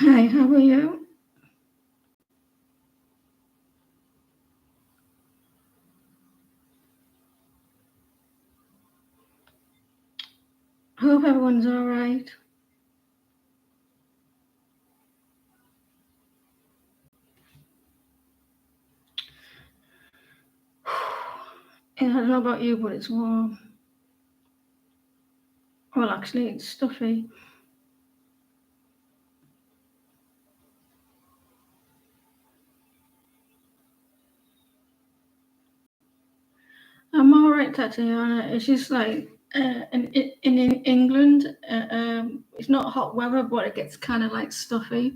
Hi, how are you? Hope everyone's all right. Yeah, I don't know about you, but it's warm. Well, actually, it's stuffy. I'm all right, Tatiana. It's just like in England, it's not hot weather, but it gets kind of like stuffy,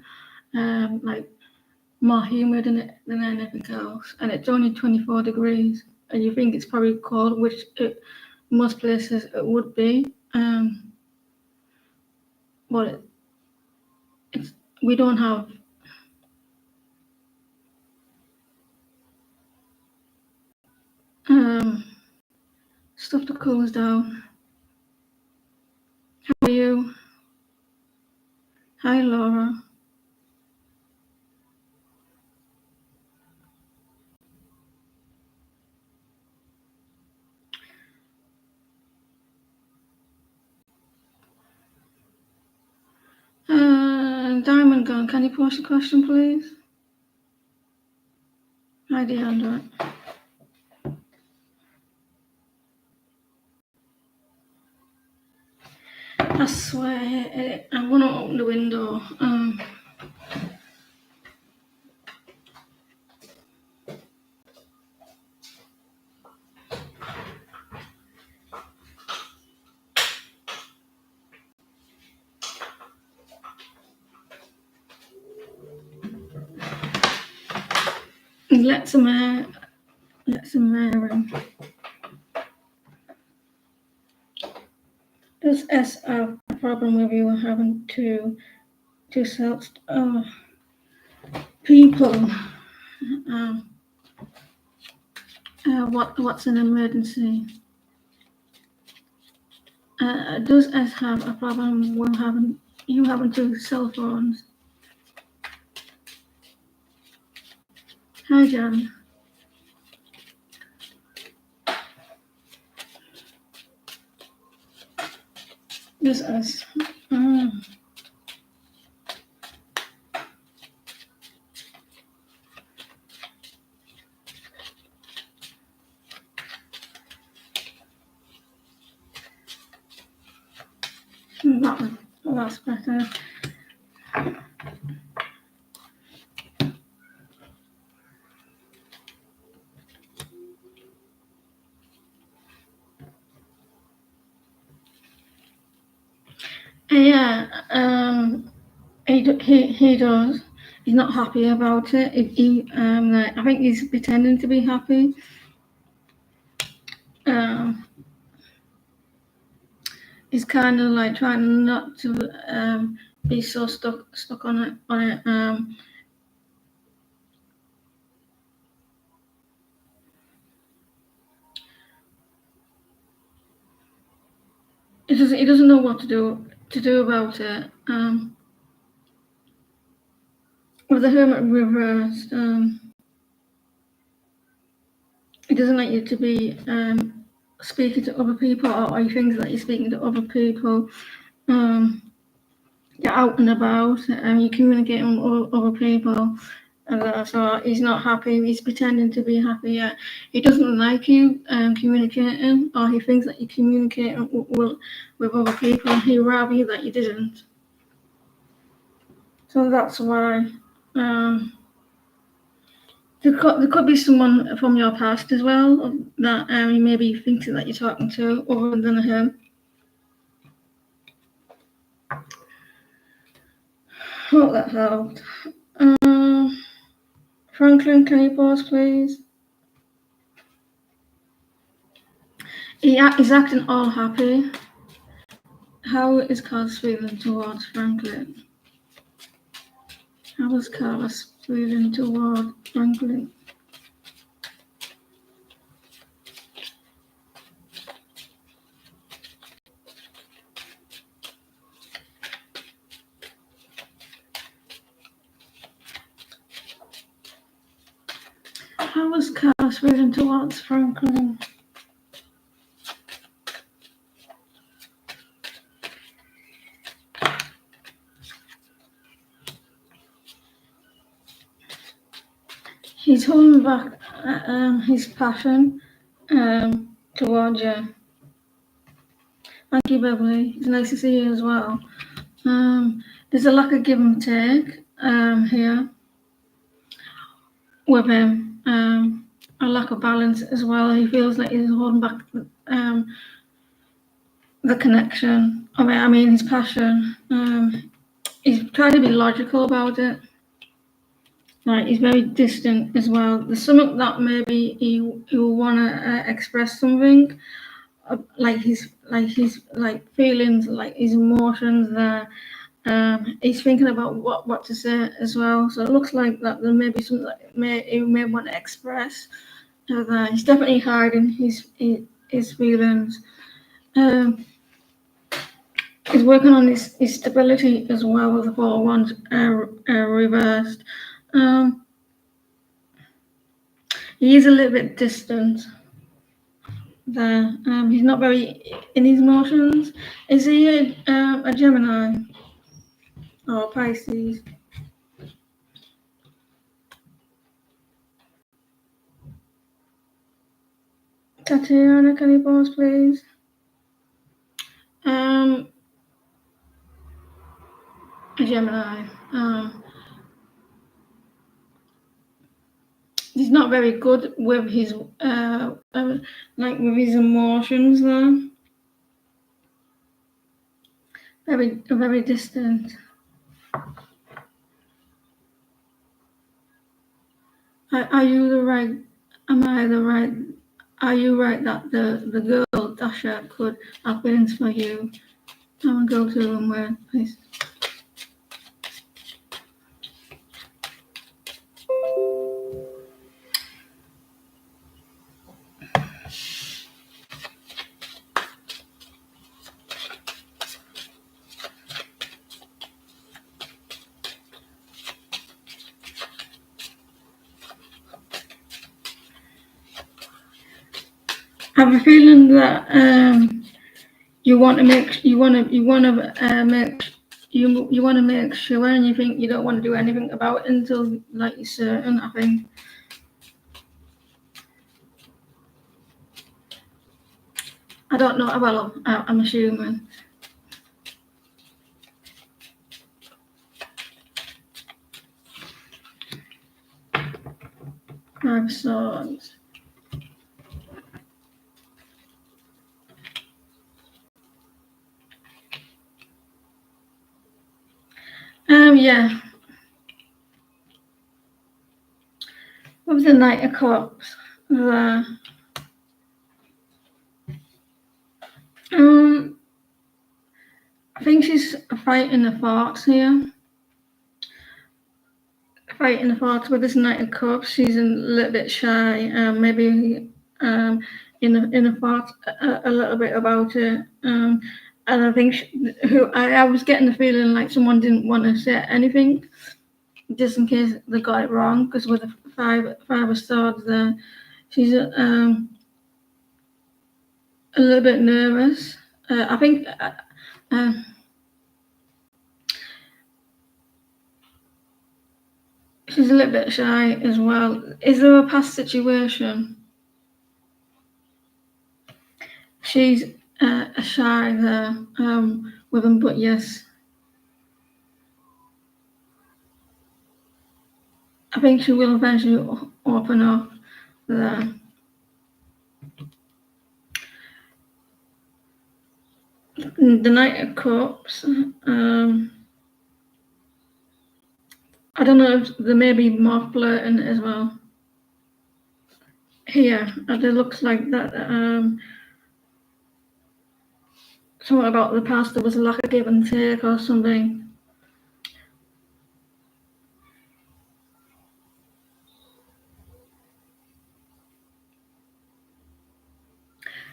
like more humid than anything else. And it's only 24 degrees, and you think it's probably cold, which most places it would be. But it's we don't have um, stuff to cool us down. How are you? Hi, Laura. Diamond Gun, can you post a question, please? Hi, Deandra. I swear, I want to open the window. Let some air in. Does S have a problem with you having to self people? Um, what's an emergency? Does S have a problem with having two cell phones? Hi, Jan. Does S? That's better. Yeah, he does. He's not happy about it. Like, I think he's pretending to be happy. Um, he's kind of like trying not to be so stuck on it. He doesn't know what to do about it. With the hermit reversed, he doesn't like you to be speaking to other people, or he thinks that you're speaking to other people. Um, you're out and about, and you're communicating with other people. And so he's not happy. He's pretending to be happy. He doesn't like you communicating, or he thinks that you're communicating with other people, and he'd rather you that you didn't. So that's why. There could be someone from your past as well that you maybe thinking that you're talking to other than him. Hope that helped. Franklin, can you pause, please? He's acting all happy. How is Carlos feeling towards Franklin? How is Carlos feeling towards Franklin? How was Cass feeling towards Franklin? He's holding back his passion towards you. Thank you, Beverly. It's nice to see you as well. There's a lack of give and take here with him. A lack of balance as well. He feels like he's holding back the connection. I mean his passion. He's trying to be logical about it. Like he's very distant as well. There's something that maybe he will want to express something, like his feelings, like his emotions. There, he's thinking about what to say as well. So it looks like that there may be something that he may want to express. He's definitely hiding his feelings. He's working on his stability as well with the 4-1 reversed. He is a little bit distant there. He's not very in his emotions. Is he a Gemini or Pisces? Tatiana, can you pause, please? A Gemini. He's not very good with his with his emotions there. Very distant. Are you the right? Am I the right? Are you right that the girl Dasha could have feelings for you? I'm gonna go to the room where, please. I have a feeling that you want to make sure, and you think you don't want to do anything about it until like you're certain. I think. I don't know. Well, I'm assuming. Five of Swords. Yeah. What was the Knight of Cups? I think she's fighting the thoughts here. Fighting the thoughts with this Knight of Cups. She's a little bit shy. Maybe in the thoughts a little bit about it. And I think I was getting the feeling like someone didn't want to say anything, just in case they got it wrong. Because with the five of Swords there, she's a little bit nervous. I think. She's a little bit shy as well. Is there a past situation? She's shy there with him, but yes. I think she will eventually open up there. The Knight of Cups. I don't know if there may be more flirting as well. Here, it looks like that. Something about the past. There was a lack of give and take or something.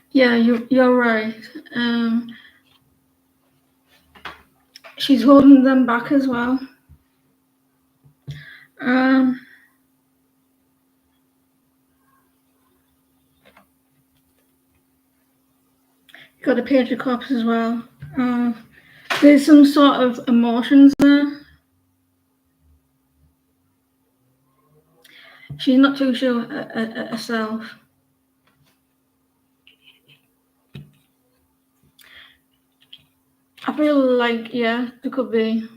Yeah, you're right. She's holding them back as well. Got a page of cops as well. There's some sort of emotions there. She's not too sure herself. I feel like, yeah, there could be.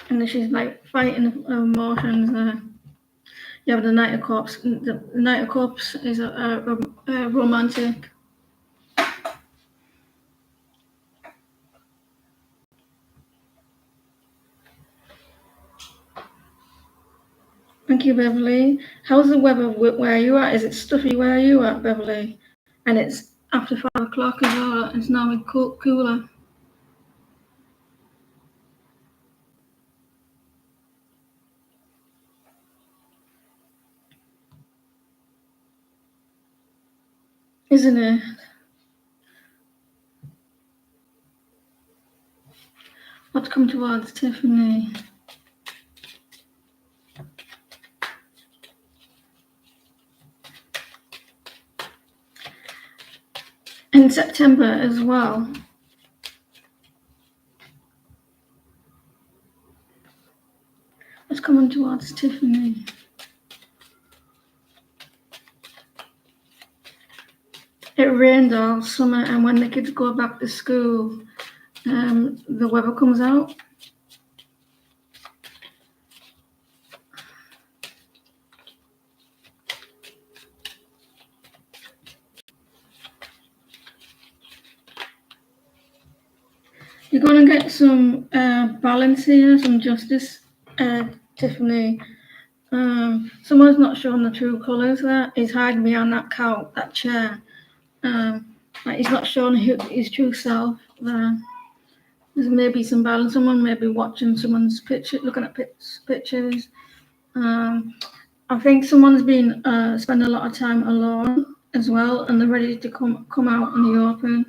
And then she's like fighting emotions there. You have the Knight of Cups. The Knight of Cups is a romantic. Thank you, Beverly. How's the weather where you at? Is it stuffy where you at, Beverly? And it's after 5 o'clock as well. It's now cooler. Isn't it? What's come towards Tiffany? In September as well. What's coming towards Tiffany? It rained all summer, and when the kids go back to school, the weather comes out. You're going to get some balance here, some justice, Tiffany. Someone's not showing the true colours there. He's hiding behind that chair. Like he's not showing his true self there. There's maybe some balance. Someone may be watching someone's picture, looking at pictures. I think someone's been spending a lot of time alone as well, and they're ready to come out in the open.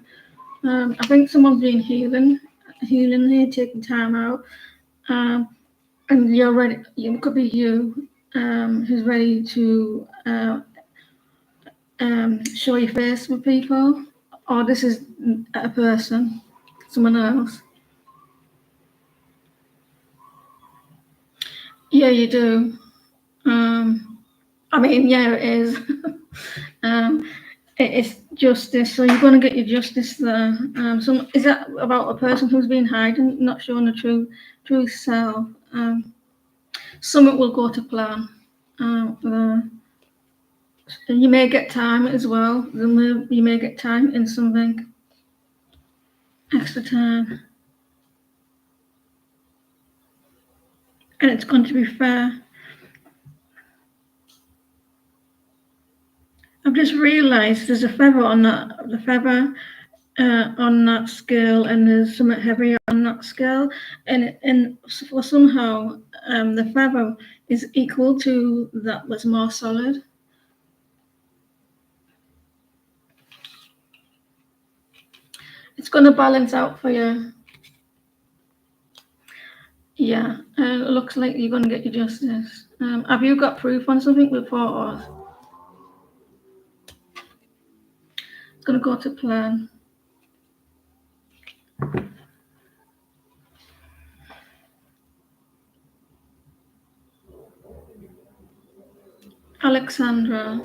I think someone's been healing here, taking time out. And you're ready. It could be you who's ready to show your face with people, or this is a person, someone else. Yeah, you do. I mean, yeah, it is. It's justice, so you're going to get your justice there. Is that about a person who's been hiding, not showing the true self? Something will go to plan. And you may get time as well. You may get time in something, extra time, and it's going to be fair. I've just realised there's a feather on that scale, and there's something heavier on that scale, and for somehow the feather is equal to that was more solid. It's going to balance out for you. Yeah, it looks like you're going to get your justice. Have you got proof on something with photos? It's going to go to plan. Alexandra.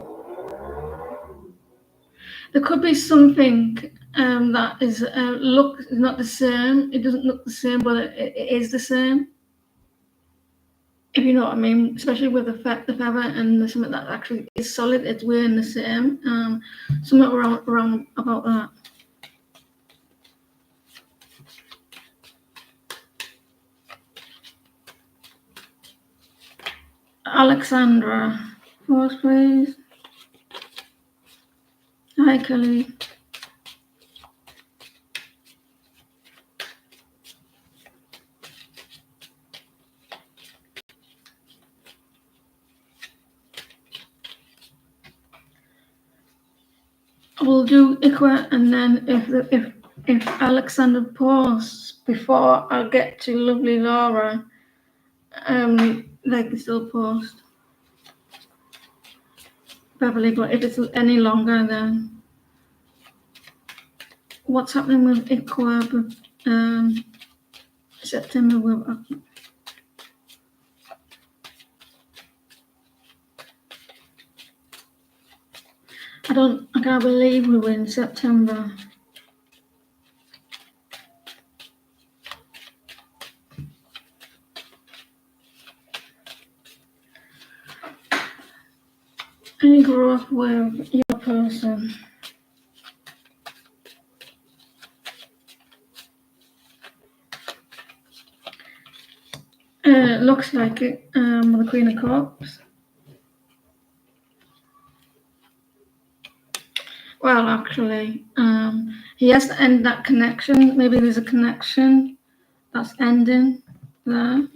There could be something that is look not the same. It doesn't look the same, but it is the same. If you know what I mean, especially with the feather and something that actually is solid, it's wearing the same. Something wrong about that. Alexandra, pause please. Hi Kelly. We'll do Ikwa, and then if Alexander posts before I get to lovely Laura, they can still post. Beverly, but if it's any longer, then what's happening with ICWA, September will. I can't believe we were in September. Any growth with your person? Looks like it, with the Queen of Cups. Well, actually, he has to end that connection. Maybe there's a connection that's ending there.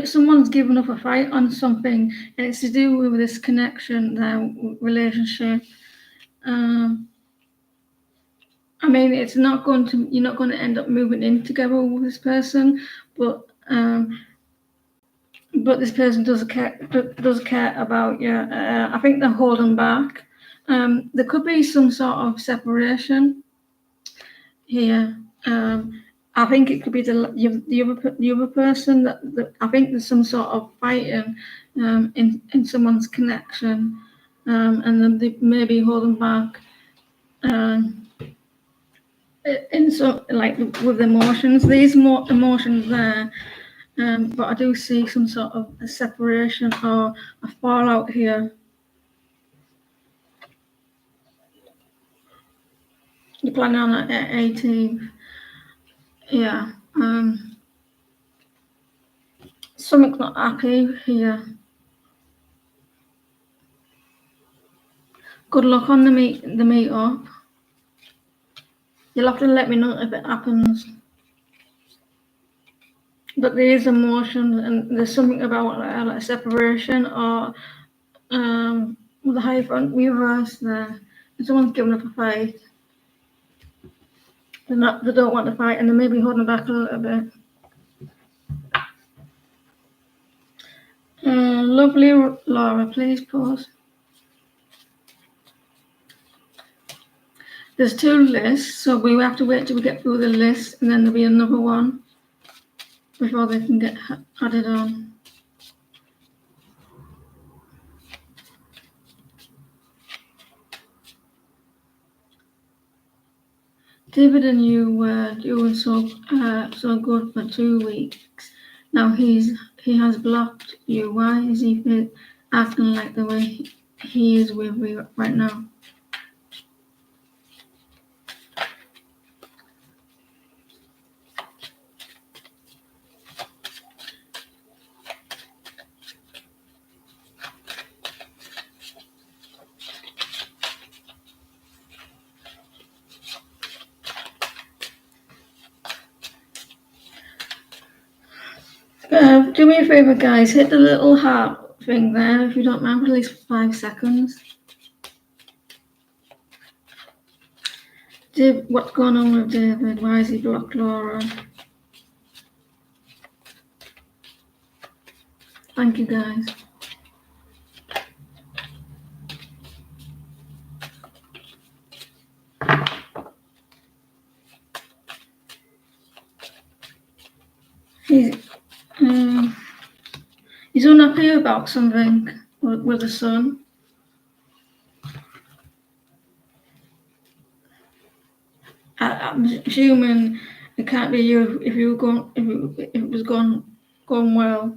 Someone's given up a fight on something, and it's to do with this connection, their relationship. I mean, you're not going to end up moving in together with this person, but this person does care about you. I think they're holding back. There could be some sort of separation here. I think it could be the other person that I think there's some sort of fighting in someone's connection, and then they may be holding back. In so like with emotions, these more emotions there, but I do see some sort of a separation or a fallout here. You're planning on at 18th, yeah. Something's not happy here. Good luck on the meet up. You'll have to let me know if it happens. But there is emotion, and there's something about like separation or with the Hierophant reverse there. Someone's given up a fight. They don't want to fight, and they may be holding back a little bit. Lovely Laura, please pause. There's 2 lists, so we have to wait till we get through the list, and then there'll be another one before they can get added on. David and you were doing so good for 2 weeks. Now he has blocked you. Why is he acting like the way he is with you right now? Do me a favor, guys. Hit the little heart thing there if you don't mind, for at least 5 seconds. What's going on with David? Why is he blocked Laura? Thank you, guys. He's unhappy about something with the son. I'm assuming it can't be you if it was going well.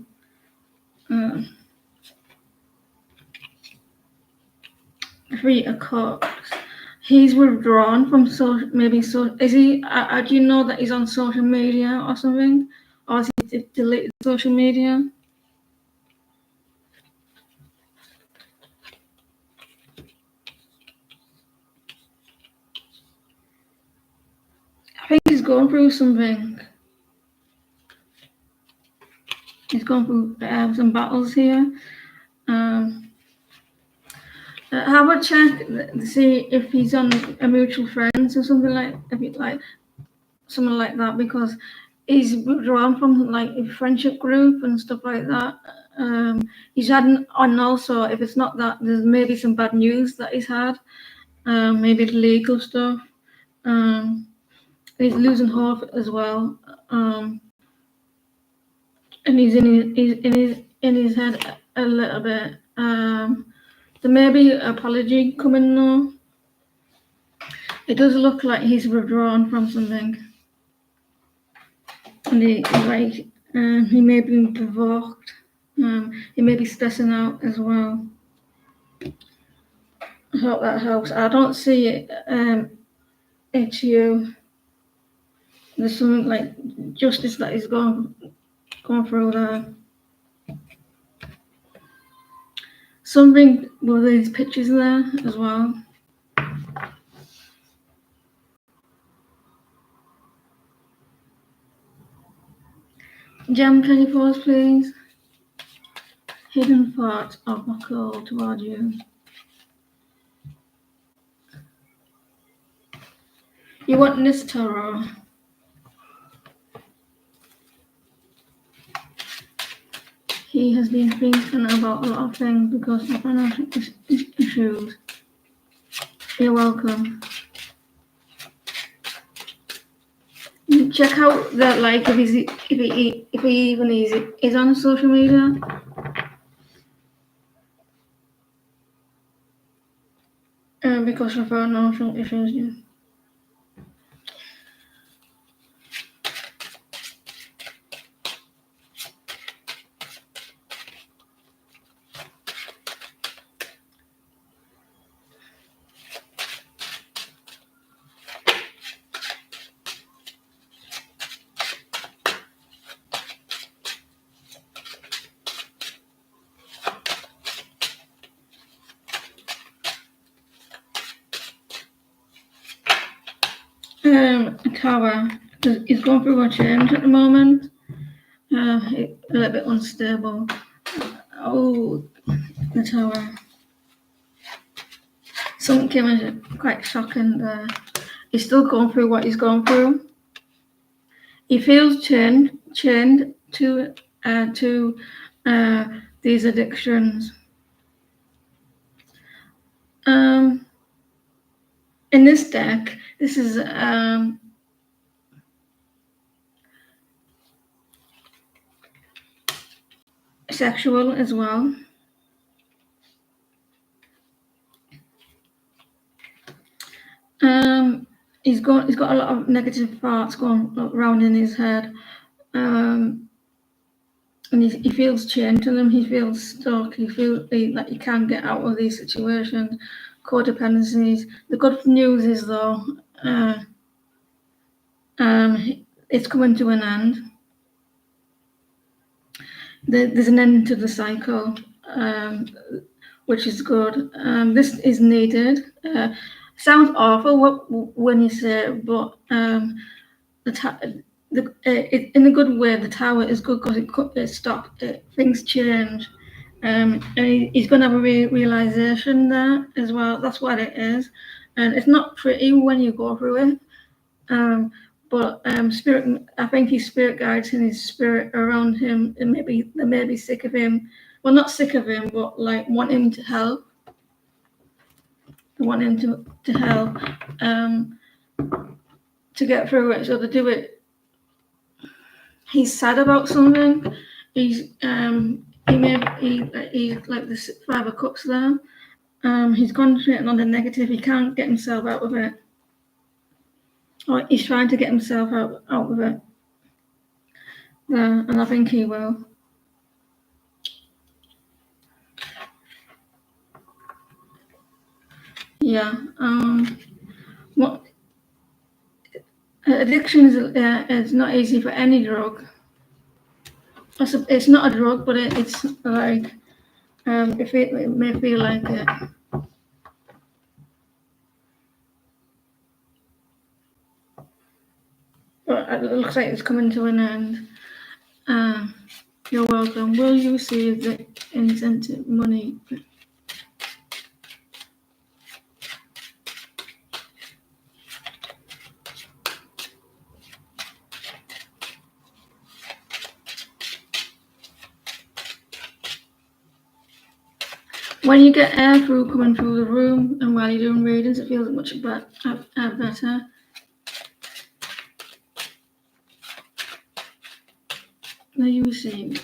Three of Cups. He's withdrawn from social. Maybe so. Is he? Do you know that he's on social media or something, or has he deleted social media? I think he's going through something. He's going through some battles here. Have a check to see if he's on a mutual friends or something like someone like that, because he's withdrawn from like a friendship group and stuff like that. He's had, and also if it's not that, there's maybe some bad news that he's had, maybe legal stuff. He's losing hope as well, and he's in his head a little bit. There may be an apology coming though. It does look like he's withdrawn from something, and he may be provoked. He may be stressing out as well. I hope that helps. I don't see it. It's you. There's something like justice that is going through there. Something with these pictures there as well. Jem, can you pause, please? Hidden thoughts of my call toward you. You want this tarot? He has been thinking about a lot of things because of financial issues. You're welcome. Check out that, like, if he even is on social media. Because of financial issues. Yeah. Tower, he's going through a change at the moment. A little bit unstable. Oh, the Tower. Something came as quite shocking there. He's still going through what he's going through. He feels chained to these addictions. In this deck, this is sexual as well. He's got a lot of negative thoughts going around in his head, and he feels chained to them. He feels stuck. He feels like he can't get out of these situations, codependencies. The good news is though, it's coming to an end. There's an end to the cycle, which is good. This is needed. Sounds awful when you say it, but in a good way, the Tower is good because it stopped. Things change. And he's going to have a realization there as well. That's what it is. And it's not pretty when you go through it. But spirit, I think his spirit guides and his spirit around him, and maybe they may be sick of him. Well, not sick of him, but like want him to help. They want him to help to get through it. So they do it. He's sad about something. He's like the Five of Cups there. He's concentrating on the negative. He can't get himself out of it. Or he's trying to get himself out of it. And I think he will. Yeah. What addiction is not easy for any drug. It's not a drug, but it's like it may feel like it. But it looks like it's coming to an end. You're welcome. Will you receive the incentive money? When you get airflow coming through the room and while you're doing readings, it feels much better. Now you see.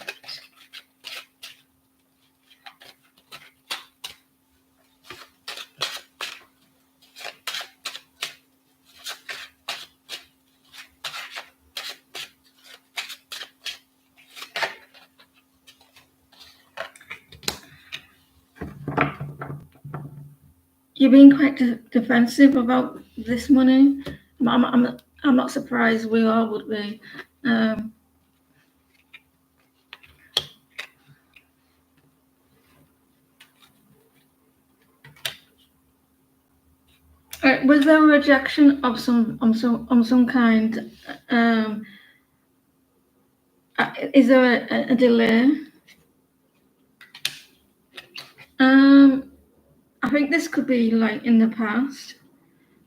You're being quite defensive about this money. I'm not surprised. We all would be. Was there a rejection of some kind? Is there a delay? I think this could be like in the past,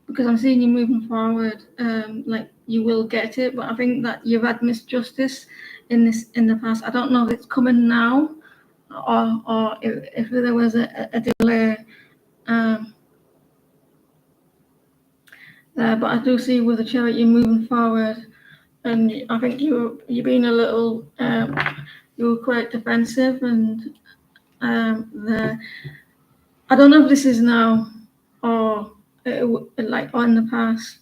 because I'm seeing you moving forward. Like you will get it, but I think that you've had misjustice in the past. I don't know if it's coming now, or if there was a delay. There, but I do see with the Chariot you're moving forward, and I think you're being a little you were quite defensive, and there. I don't know if this is now or like or in the past,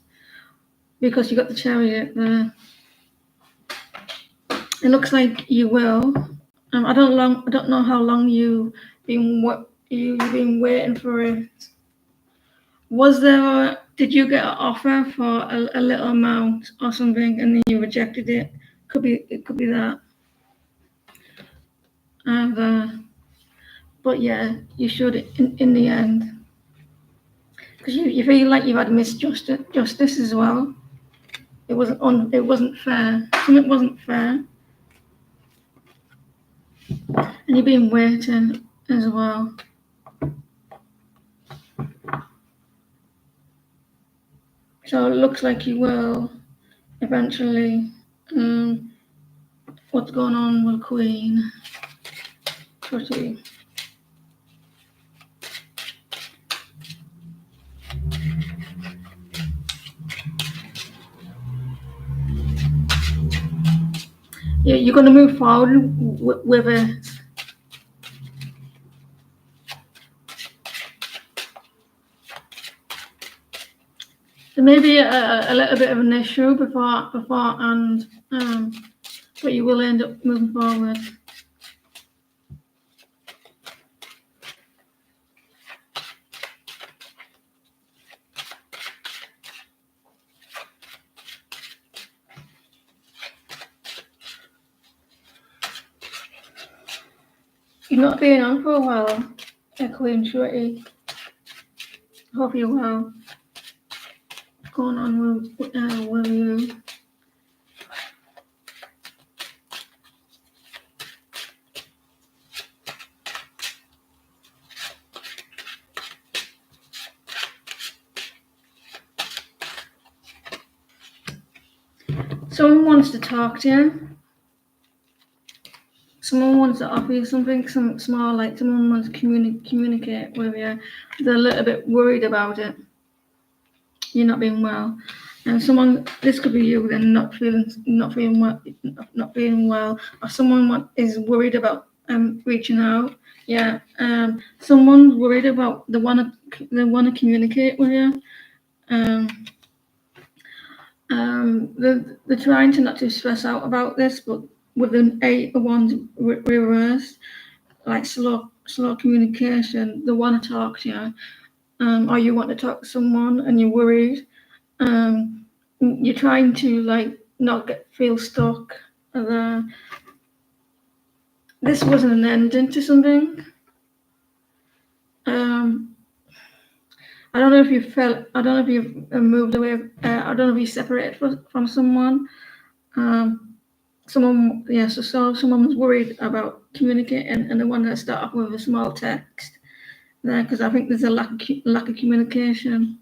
because you got the Chariot there. It looks like you will. I don't know how long you've been waiting for it. Did you get an offer for a little amount or something and then you rejected it? It could be that. But yeah, you should in the end, because you feel like you've had justice as well. It wasn't fair. Something wasn't fair, and you've been waiting as well. So it looks like you will eventually. What's going on with Queen? Pretty. Yeah, you're going to move forward with it. There may be a little bit of an issue before and but you will end up moving forward. You've not been on for a while, Queen Shorty. Hope you're well. What's going on with you? Someone wants to talk to you. Someone wants to offer you something, some small, like someone wants to communicate with you. They're a little bit worried about it. You're not being well, and this could be you then not feeling well, or someone is worried about reaching out. Yeah, someone's worried about they want to communicate with you. They're trying to not to stress out about this, but with an 8 of Wands reversed, like slow communication, they want to talk to you, or you want to talk to someone and you're worried. You're trying to like not feel stuck. This wasn't an ending to something. I don't know if you felt. I don't know if you've moved away. I don't know if you separated from someone. Someone was worried about communicating and they wanted to start off with a small text there, because I think there's a lack of communication.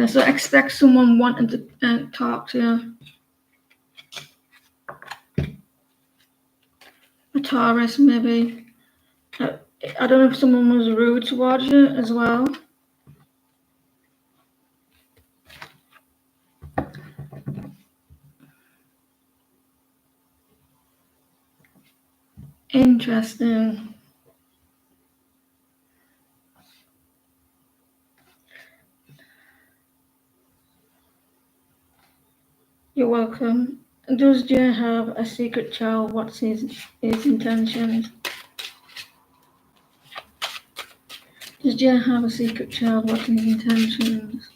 So expect someone wanting to talk to you. A Taurus maybe. I don't know if someone was rude towards you as well. Interesting. You're welcome. Does Jay have a secret child? What's his intentions? Does Jay have a secret child? What's his intentions?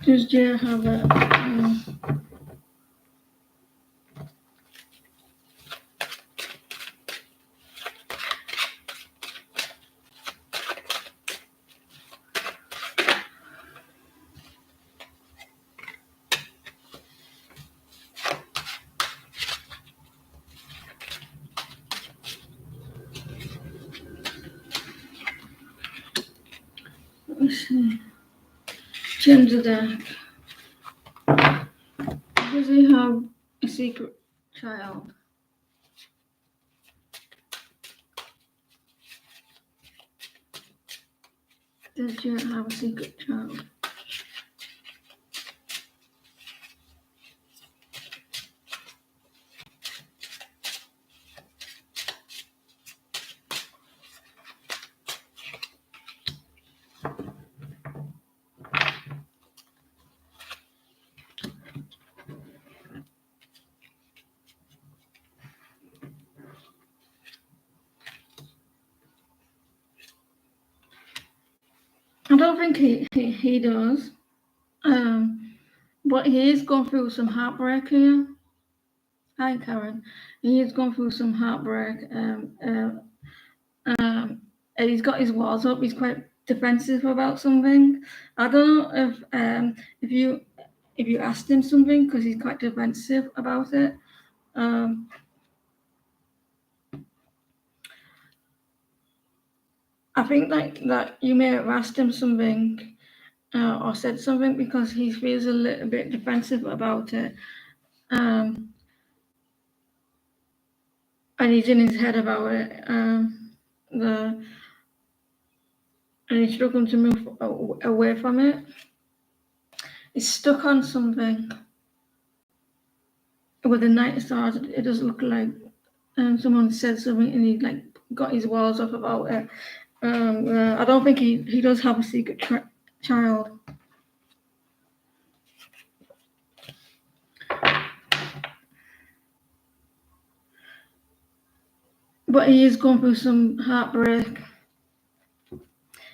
Does Jay have a let's see. Change the deck. Does he have a secret child? Does Jay have a secret child? I don't think he does. But he is going through some heartbreak here. Hi, Karen. He is going through some heartbreak. And he's got his walls up. He's quite defensive about something. I don't know if you asked him something because he's quite defensive about it. I think that you may have asked him something or said something because he feels a little bit defensive about it. And he's in his head about it. And he's struggling to move away from it. He's stuck on something. With the Knight of Swords, it does look like someone said something and he got his walls up about it. I don't think he does have a secret child. But he is going through some heartbreak.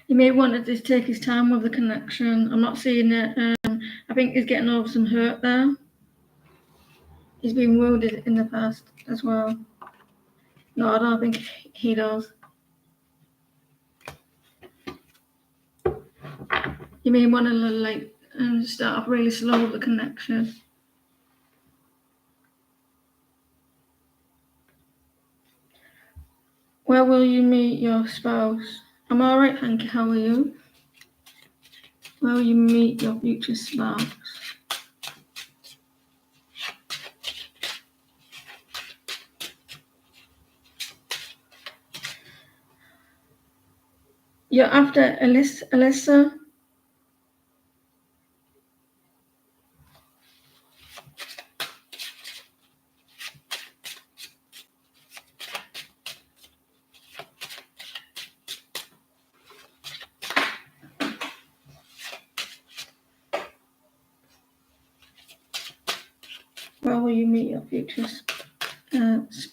He may want to just take his time with the connection. I'm not seeing it. I think he's getting over some hurt there. He's been wounded in the past as well. No, I don't think he does. You may want to start off really slow with the connection. Where will you meet your spouse? I'm alright, thank you. How are you? Where will you meet your future spouse? You're after Alyssa? Where will you meet your future spouse?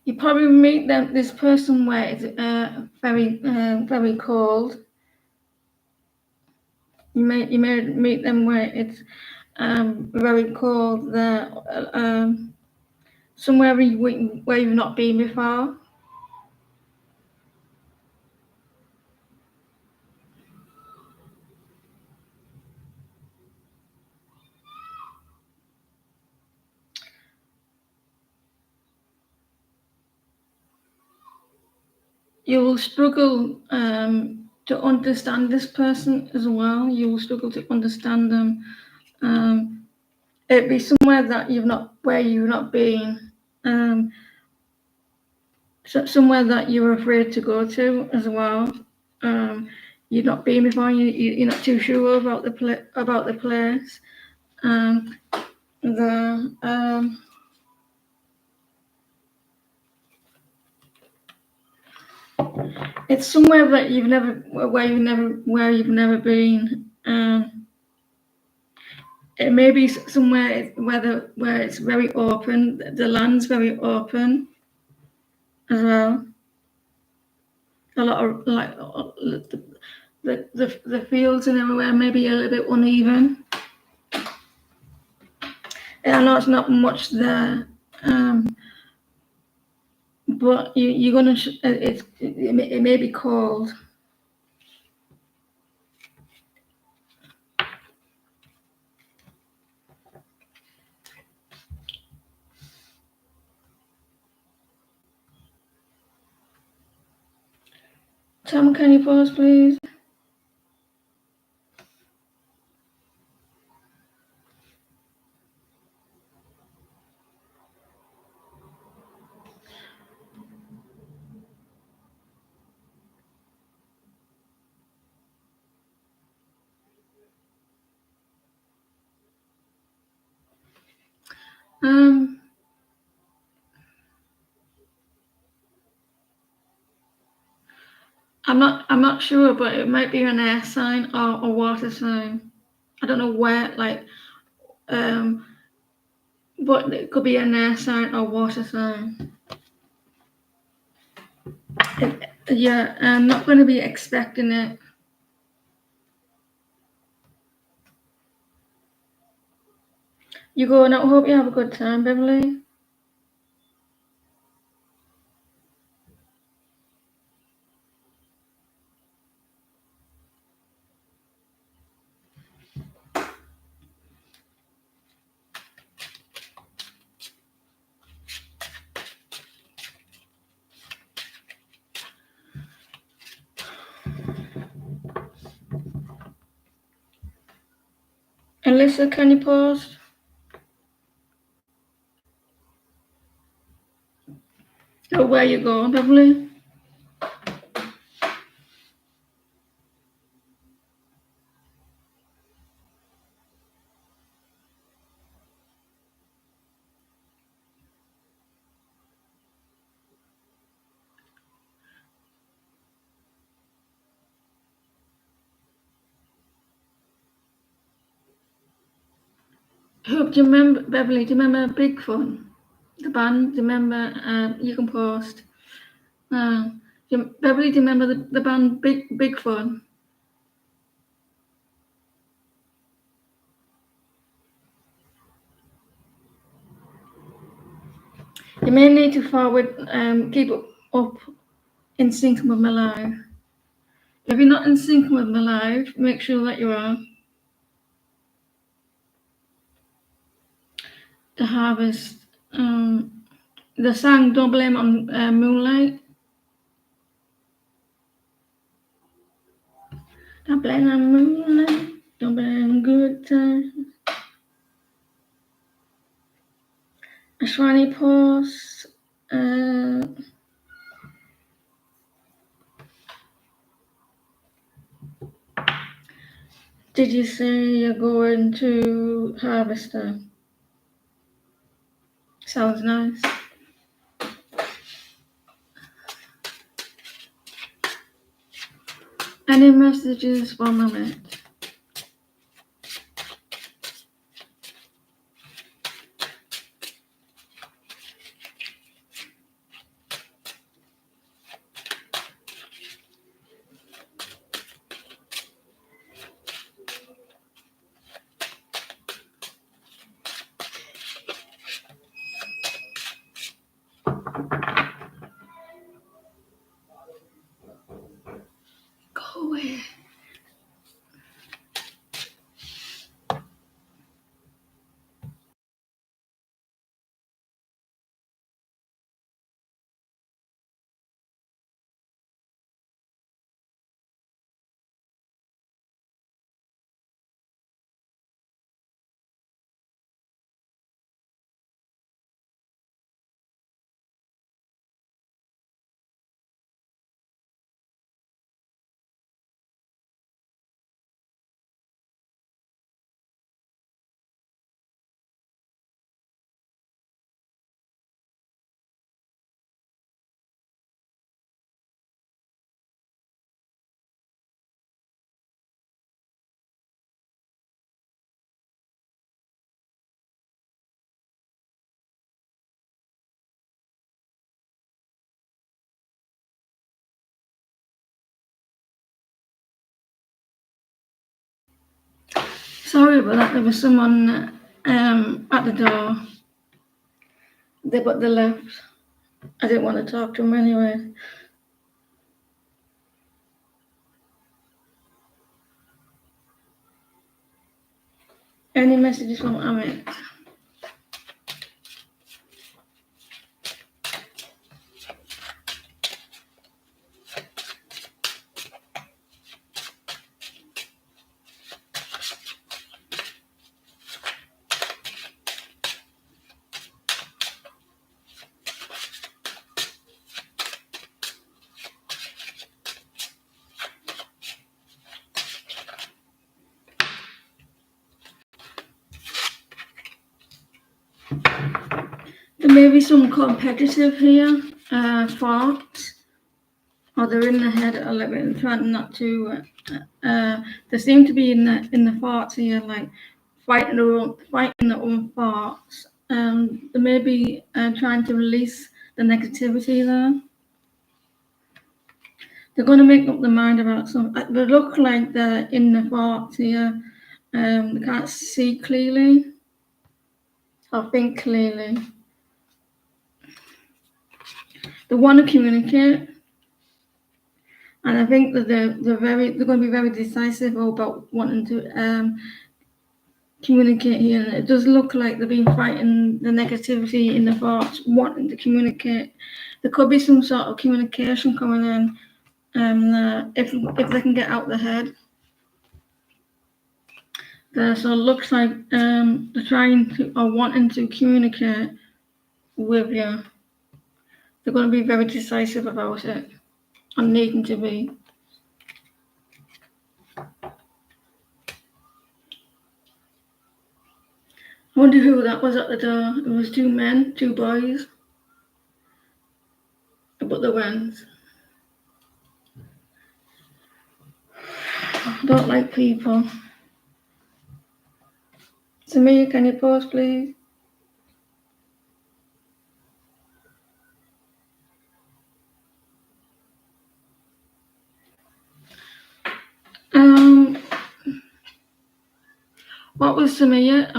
You probably meet this person where it's very cold. You may meet them where it's very cold. There, somewhere where you've not been before. You will struggle to understand this person as well. You will struggle to understand them. It'd be somewhere that you've not been. Somewhere that you're afraid to go to as well. You've not been before. You're not too sure about the place. It's somewhere that you've never been. It may be somewhere where it's very open. The land's very open as well. A lot of the fields and everywhere may be a little bit uneven. I know it's not much there, but you're gonna. It may be cold. Tom, can you pause, please? I'm not sure, but it might be an air sign or a water sign. I don't know where, but it could be an air sign or water sign. Yeah, I'm not going to be expecting it. You go, and I hope you have a good time, Beverly. Alyssa, can you pause? Or where you going, Beverly? Hope, do you remember, Beverly, do you remember Bigfoot? The band, do you remember? You can post. Beverly, do you remember the band Bigfoot? You may need to forward, keep up in sync with my live. If you're not in sync with my live, make sure that you are. The Harvest. The song Don't Blame on Moonlight. Don't blame on moonlight. Don't blame on good times. Ashwani post. Did you say you're going to Harvester? Sounds nice. Any messages for Mehmet? Sorry about that. There was someone at the door. But they left. I didn't want to talk to them anyway. Any messages from Amit? There may be some competitive here, thoughts, or they're in the head a little bit and trying not to. They seem to be in the thoughts here, like fighting their own thoughts. They may be trying to release the negativity there. They're going to make up their mind about something. They look like they're in the thoughts here. They can't see clearly or think clearly. They want to communicate, and I think that they're going to be very decisive about wanting to communicate here. And it does look like they've been fighting the negativity in the thoughts, wanting to communicate. There could be some sort of communication coming in, if they can get out the head. So it looks like they're trying to or wanting to communicate with you. They're going to be very decisive about it and needing to be. I wonder who that was at the door. It was two men, two boys. But they went. I don't like people. Samir, can you pause, please? What was Samir?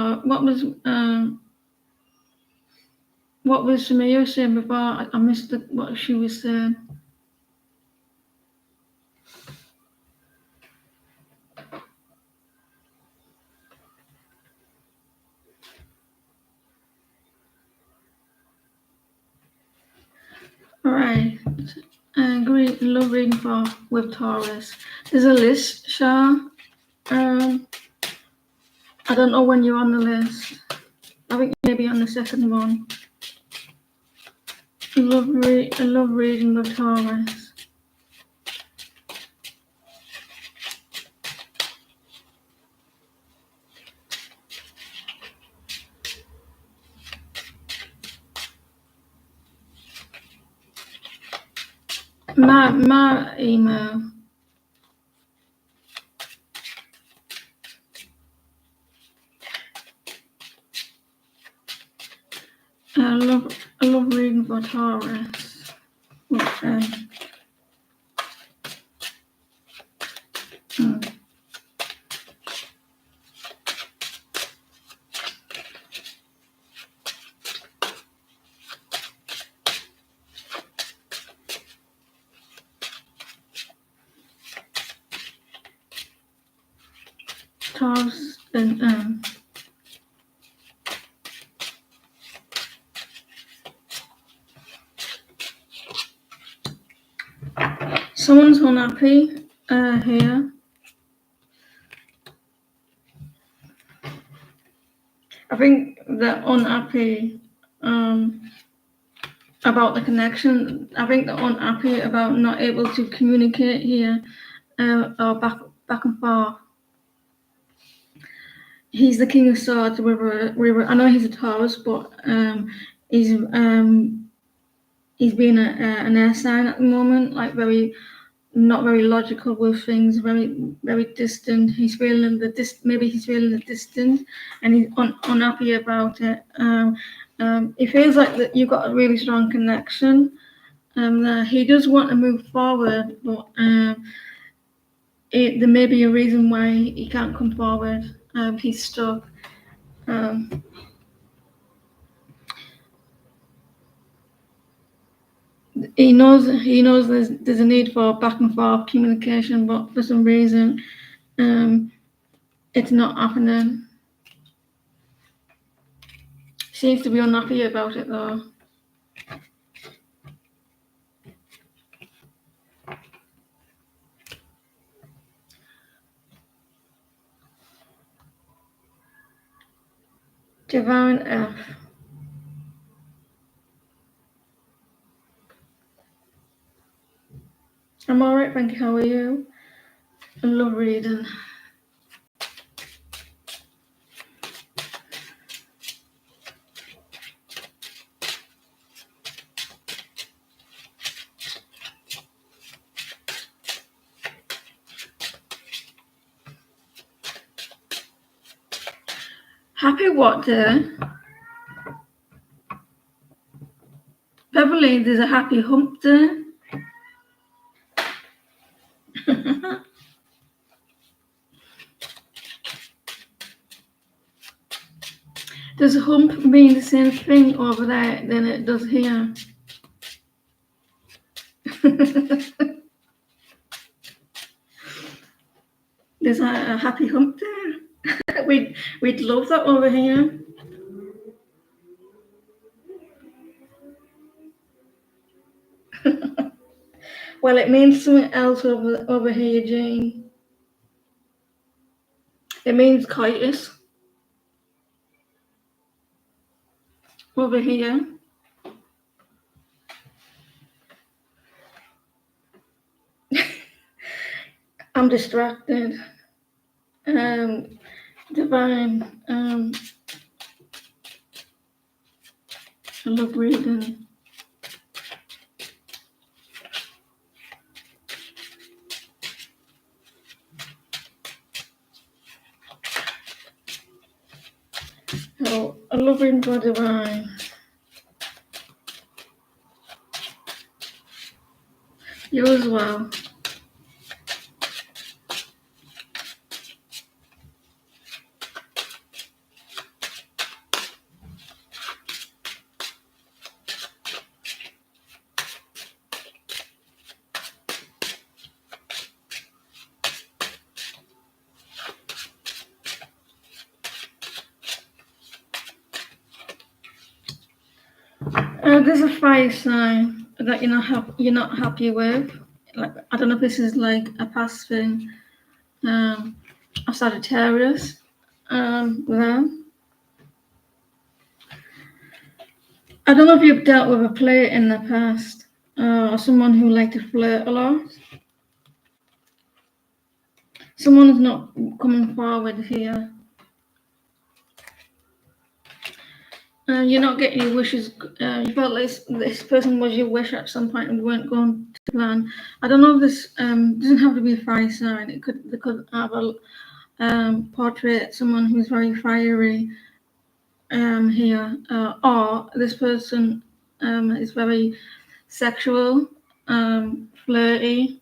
What was Samir saying before? I missed what she was saying. All right. Great. Love reading with Taurus. There's a list, Shah. I don't know when you're on the list. I think you may be on the second one. I love reading with Taurus. My email. I love reading for Taurus. Okay. Taurus and someone's unhappy here. I think they're unhappy about the connection. I think they're unhappy about not able to communicate here or back and forth. He's the King of Swords. I know he's a Taurus, but he's being an air sign at the moment, like not very logical with things, very distant. He's feeling maybe he's feeling the distance, and he's unhappy about it. It feels like that you've got a really strong connection. He does want to move forward, but there may be a reason why he can't come forward. He's stuck. He knows there's a need for back and forth communication, but for some reason, it's not happening. Seems to be unhappy about it though. Divine F. I'm alright, thank you. How are you? I love reading. Happy what day? Beverly, there's a happy hump day. Does a hump mean the same thing over there than it does here? There's a happy hump day. We'd love that over here. Well, it means something else over here, Jane. It means coitus over here. I'm distracted. Divine. I love reading. Oh, I love reading for Divine. You as well. There's a fire sign that you're not happy with. Like, I don't know if this is like a past thing. A Sagittarius. There. I don't know if you've dealt with a player in the past, or someone who liked to flirt a lot. Someone is not coming forward here. You're not getting your wishes. You felt like this person was your wish at some point and weren't going to plan. I don't know if this doesn't have to be a fire sign. They could have a portrait someone who's very fiery here, or this person is very sexual, flirty.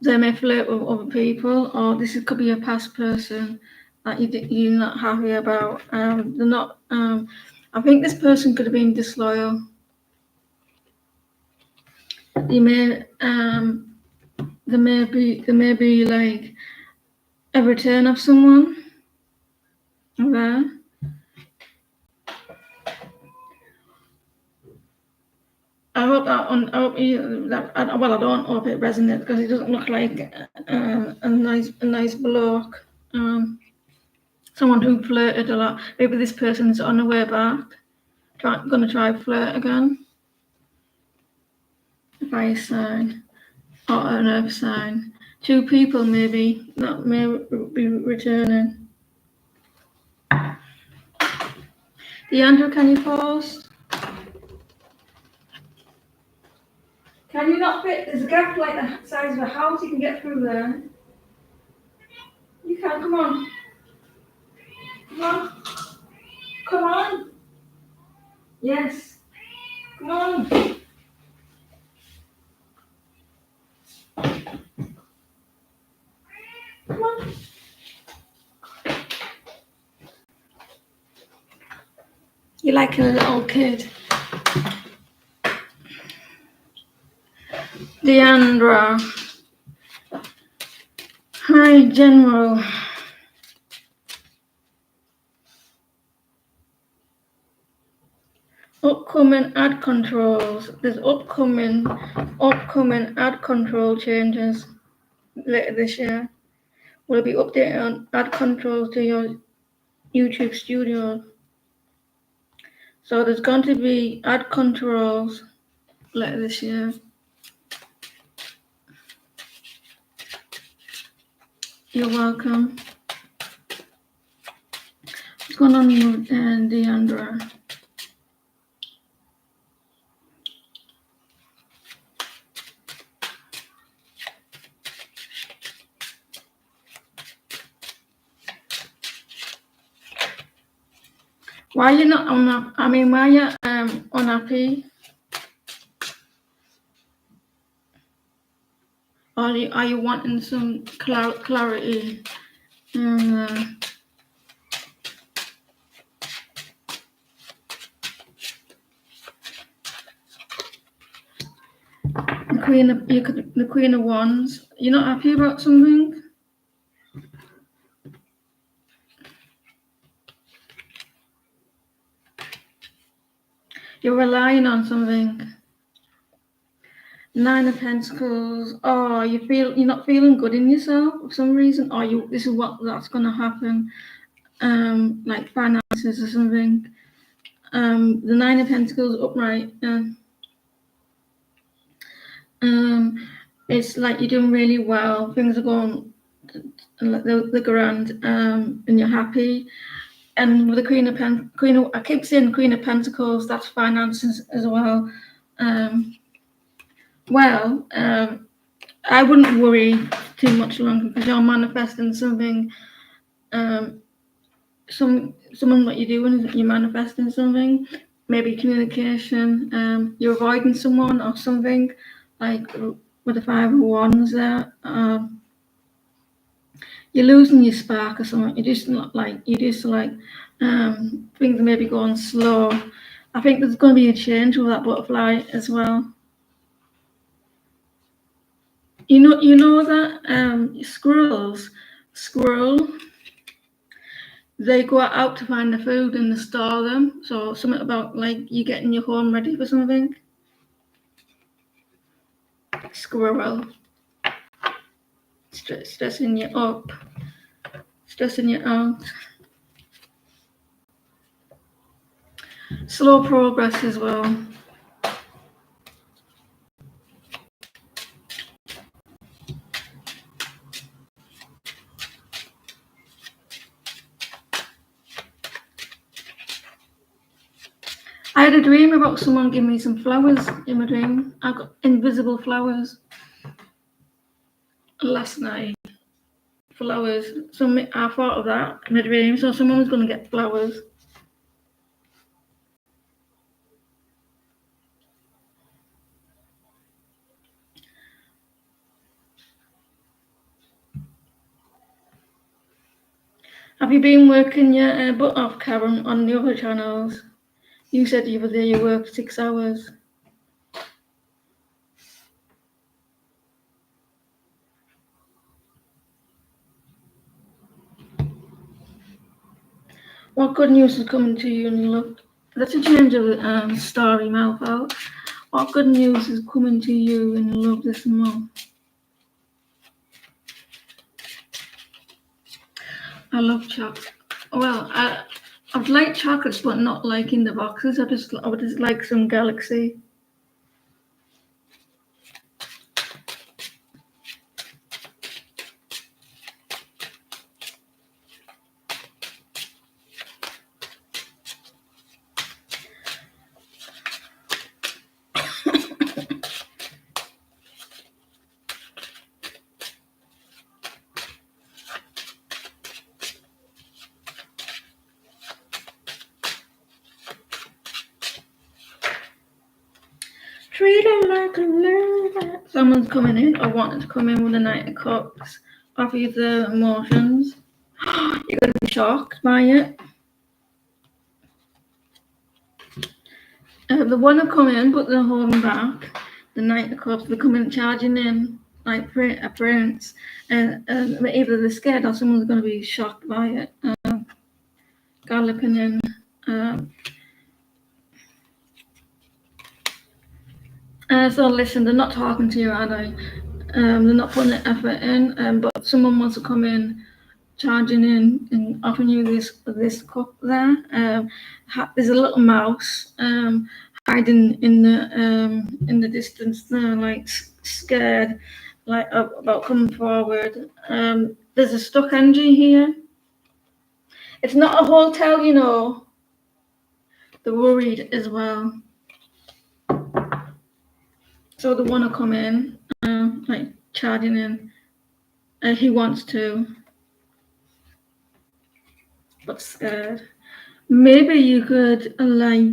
They may flirt with other people, or could be a past person that you're not happy about. They're not. I think this person could have been disloyal. They there may be like a return of someone there. I hope that well, I don't hope it resonates because it doesn't look like a nice bloke. Someone who flirted a lot. Maybe this person's on the way back, gonna try flirt again. Fire sign or an earth sign. 2 people maybe that may be returning. Deandra, can you pause? Can you not fit? There's a gap like the size of a house. You can get through there. You can. Come on. Come on. Come on. Yes. Come on. Come on. You're like a little kid. Deandra. Hi, General. Upcoming ad controls. There's upcoming ad control changes later this year. Will be updated on ad controls to your YouTube studio. So there's going to be ad controls later this year. You're welcome. What's going on with Deandra? Why are you not on? I mean, why are you unhappy? Or are you wanting some clarity? The Queen of Wands. You're not happy about something? You're relying on something. 9 of Pentacles. Oh, you're not feeling good in yourself for some reason. Or this is that's gonna happen. Like finances or something. The 9 of Pentacles upright. It's like you're doing really well. Things are going the grand, and you're happy. And with the I keep saying Queen of Pentacles. That's finances as well. I wouldn't worry too much longer because you're manifesting something. Someone what you're doing is you're manifesting something. Maybe communication. You're avoiding someone or something, like with the 5 of Wands there. You're losing your spark or something. Things are maybe going slow. I think there's going to be a change with that butterfly as well. You know that squirrel, they go out to find the food and they store them. So something about like you getting your home ready for something. Squirrel. Stressing you up. Stressing you out. Slow progress as well. I had a dream about someone giving me some flowers in my dream. I got invisible flowers last night. Flowers. I thought of that in my dream. So someone was going to get flowers. Have you been working your butt off, Karen, on the other channels? You said the other day you worked 6 hours. What good news is coming to you and look? That's a change of story, mouth out. What good news is coming to you in love this month? I love chocolate. Well, I'd like chocolates, but not like in the boxes. I would just like some Galaxy. Treat her like a lover. Someone's coming in or wanting to come in with a Knight of Cups. Offer you the emotions. You're going to be shocked by it. The one who come in, but they're holding back. The Knight of Cups, they're coming charging in like a prince. And either they're scared or someone's going to be shocked by it. Galloping in. So listen, they're not talking to you, are they? They're not putting the effort in. But if someone wants to come in, charging in and offering you this cup there. There's a little mouse hiding in the distance there, like scared, like about coming forward. There's a stuck engine here. It's not a hotel, you know. They're worried as well. So they want to come in, like charging in. He wants to, but scared. Maybe you could like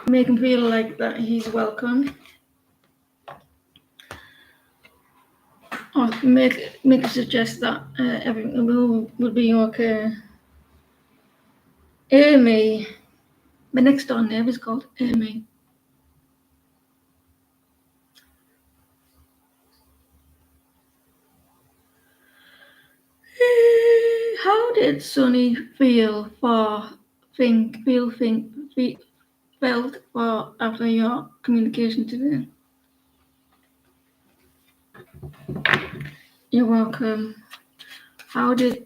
make him feel like that he's welcome, or make a suggest that everything will be okay. Amy, my next door neighbour is called Amy. How did Sunny felt for after your communication today? You're welcome. How did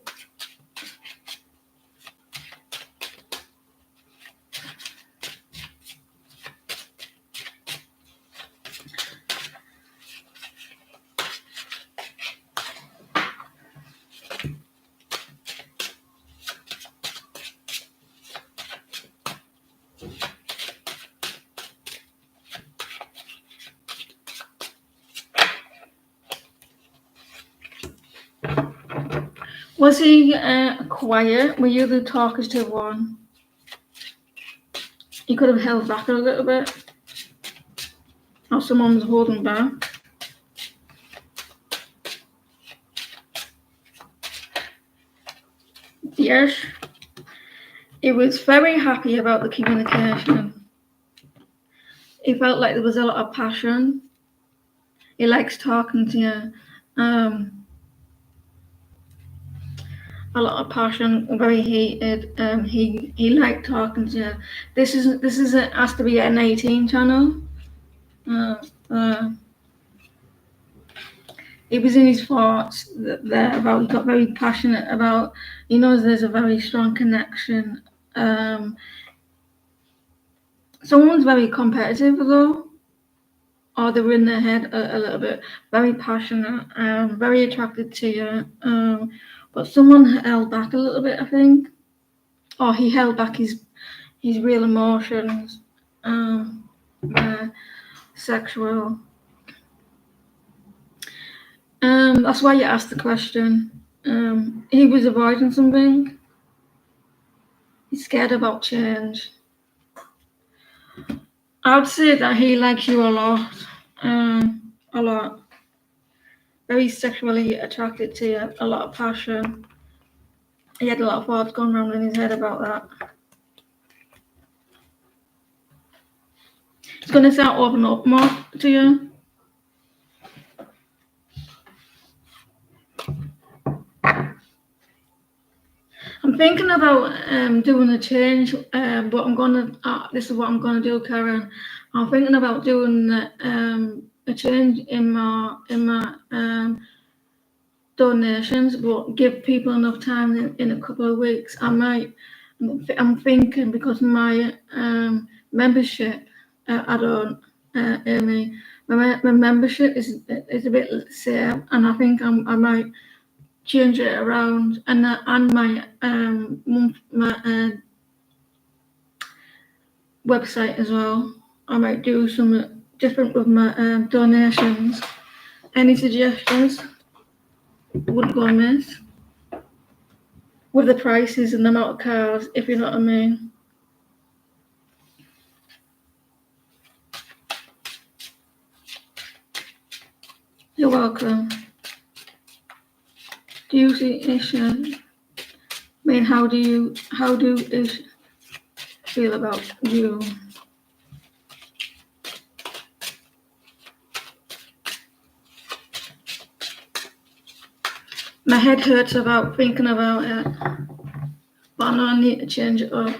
was he quiet? Were you the talkative one? You could have held back a little bit, or someone was holding back. Yes, he was very happy about the communication. He felt like there was a lot of passion. He likes talking to you. A lot of passion, very heated. He liked talking to you. This has to be an 18 channel. He was in his thoughts there about. He got very passionate about. He knows there's a very strong connection. Someone's very competitive though, or they were in their head a little bit. Very passionate, very attracted to you. But someone held back a little bit, I think, or he held back his real emotions, sexual. That's why you asked the question. He was avoiding something. He's scared about change. I would say that he likes you a lot, a lot. Very sexually attracted to you, a lot of passion. He had a lot of thoughts going around in his head about that. He's going to start opening up more to you. thinking about doing a change, but I'm gonna. This is what I'm gonna do, Karen. I'm thinking about doing a change in my donations, but give people enough time in a couple of weeks. I might. I'm thinking because my membership, I don't, Amy, my membership is a bit same, and I think I might change it around, and my website as well. I might do some different with my donations. Any suggestions? Wouldn't go amiss with the prices and the amount of cars, if you know what I mean. You're welcome. Do you see issues? I mean, how do issues feel about you? My head hurts about thinking about it, but I know I need to change it up.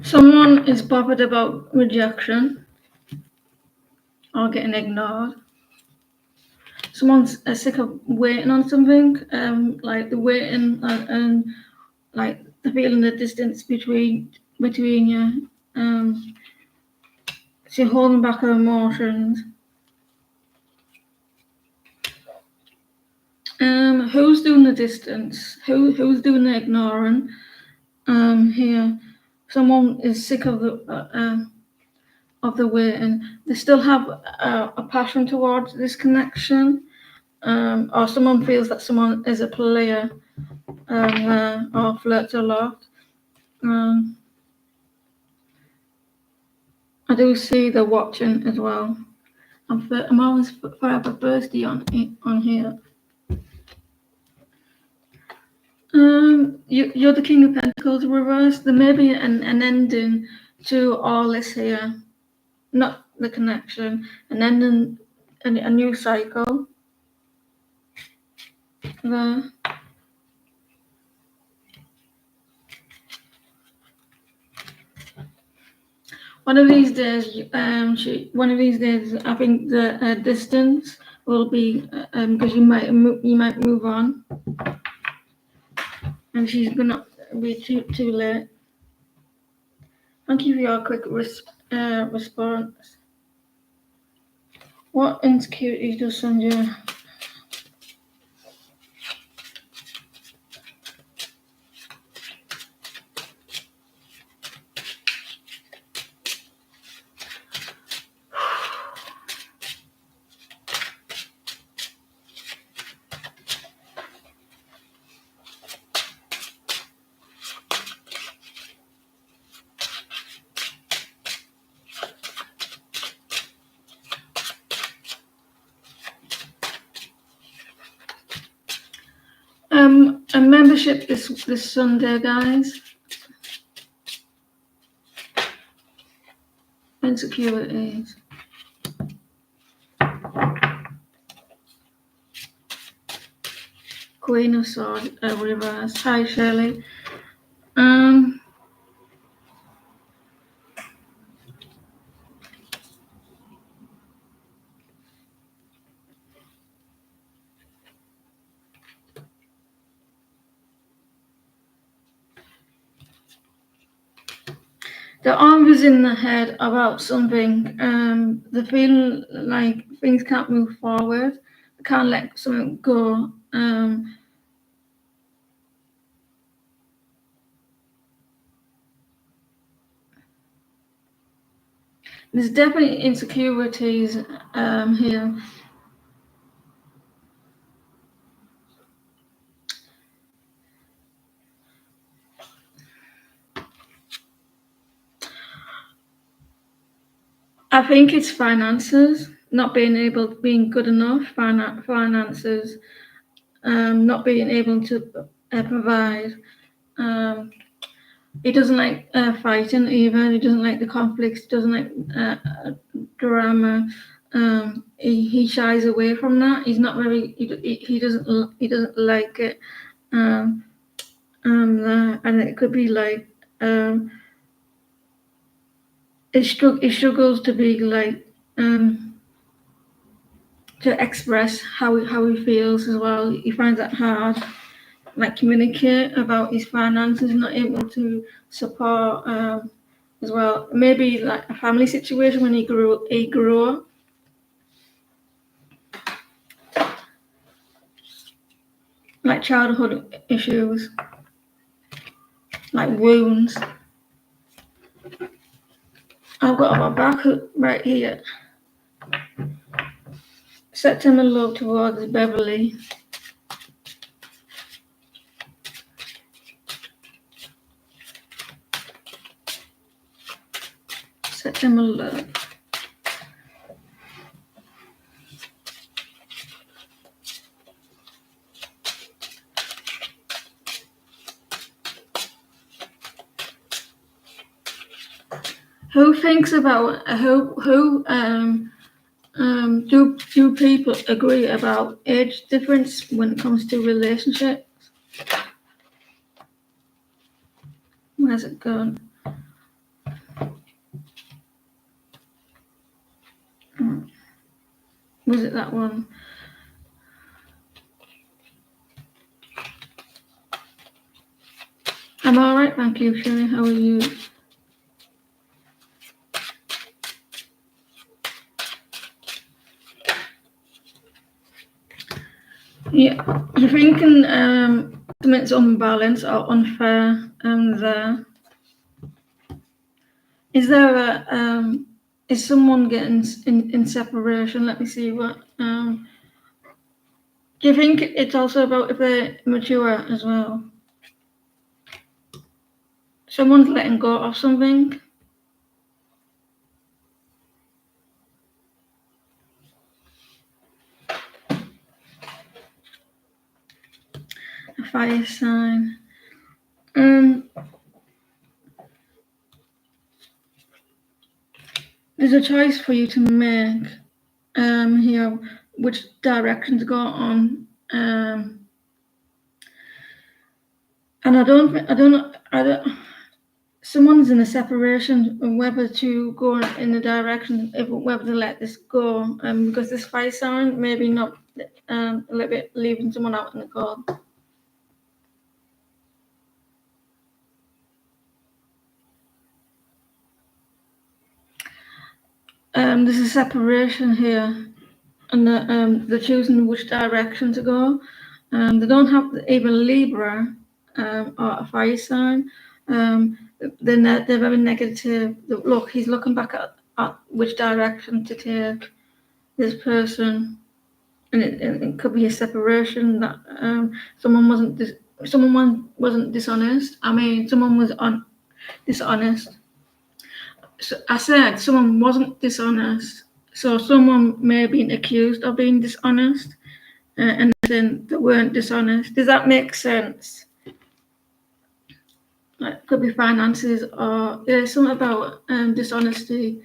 Someone is bothered about rejection or getting ignored. Someone's sick of waiting on something, like the waiting and like the feeling the distance between you. So you're holding back her emotions. Who's doing the distance? Who's doing the ignoring? Here, someone is sick of the waiting. They still have a passion towards this connection. Or someone feels that someone is a player or flirts a lot. I do see the watching as well. I'm always forever thirsty on here. You're the King of Pentacles reversed. There may be an ending to all this here, not the connection, an ending, a new cycle. There. One of these days, I think the distance will be because you might move on, and she's gonna be too late. Thank you for your quick response. What insecurities does Sandra? A membership this Sunday, guys. Insecurities. Queen of Swords, reverse. Hi, Shirley. They're always in the head about something. They feel like things can't move forward. They can't let something go. There's definitely insecurities here. I think it's finances, not being good enough, finances, not being able to provide. He doesn't like fighting either. He doesn't like the conflicts. He doesn't like drama. He shies away from that. He's not very. He doesn't like it. And it could be like it struggles to be like to express how he feels as well. He finds that hard, like communicate about his finances, not able to support as well. Maybe like a family situation when he grew up. Like childhood issues, like wounds. I've got my back right here. September love towards Beverly. September love. Who thinks about do people agree about age difference when it comes to relationships? Where's it gone? Was it that one? I'm all right, thank you, Sherry. How are you? Yeah, you're thinking it's unbalanced or unfair there. Is there a is someone getting in separation? Let me see what do you think it's also about if they're mature as well? Someone's letting go of something. A fire sign. There's a choice for you to make here, which direction to go on. And I don't. Someone's in a separation, whether to go in the direction, whether to let this go, because this fire sign maybe not a little bit leaving someone out in the cold. There's a separation here, and they're choosing which direction to go. They don't have even Libra or a fire sign. They're very negative. Look, he's looking back at which direction to take this person, and it could be a separation that someone wasn't dishonest. I mean, someone was dishonest. So I said someone wasn't dishonest. So someone may have been accused of being dishonest, and then they weren't dishonest. Does that make sense? Like, could be finances or something about dishonesty.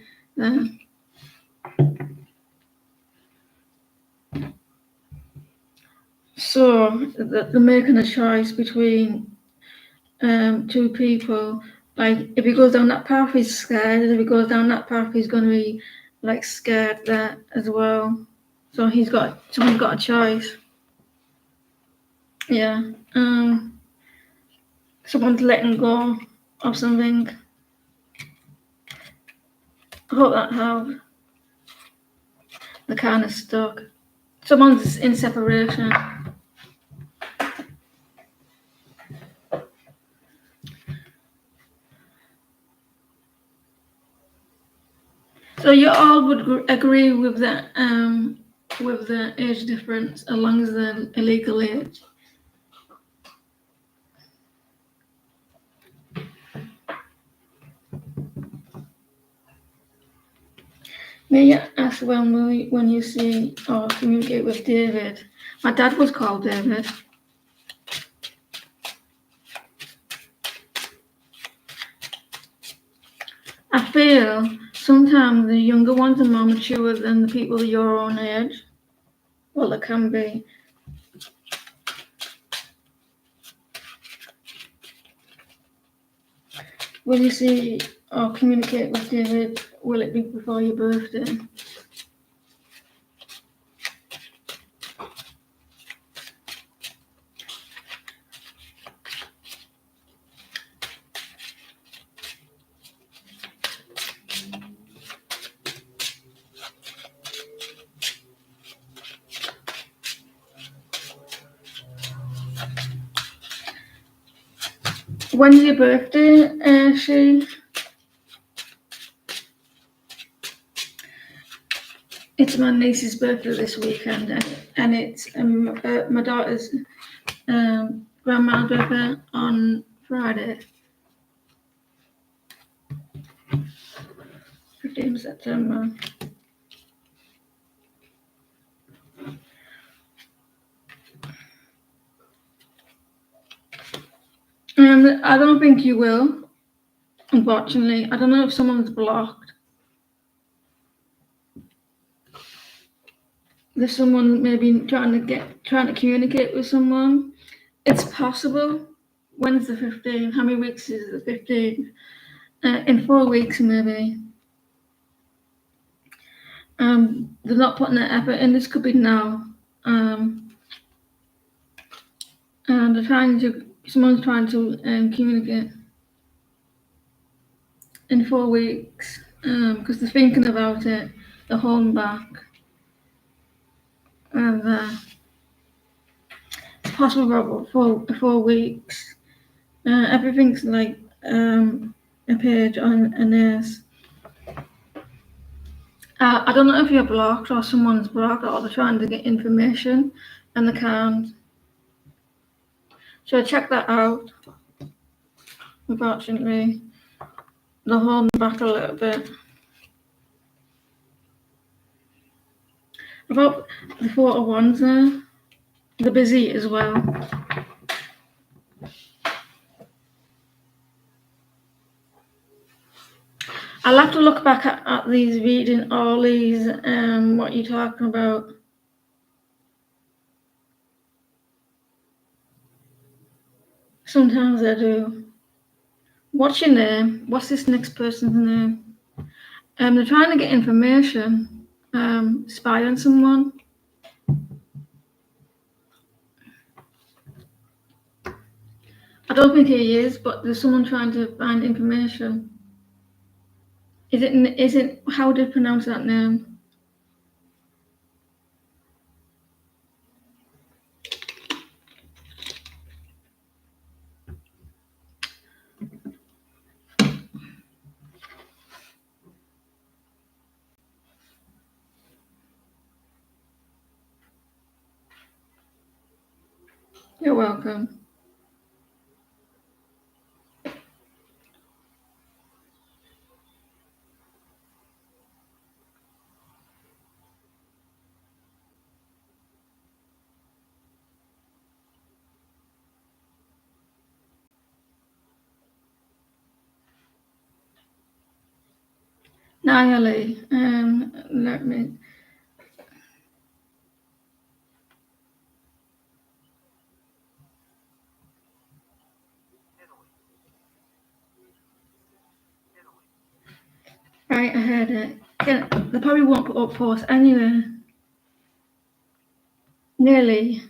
So they're making a choice between two people. Like if he goes down that path, he's scared. If he goes down that path, he's going to be like scared there as well. So someone's got a choice. Yeah. Someone's letting go of something. I hope that helps. They're kind of stuck. Someone's in separation. So you all would agree with that, with the age difference, as long as the illegal age. May you ask when you see or communicate with David? My dad was called David. I feel sometimes the younger ones are more mature than the people your own age. Well, they can be. Will you see or communicate with David? Will it be before your birthday? When's your birthday, She? It's my niece's birthday this weekend, and it's my daughter's grandma's birthday on Friday, 15th September. I don't think you will, unfortunately. I don't know if someone's blocked. There's someone maybe trying to communicate with someone. It's possible. When's the 15th? How many weeks is the 15th? In 4 weeks, maybe. They're not putting the effort in. This could be now. And someone's trying to communicate in 4 weeks because they're thinking about it. They're holding back. And it's possible about 4 weeks. Everything's like a page on a nurse. I don't know if you're blocked or someone's blocked or they're trying to get information and they can't. So check that out. Unfortunately, they're holding back a little bit. About the 41s there, they're busy as well. I'll have to look back at these, reading all these, what you're talking about. Sometimes I do. What's your name? What's this next person's name? They're trying to get information, spy on someone. I don't think he is, but there's someone trying to find information. Is it, how do you pronounce that name? You're welcome. Nayeli, let me. Right, I heard it. Yeah, they probably won't put up posts anyway. Nearly.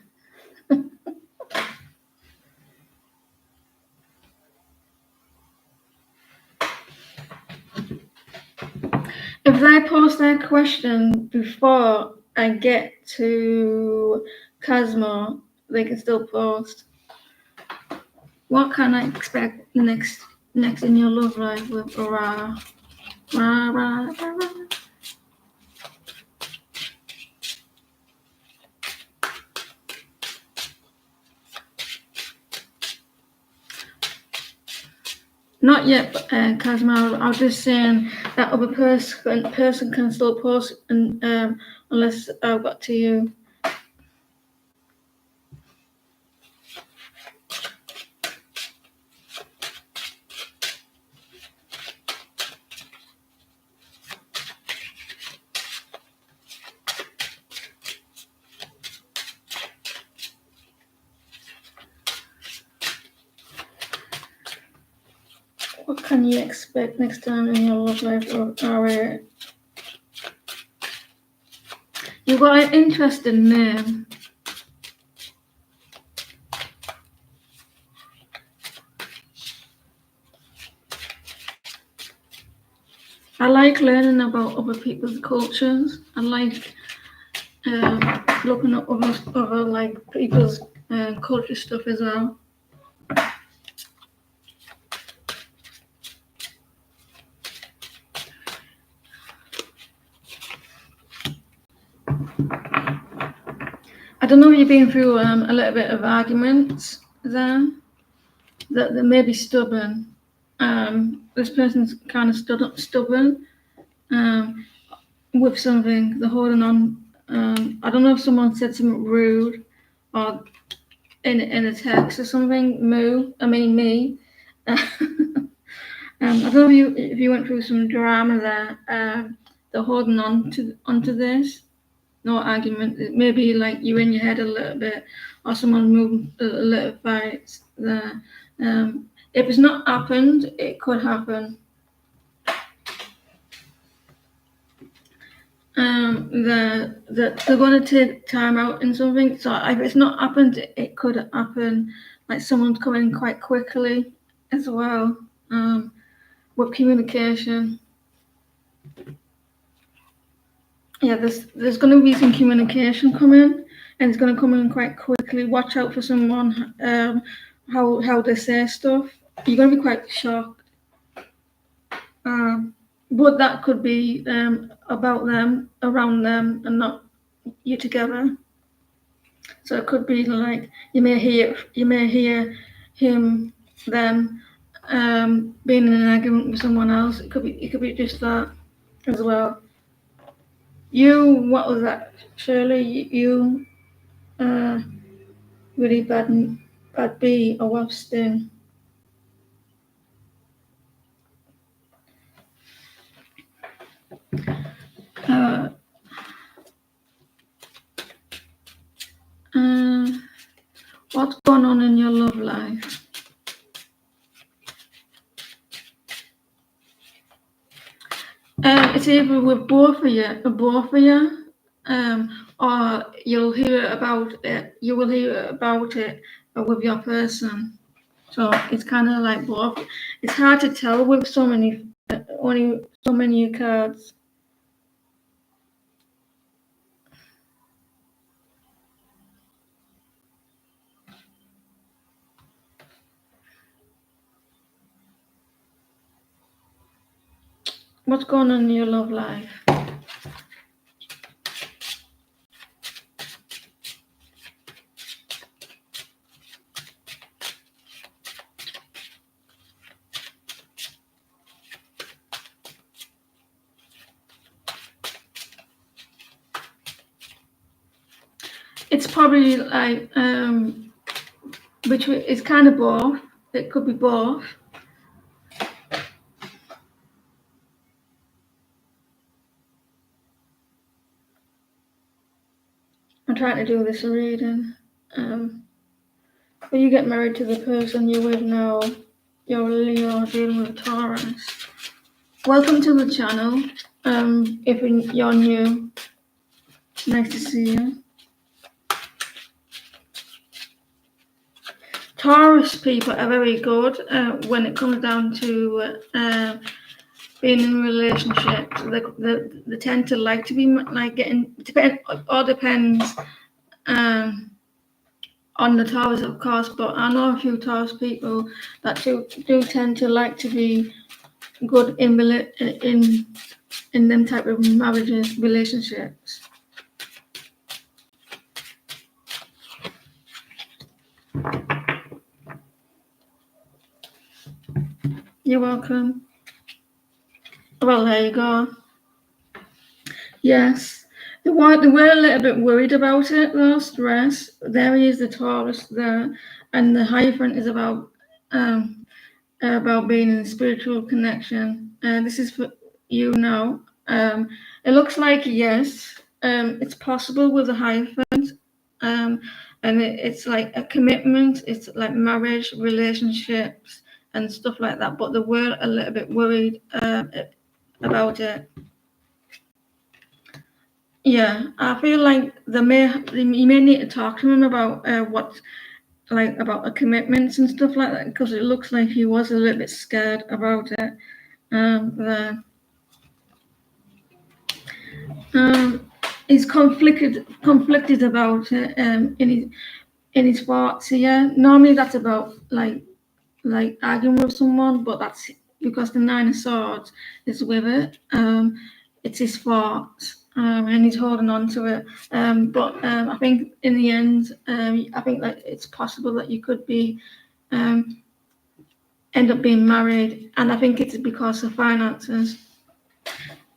If they post their question before I get to Cosmo, they can still post. What can I expect next in your love life with Ra? Not yet, Kazma. I was just saying that other person can still post, and unless I've got to you. What can you expect next time in your love life? Or you got an interesting name. I like learning about other people's cultures. I like looking at other like people's culture stuff as well. I don't know if you've been through a little bit of arguments there that may be stubborn. This person's kind of stubborn with something. They're holding on. I don't know if someone said something rude or in a text or something. Me. I don't know if you went through some drama there. They're holding onto this. No argument. It may be like you in your head a little bit, or someone moving a little fight there. If it's not happened, it could happen. They're going to take time out in something. So if it's not happened, it could happen. Like someone's coming quite quickly as well. With communication. Yeah, there's going to be some communication coming, and it's going to come in quite quickly. Watch out for someone, how they say stuff. You're going to be quite shocked. But that could be about them, around them, and not you together. So it could be like you may hear him, them, being in an argument with someone else. It could be just that as well. What was that, Shirley? You, really bad B or Webster. What's going on in your love life? It's either with both of you, or you'll hear about it. You will hear about it with your person. So it's kind of like both. It's hard to tell with so many, only so many cards. What's going on in your love life? It's probably like it's kind of both. It could be both. I'm trying to do this reading. When you get married to the person you're with now, you're Leo dealing with Taurus. Welcome to the channel. If you're new, nice to see you. Taurus people are very good when it comes down to being in relationships. They tend to like to be like getting depends on the Taurus, of course, but I know a few Taurus people that do tend to like to be good in them type of marriages, relationships. You're welcome. Well, there you go. Yes. They were a little bit worried about it though, stress. There is the Taurus there, and the Hierophant is about being in a spiritual connection. This is for you now. It looks like yes, it's possible with the Hierophant, and it's like a commitment. It's like marriage, relationships, and stuff like that. But they were a little bit worried about it. Yeah, I feel like you may need to talk to him about what like about a commitments and stuff like that, because it looks like he was a little bit scared about it. There. He's conflicted about it in his thoughts here. Normally that's about like arguing with someone, but that's because the Nine of Swords is with it. It's his thoughts, and he's holding on to it. But I think in the end, I think that it's possible that you could be end up being married, and I think it's because of finances.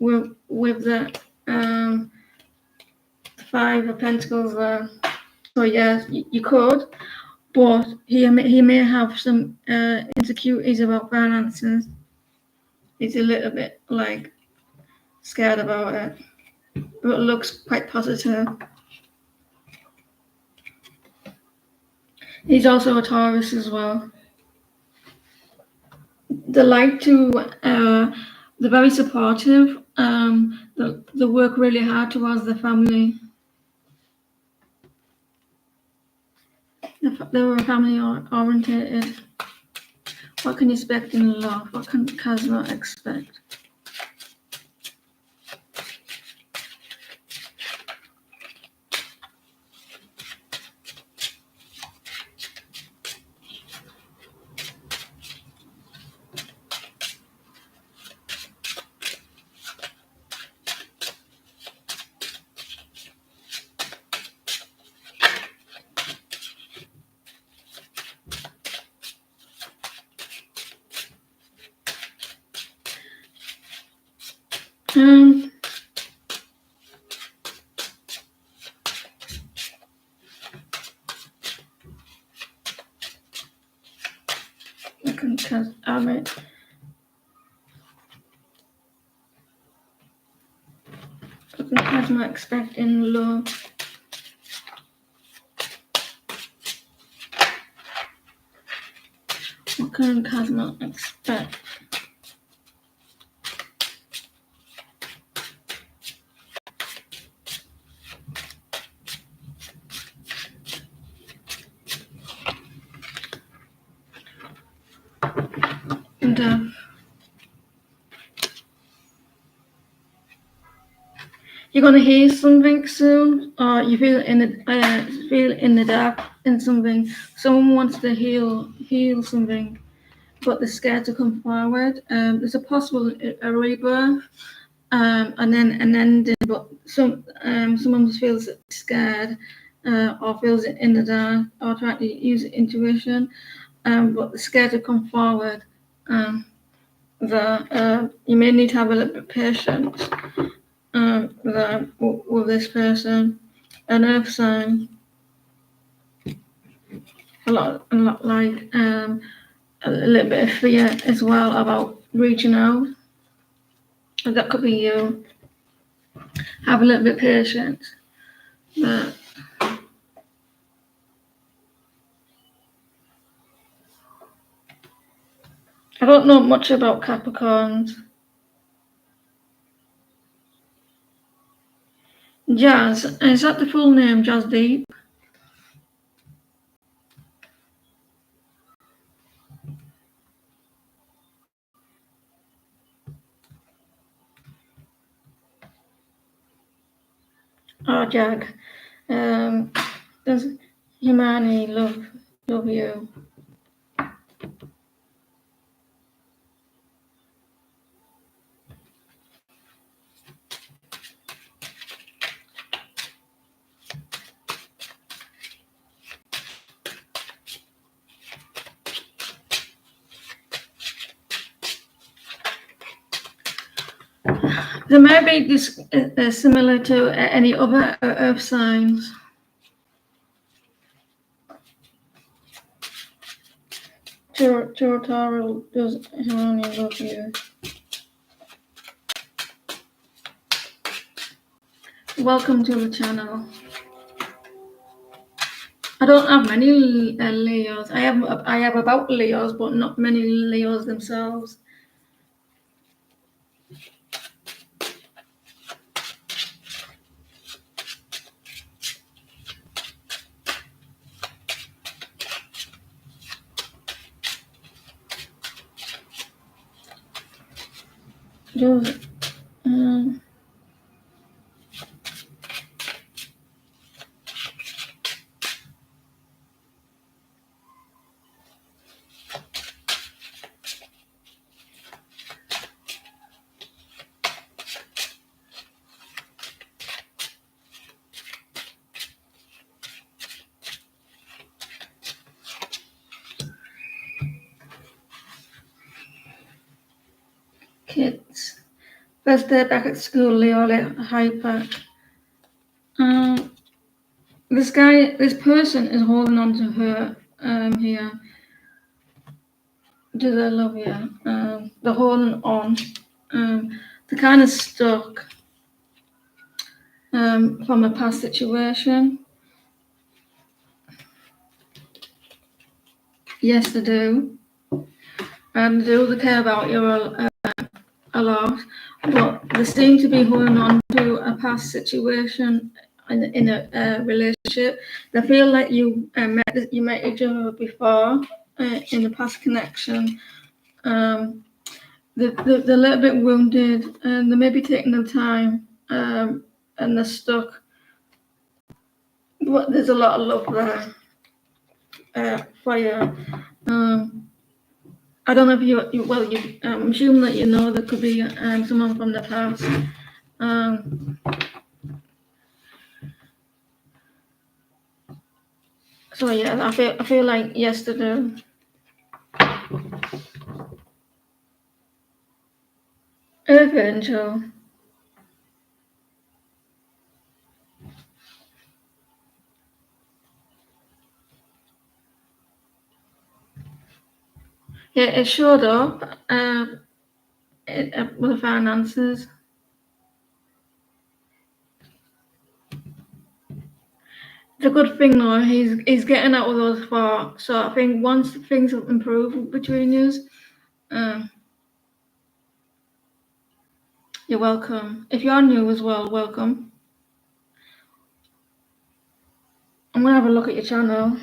With the Five of Pentacles there. So yes, you could, but he may have some insecurities about finances. He's a little bit like scared about it, but it looks quite positive. He's also a Taurus as well. They like to, they're very supportive. They work really hard towards the family. They were family orientated. What can you expect in love? What can Cosmo expect? Alright. What can Cosmo expect in love? What can Cosmo expect? And you're gonna hear something soon, or you feel in the dark in something. Someone wants to heal something, but they're scared to come forward. There's a possible a rebirth, and then an ending. But someone just feels scared, or feels it in the dark, or trying to use intuition, but they're scared to come forward. You may need to have a little bit of patience with this person. An earth sign, a lot like a little bit of fear as well about reaching out. That could be you. Have a little bit of patience. But I don't know much about Capricorns. Jazz, is that the full name, Jasdeep? Oh, Jag. Does Himani love you? They may be similar to any other earth signs. Tauro does only love you. Welcome to the channel. I don't have many Leos. I have about Leos, but not many Leos themselves. Just, kids. First day back at school, Leo hyper. This person is holding on to her here. Do they love you? They're holding on. They're kind of stuck from a past situation. Yes, they do. They do. They care about you a lot, but they seem to be holding on to a past situation in a relationship. They feel like you met each other before in a past connection. They're a little bit wounded, and they may be taking their time, and they're stuck. But there's a lot of love there for you. I don't know if you I'm assuming that you know there could be someone from the past. So yeah, I feel like yesterday. Earth Angel. Yeah, it showed up with the finances. It's a good thing though. He's getting out of those far. So I think once things have improved between you, you're welcome. If you're new as well, welcome. I'm gonna have a look at your channel.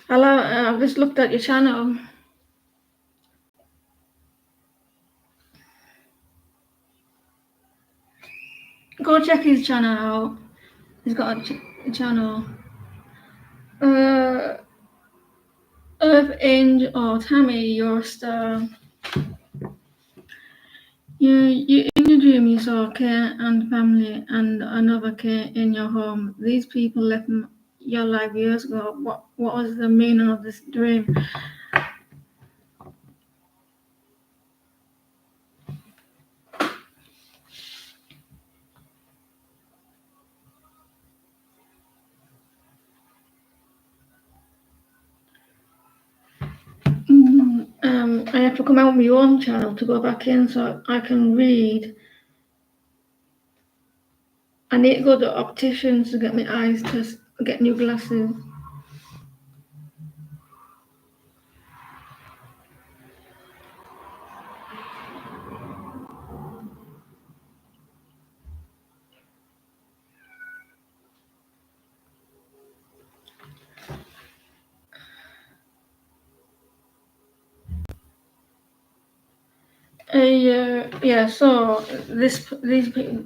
Hello, I've just looked at your channel. Go check his channel out. He's got a channel. Earth Angel or Tammy, you're a star. You in your dream you saw care and family and another care in your home. These people left your life years ago. What was the meaning of this dream? I have to come out with my own channel to go back in so I can read. I need to go to opticians to get my eyes tested, get new glasses. Yeah. So these people.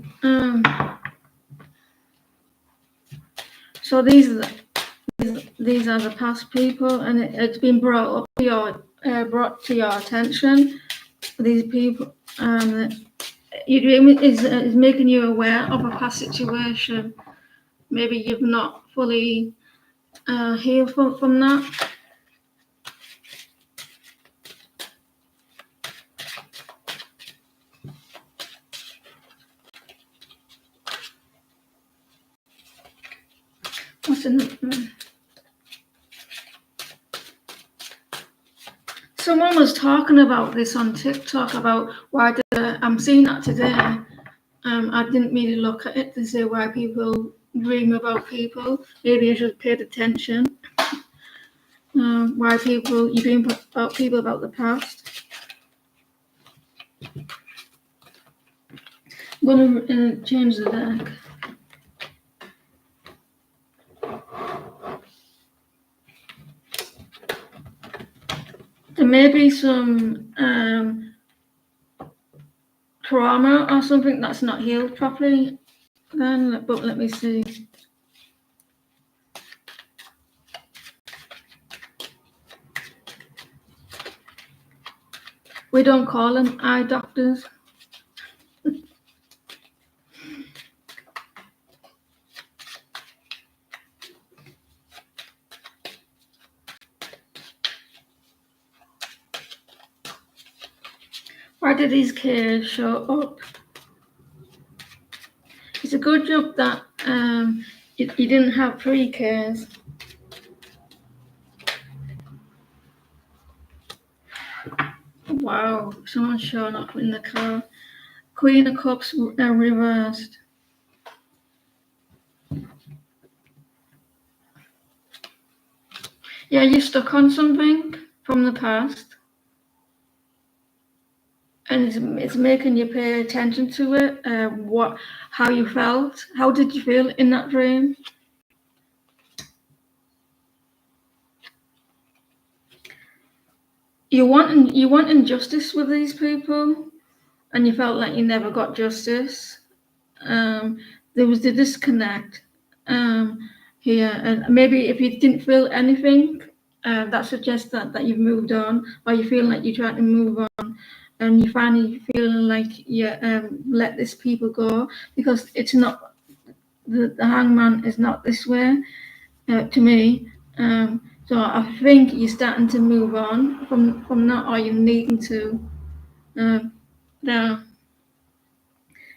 So these are the past people, and it's been brought to your attention. These people, your dream is making you aware of a past situation. Maybe you've not fully healed from that. What's another? Someone was talking about this on TikTok about why I'm seeing that today. I didn't really look at it to say why people dream about people. Maybe I should have paid attention. Why you dream about people about the past. I'm going to change the deck. There may be some trauma or something that's not healed properly then, but let me see. We don't call them eye doctors. Why did these kids show up? It's a good job that you didn't have 3 kids. Wow, someone's showing up in the car. Queen of Cups reversed. Yeah, you're stuck on something from the past. And it's making you pay attention to it. How you felt. How did you feel in that dream? You wanting justice with these people, and you felt like you never got justice. There was the disconnect here, and maybe if you didn't feel anything, that suggests that you've moved on, or you feel like you're trying to move on, and you finally feeling like you let this people go, because it's not the hangman is not this way to me. So I think you're starting to move on from that, or you're needing to. Now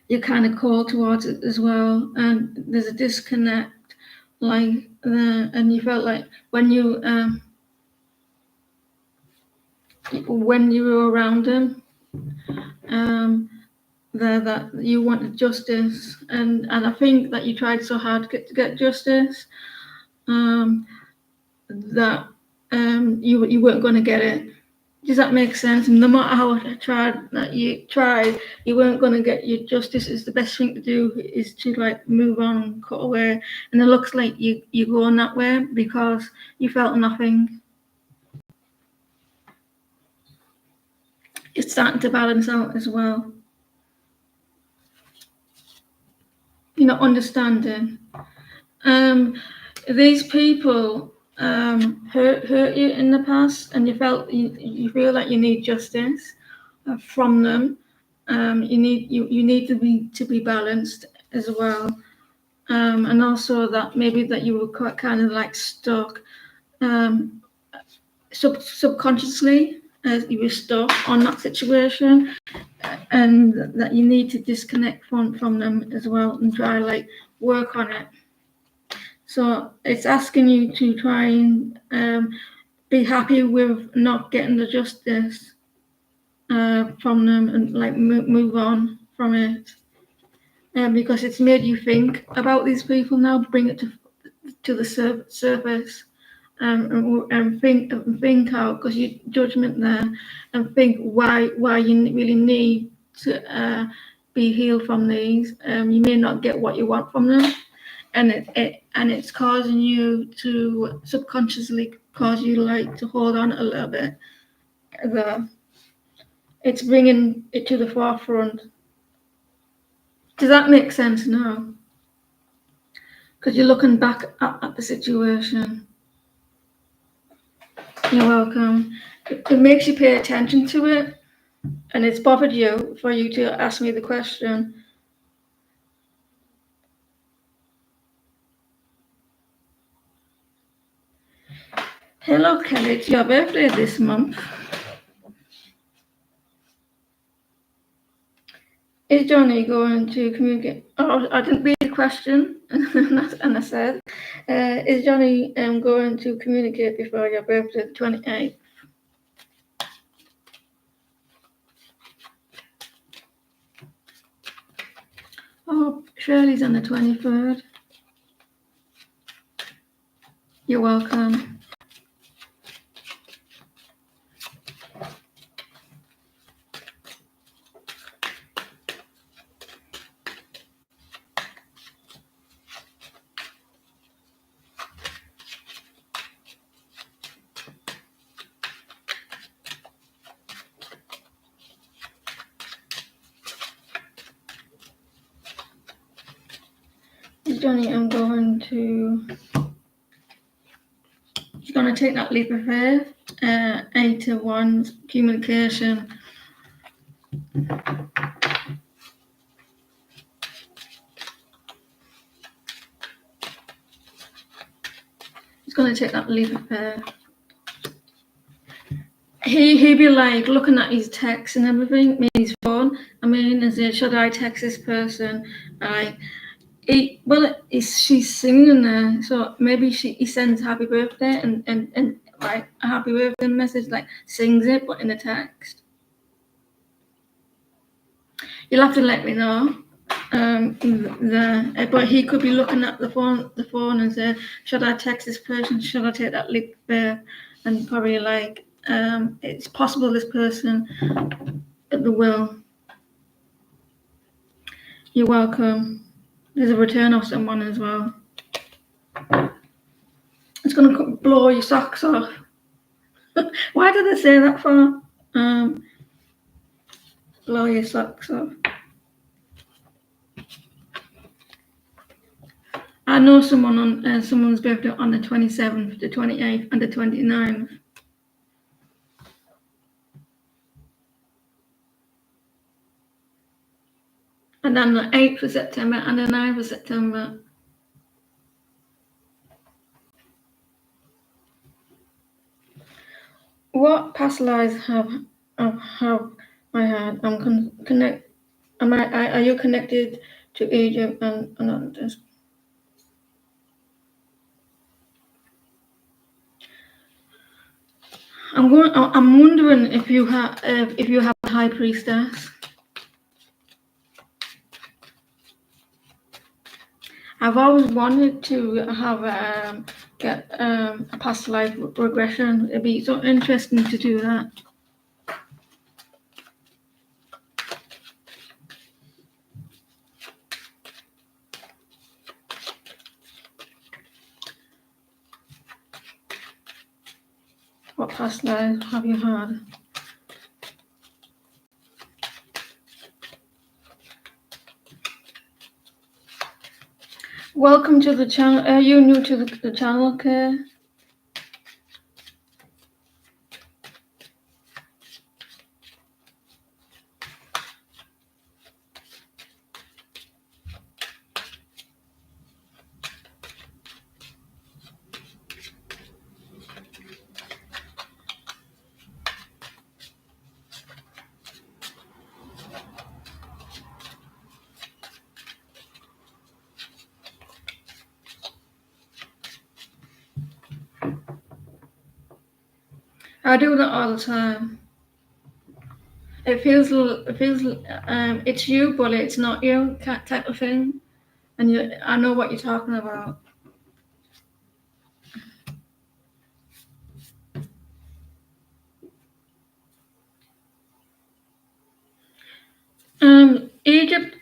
you're kind of called towards it as well, and there's a disconnect, like and you felt like when you were around him, that you wanted justice, and I think that you tried so hard to get justice, that you weren't going to get it. Does that make sense? And no matter how you tried, you weren't going to get your justice. Is the best thing to do is to like move on and cut away. And it looks like you're going that way because you felt nothing. It's starting to balance out as well. You're not understanding. These people hurt you in the past, and you feel like you need justice from them. You need to be balanced as well, and also that maybe that you were quite kind of like stuck subconsciously, as you were stuck on that situation, and that you need to disconnect from them as well and try like work on it. So it's asking you to try and be happy with not getting the justice from them, and like move on from it, because it's made you think about these people now. Bring it to the surface, and think out, because you judgment there, and think why you really need to be healed from these. You may not get what you want from them, and it's causing you to subconsciously cause you like to hold on a little bit. It's bringing it to the forefront. Does that make sense now? Because you're looking back at the situation. You're welcome. It makes you pay attention to it, and it's bothered you for you to ask me the question. Hello, Kelly. It's your birthday this month. Is Johnny going to communicate? Oh, I didn't read the question, and I said, is Johnny going to communicate before your birthday, the 28th? Oh, Shirley's on the 23rd. You're welcome. Johnny, he's going to take that leap of faith, 8 to 1 communication. He's going to take that leap of faith. He'd be like looking at his texts and everything, maybe his phone. I mean, is it, should I text this person? She's singing there, so maybe he sends happy birthday and like a happy birthday message, like sings it, but in a text. You'll have to let me know. But he could be looking at the phone and say, should I text this person? Should I take that leap there? And probably like, it's possible this person at the will. You're welcome. There's a return of someone as well. It's going to blow your socks off. Why did they say that for? Blow your socks off. I know someone on someone's birthday on the 27th, the 28th, and the 29th. And then the 8th of September and the 9th of September. What past lives have I had? Are you connected to Egypt and others? I'm wondering if you have a high priestess. I've always wanted to have get a past life regression. It'd be so interesting to do that. What past life have you had? Welcome to the channel. Are you new to the channel, okay? I do that all the time. It feels it's you, but it's not you, type of thing. And I know what you're talking about.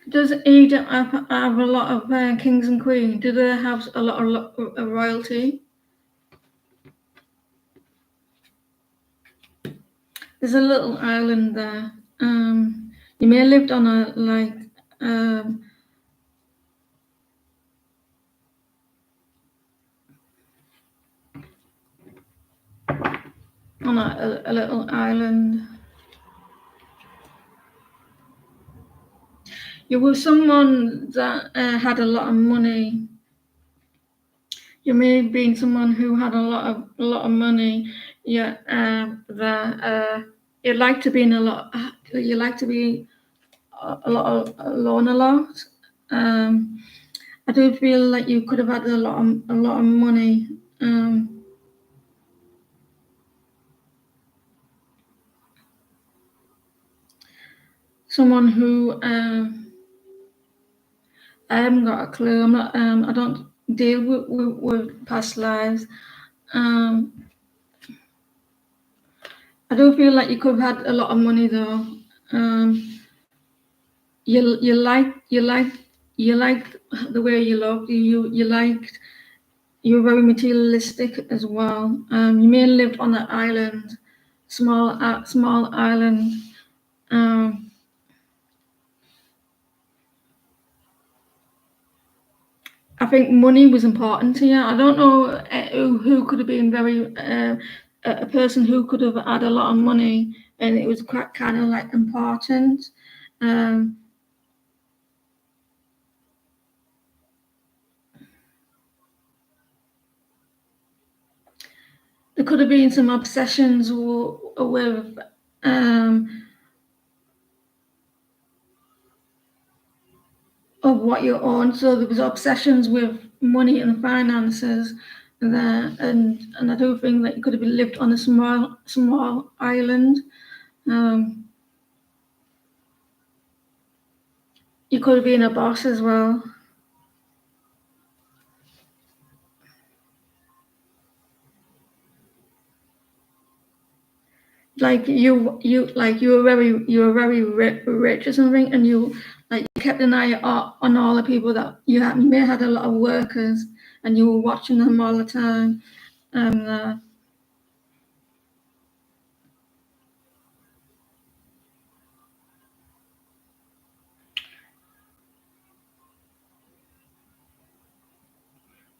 Does Egypt have a lot of kings and queens? Do they have a lot of royalty? There's a little island there. You may have lived on a little island. you were someone that had a lot of money. You may have been someone who had a lot of money. Yeah, that you like to be in a lot. You like to be a lot alone a lot. I do feel like you could have had a lot of money. Someone who I haven't got a clue. I'm not. I don't deal with past lives. Um, I do feel like you could have had a lot of money though. You liked the way you looked. You liked. You were very materialistic as well. You may have lived on an island, small island. Um, I think money was important to you. I don't know who could have been very a person who could have had a lot of money and it was quite kind of like important. Um, there could have been some obsessions with of what you own. So there was obsessions with money and finances there, and I do think that you could have been lived on a small island. Um, you could have been a boss as well. Like you were very rich or something, and you like you kept an eye on all the people that you may have had a lot of workers, and you were watching them all the time. Uh,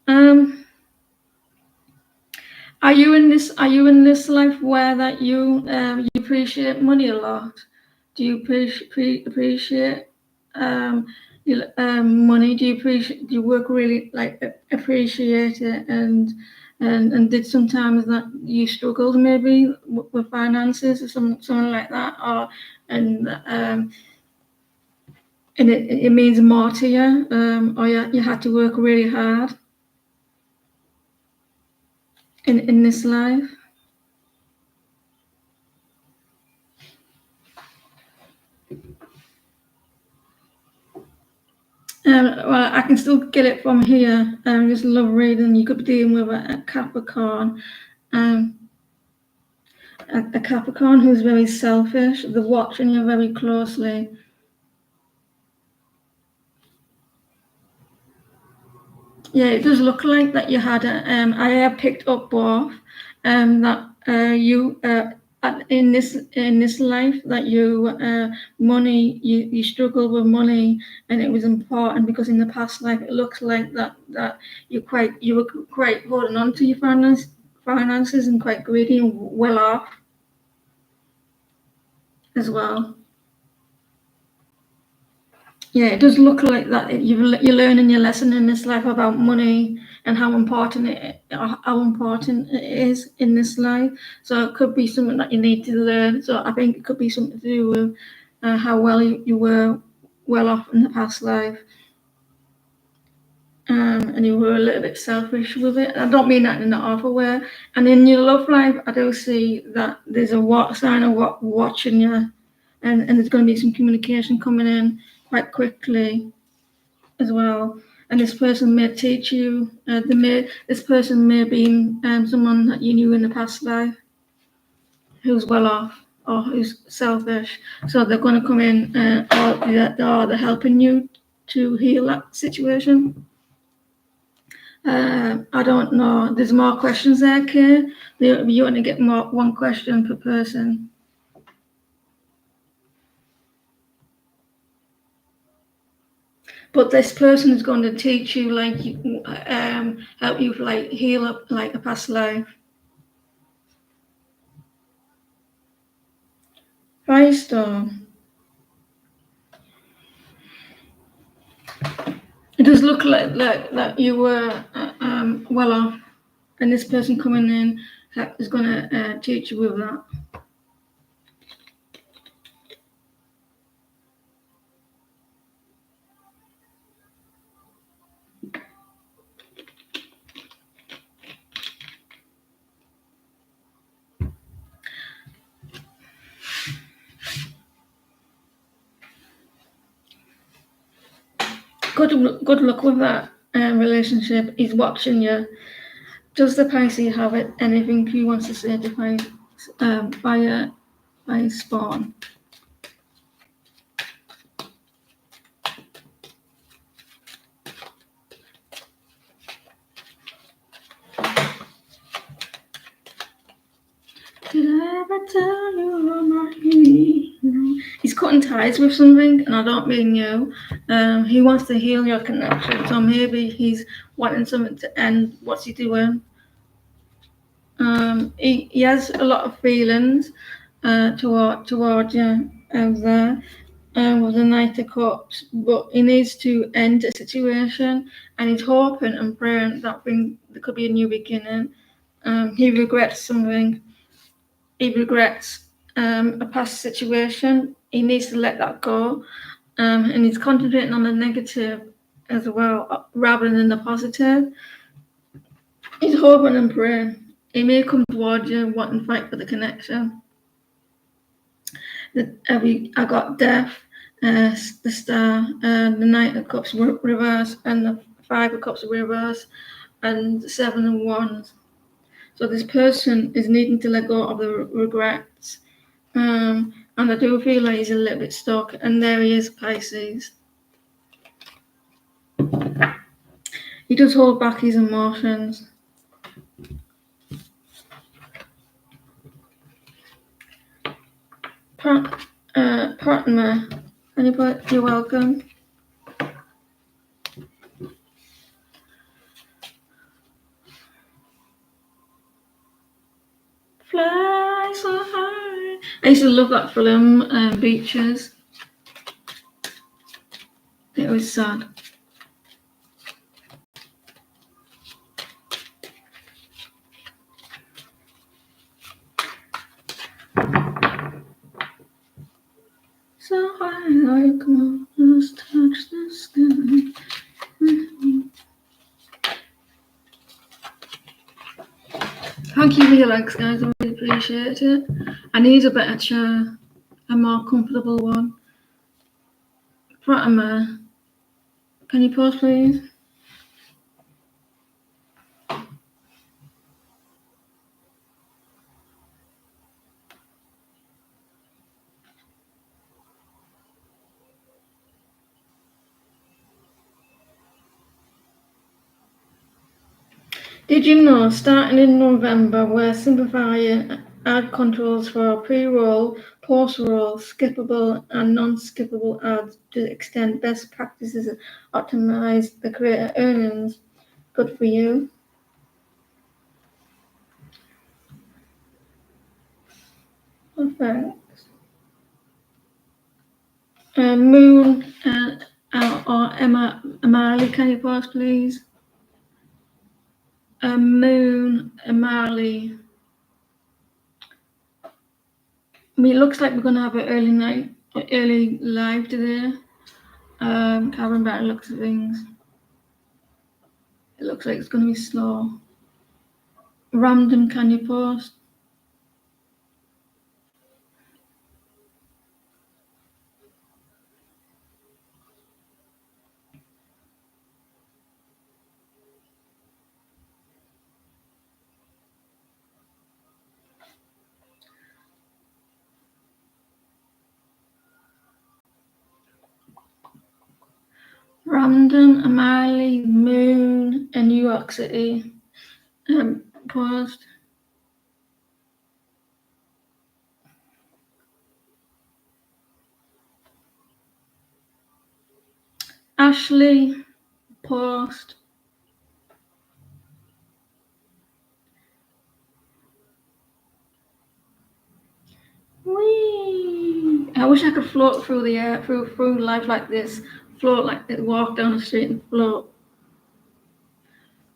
um, Are you in this life where that you appreciate money a lot? Do you appreciate money? Do you work really like appreciate it and did sometimes that you struggled maybe with finances or something like that and and it means more to you or you had to work really hard in this life? Well, I can still get it from here. Just love reading. You could be dealing with a Capricorn, um, a Capricorn who's very selfish. They're watching you very closely. Yeah, it does look like that you had a. I have picked up both. That you in this life that you money you struggle with money and it was important because in the past life it looks like that you were quite holding on to your finances and quite greedy and well off as well. Yeah, it does look like that. You're learning your lesson in this life about money and how important it is in this life. So it could be something that you need to learn. So I think it could be something to do with how well you were well off in the past life, and you were a little bit selfish with it. I don't mean that in an awful way. And in your love life, I do see that there's a sign of what watching you, and there's going to be some communication coming in quite quickly as well. And this person may teach you. This person may be someone that you knew in the past life who's well off or who's selfish. So they're going to come in or they're helping you to heal that situation. I don't know. There's more questions there, Kay. You only get one question per person. But this person is going to teach you, like, help you, like, heal up, like, a past life. Firestorm. does look like that you were well off, and this person coming in is going to teach you with that. Good luck with that relationship. He's watching you. Does the Pisces have it? Anything he wants to say by spawn? Did I ever tell you I'm not here? He's cutting ties with something, and I don't mean you. He wants to heal your connection, so maybe he's wanting something to end. What's he doing? He has a lot of feelings toward you out there with the Knight of Cups, but he needs to end the situation, and he's hoping and praying that there could be a new beginning. He regrets something. He regrets a past situation. He needs to let that go, and he's concentrating on the negative as well rather than the positive. He's hoping and praying. He may come towards you wanting to fight for the connection. I got Death, the Star, the Knight of Cups reverse, and the Five of Cups reverse, and the Seven of Wands. So this person is needing to let go of the regrets. And I do feel like he's a little bit stuck. And there he is, Pisces. He does hold back his emotions. Partner, you're welcome. Fly so high. I used to love that film, Beaches. It was sad. So high, I can almost touch the sky. Thank you for your likes, guys. I really appreciate it. I need a better chair, a more comfortable one. Fatima, can you pause, please? Did you know, starting in November, we're simplifying ad controls for pre-roll, post-roll, skippable and non-skippable ads to extend best practices and optimize the creator earnings? Good for you. Oh, thanks. Moon or Emma Amali, can you pause, please? Moon Amali. I mean, it looks like we're going to have an early live today. Can't remember the looks of things. It looks like it's going to be slow. Random, can you post? Random, Amali, Moon, and New York City. Post. Ashley, post. Whee! I wish I could float through the air, through life like this, float, like they walk down the street and float.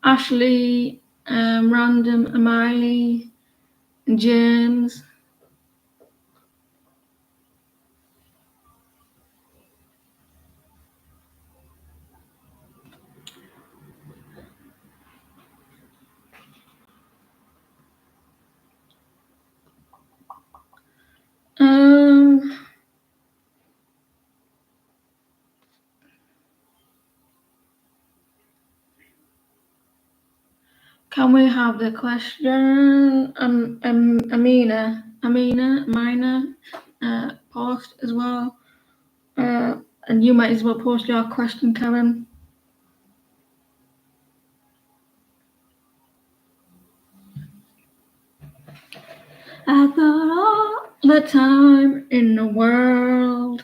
Ashley, Random, Amiley, and James. Can we have the question? Amina, post as well. And you might as well post your question, Karen. I've got all the time in the world.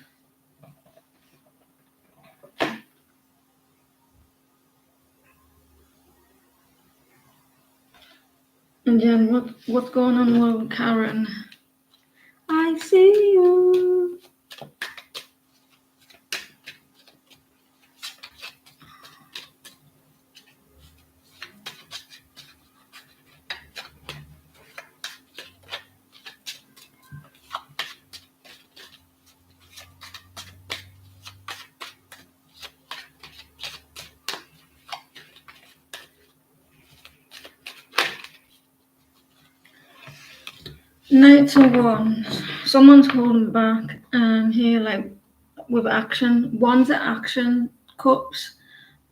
And then what's going on with Karen? I see you. Knights of Wands. Someone's holding back here, like with action. Wands are action. Cups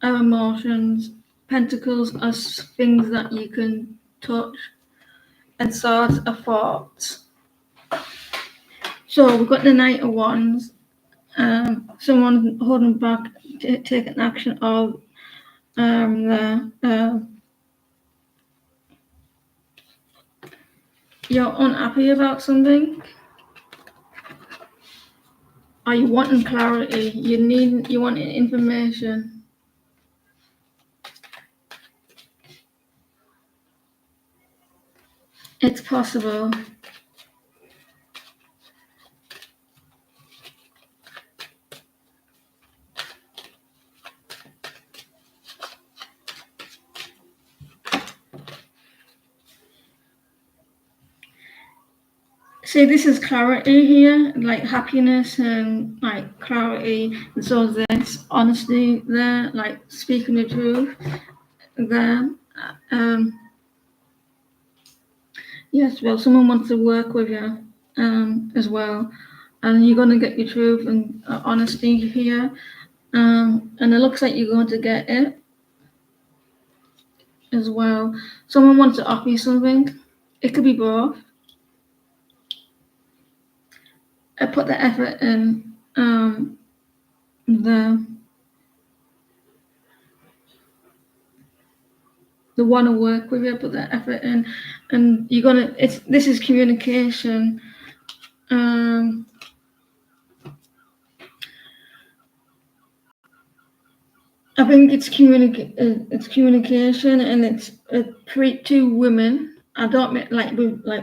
are emotions. Pentacles are things that you can touch. And swords are thoughts. So we've got the Knight of Wands. Someone holding back, taking action, or you're unhappy about something. Are you wanting clarity? You want information. It's possible. See, this is clarity here, like happiness and like clarity. And so there's honesty there, like speaking the truth there. Yes, well, someone wants to work with you as well, and you're going to get your truth and honesty here. And it looks like you're going to get it as well. Someone wants to offer you something. It could be both. I put the effort in the want to work with you, put that effort in, and you're gonna. This is communication. I think it's communication, and it's two women. I don't mean like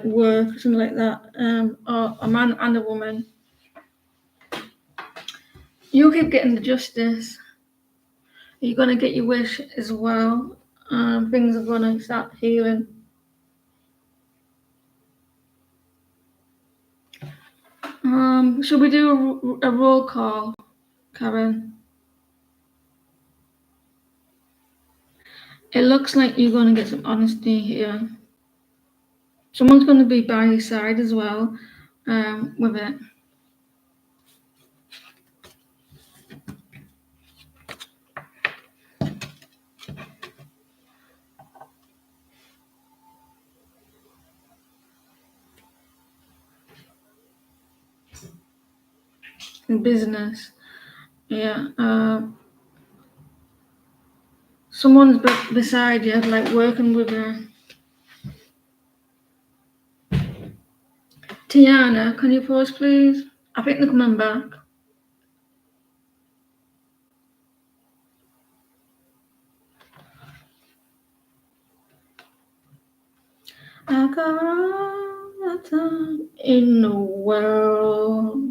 work or something like that. Or a man and a woman. You keep getting the justice. You're gonna get your wish as well. Things are gonna start healing. Should we do a roll call, Karen? It looks like you're gonna get some honesty here. Someone's gonna be by your side as well, with it. In business, yeah. Someone's beside you, like working with you. Tiana, can you pause, please? I think they're coming back. I got all the time in the world.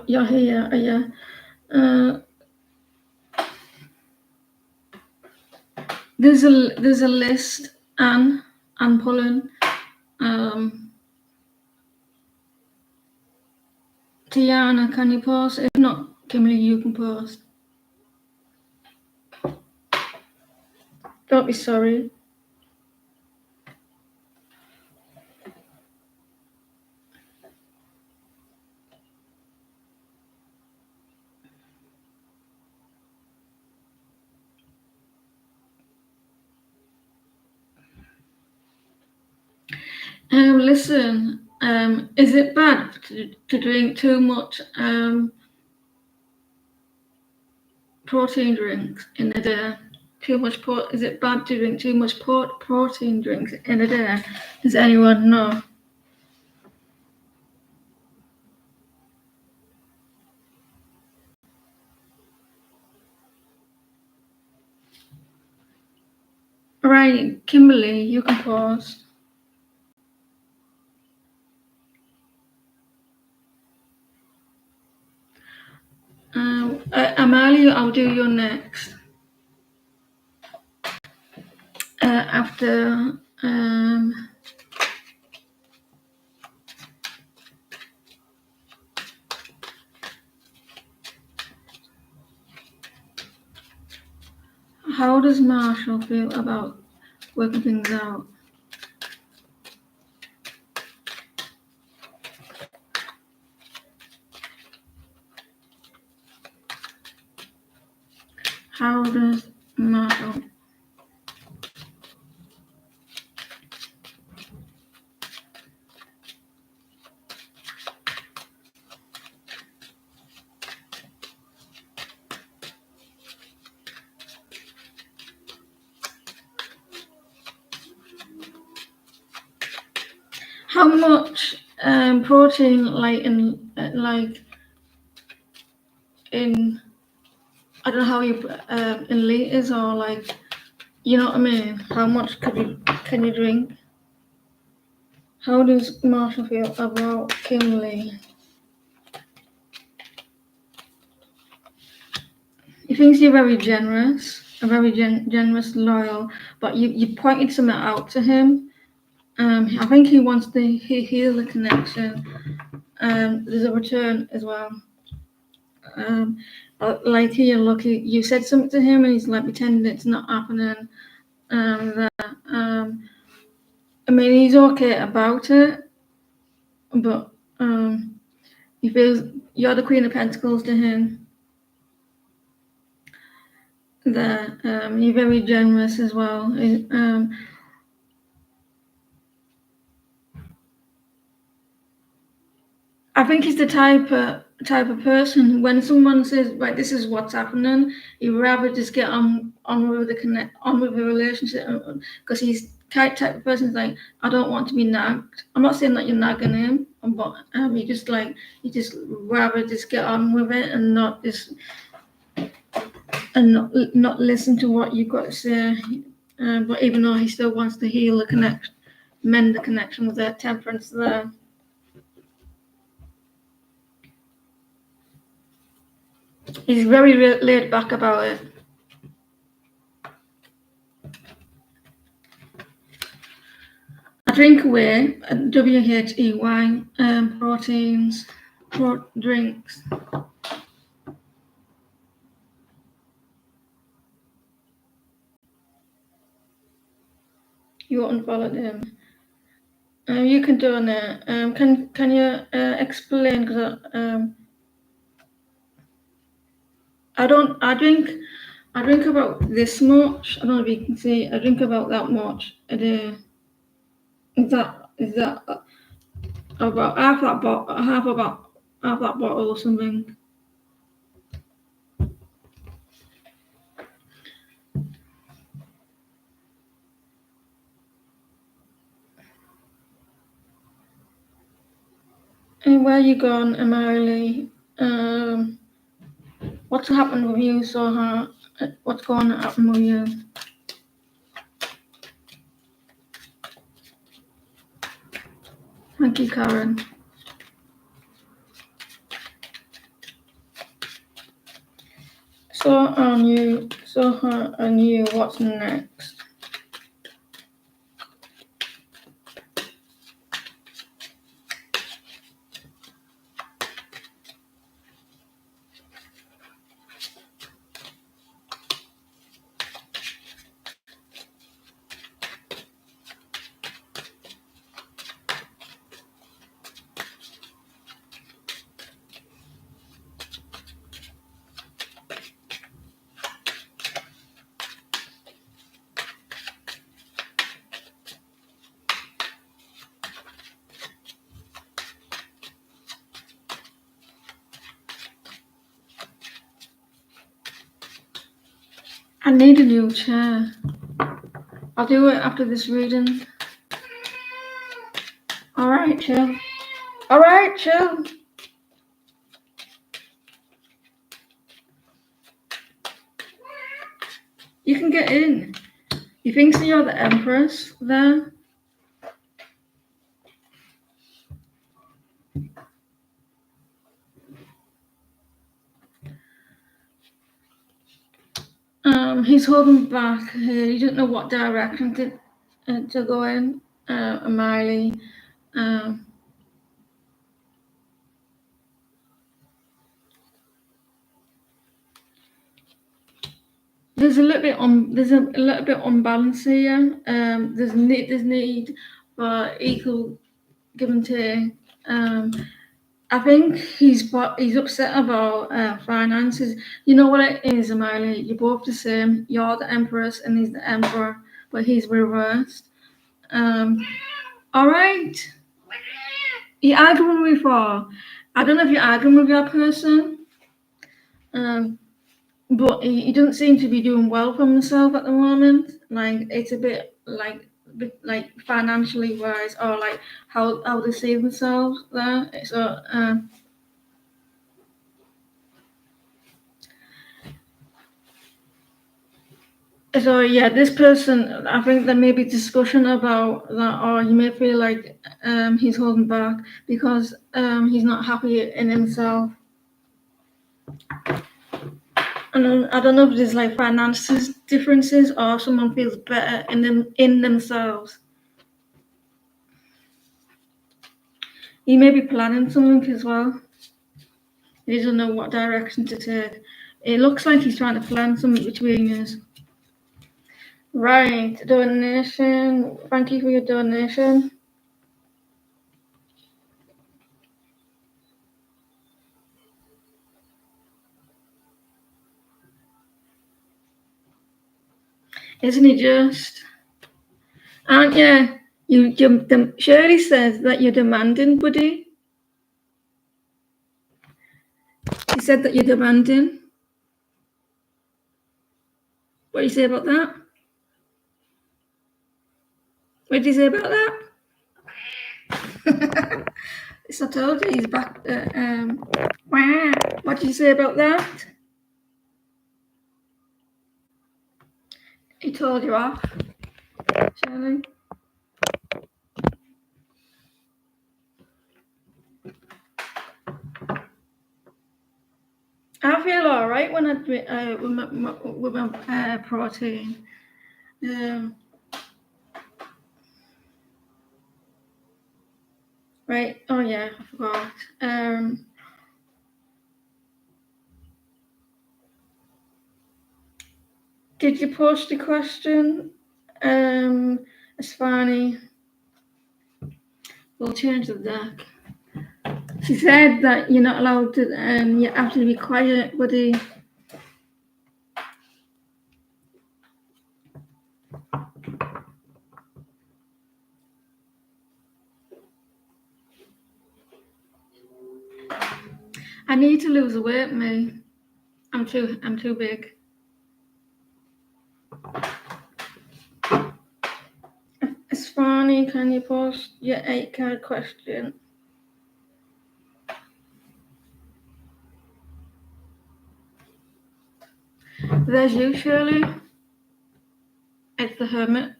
you're here, are you? There's a list, Anne Pullen. Tiana, can you post? If not, Kimberly, you can post. Don't be sorry. Listen, is it bad to drink too much protein drinks in a day? Is it bad to drink too much protein drinks in a day? Does anyone know? Right, Kimberly, you can pause. Amalia, I'll do your next. After how does Marshall feel about working things out? How does Marshall? How much protein, like in I don't know how you in liters, or like, you know what I mean? How much can you drink? How does Marshall feel about Kimberly? He thinks you're very generous, generous, loyal, but you pointed something out to him. I think he wants to heal the connection. There's a return as well. Like here, look, you said something to him, and he's like pretending it's not happening. I mean, he's okay about it, but he feels you're the Queen of Pentacles to him. That you're very generous as well. I think he's the type of person, when someone says, "Right, this is what's happening," he'd rather just get on with the relationship, because he's type of person is like, "I don't want to be nagged." I'm not saying that you're nagging him, but you just rather just get on with it and not not listen to what you've got to say. But even though he still wants to heal the connection, mend the connection with their temperance there. He's very laid back about it. I drink away, WHEY, proteins, drinks. You unfollowed him. You can do it. Can you explain? Because I drink about this much. I don't know if you can see. I drink about that much a day. Is that about half that bottle or something? And where you gone, Emily? What's happened with you, Soha? What's going to happen with you? Thank you, Karen. So I knew what's next. I need a new chair. I'll do it after this reading. Alright, chill. Alright, chill. You can get in. You think so you're the Empress there? He's holding back. He doesn't know what direction to go in. Miley. There's a little bit unbalance here. There's need for equal give and take. I think he's upset about finances. You know what it is, Miley? You're both the same. You're the Empress and he's the Emperor, but he's reversed. All right. You arguing with her? I don't know if you're arguing with your person. But he doesn't seem to be doing well for himself at the moment. Like it's a bit like financially wise, or like how they see themselves there. So yeah, this person, I think there may be discussion about that, or you may feel like he's holding back because he's not happy in himself. And I don't know if there's like finances differences or someone feels better in themselves. He may be planning something as well. He doesn't know what direction to take. It looks like he's trying to plan something between us. Right, donation. Thank you for your donation. Isn't he just? Aren't you? Shirley says that you're demanding, buddy. She said that you're demanding. What do you say about that? What did you say about that? I told you he's back. What did you say about that? He told you off, Shirley. I feel all right when I with my protein. Right. Oh yeah, I forgot. Did you post the question? It's funny. We'll change the deck. She said that you're not allowed to. You have to be quiet, buddy. I need to lose weight, me. I'm too big. It's funny. Can you post your 8-card question? There's you, Shirley. It's the Hermit.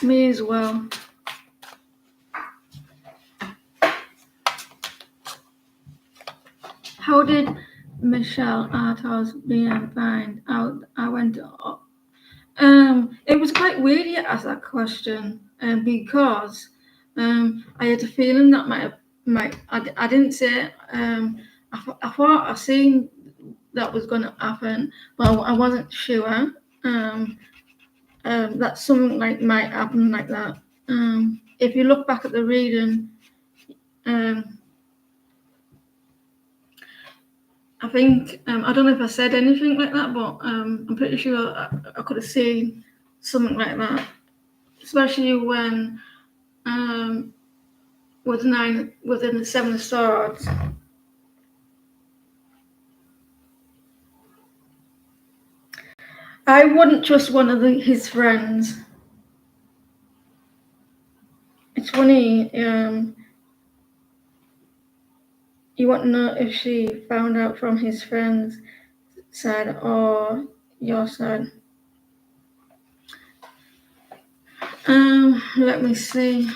Me as well. did Michelle Arthur's being find out? I went. It was quite weird you asked that question, because I had a feeling that I didn't say it. I thought I seen that was going to happen, but I wasn't sure. That something like might happen like that. If you look back at the reading, I think I don't know if I said anything like that, but I'm pretty sure I could have seen something like that, especially when within the Seven of Swords. I wouldn't trust one of his friends. It's funny. You want to know if she found out from his friend's side or your side. Let me see.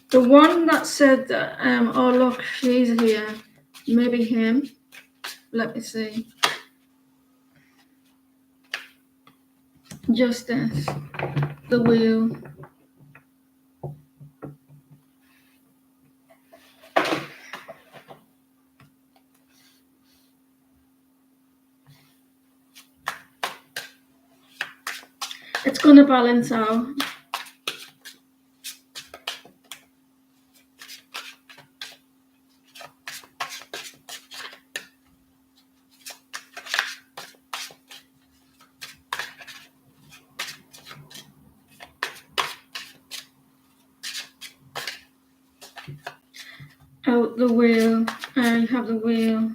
The one that said that, oh look, she's here. Maybe him. Let me see. Justice. The wheel. It's gonna balance out. Out the wheel. You have the wheel.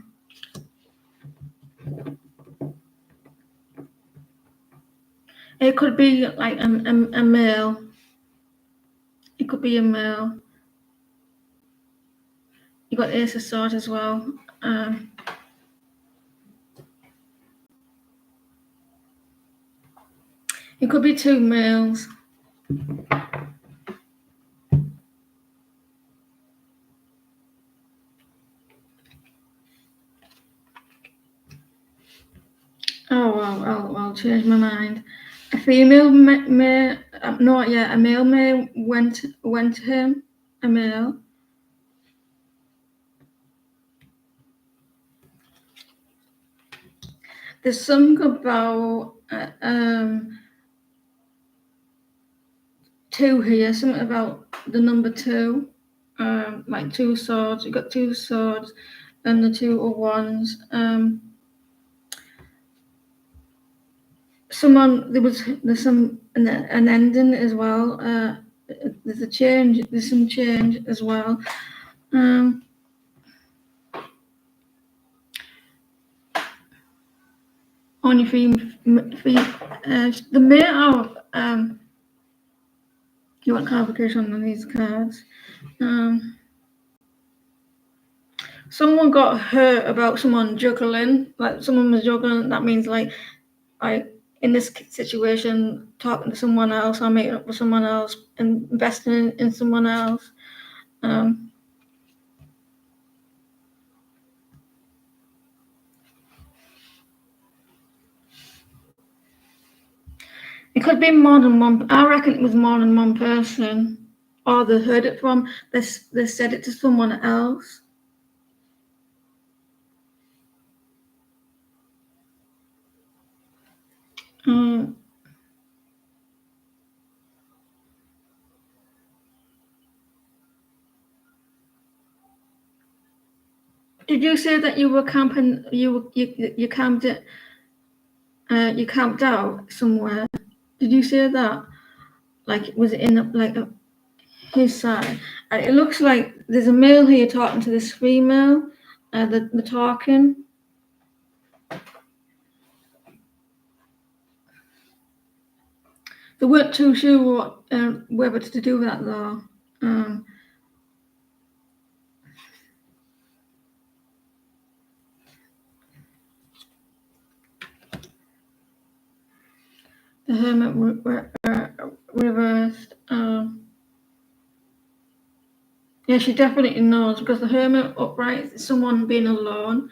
It could be like a male. It could be a male. You got Ace of Swords as well. It could be two males. Oh well, I'll change my mind. A female may not yet. A male may went to him. A male. There's something about two here. Something about the number two. Like two swords. You got two swords, and the 2 of wands. There's an ending as well. There's a change. There's some change as well. On your the male of you want clarification on these cards. Someone got hurt about someone juggling, like someone was juggling. That means like in this situation, talking to someone else or making up with someone else, investing in someone else. It could be more than one. I reckon it was more than one person, or they heard it from. They said it to someone else. Did you say that you were camping? You camped it. You camped out somewhere. Did you say that? Like, was it in his side? It looks like there's a male here talking to this female. The talking. They weren't too sure whether to do that though. The Hermit reversed. Yeah, she definitely knows, because the hermit upright is someone being alone.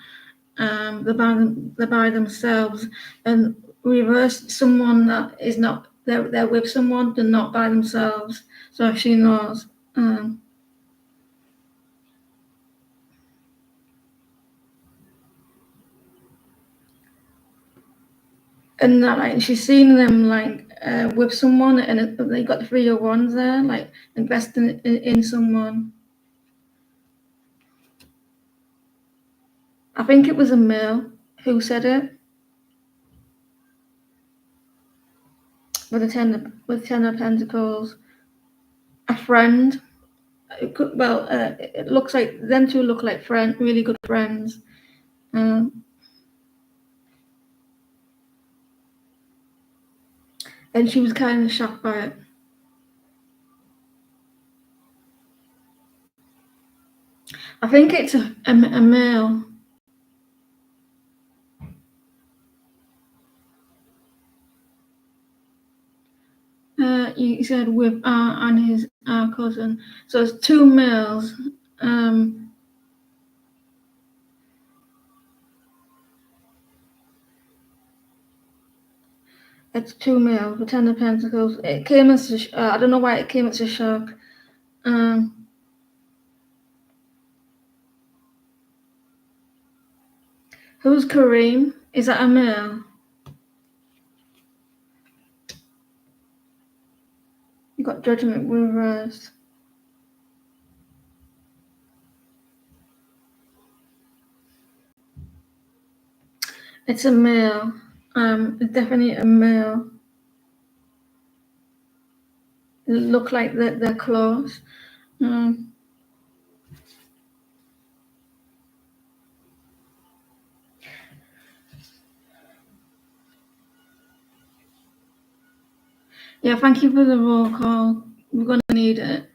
They're by themselves, and reverse, someone that is not, they're with someone, they're not by themselves. So she knows. And that, like, she's seen them, like, with someone, and they got the 3 of Wands there, like investing in someone. I think it was a male who said it, with the ten of Pentacles. A friend. It could, well, it looks like them two look like really good friends. Um, and she was kind of shocked by it. I think it's a male. You said with and his cousin. So it's 2 males. It's 2 males with 10 of Pentacles. It came as I don't know why it came as a shock. Who's Kareem? Is that a male? You got Judgment reversed. It's a male. Definitely a male. Look like they're close. Yeah, thank you for the roll call. We're gonna need it.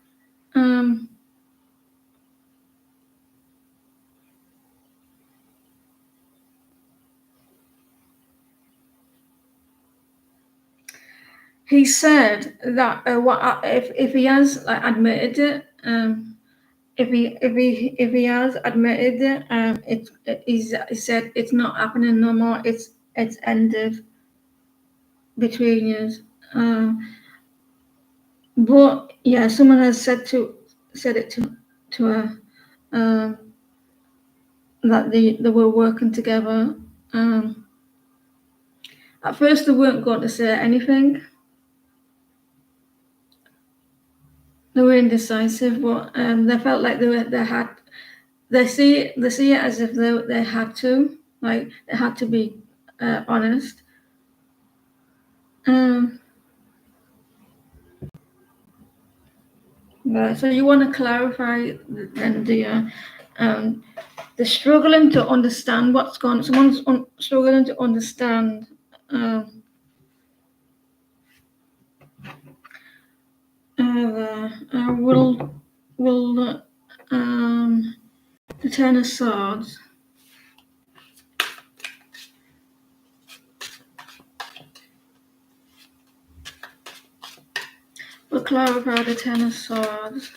He said that if he has, like, admitted it, if he has admitted it, he said it's not happening no more. It's ended between you. But yeah, someone has said it to her, um, that they were working together. At first, they weren't going to say anything. They were indecisive, but they felt like they see it as if they had to, like, they had to be honest. Right, so you want to clarify then, do you? They're struggling to understand what's going on. Someone's struggling to understand. Will the Ten of Swords. We'll clarify the Ten of Swords.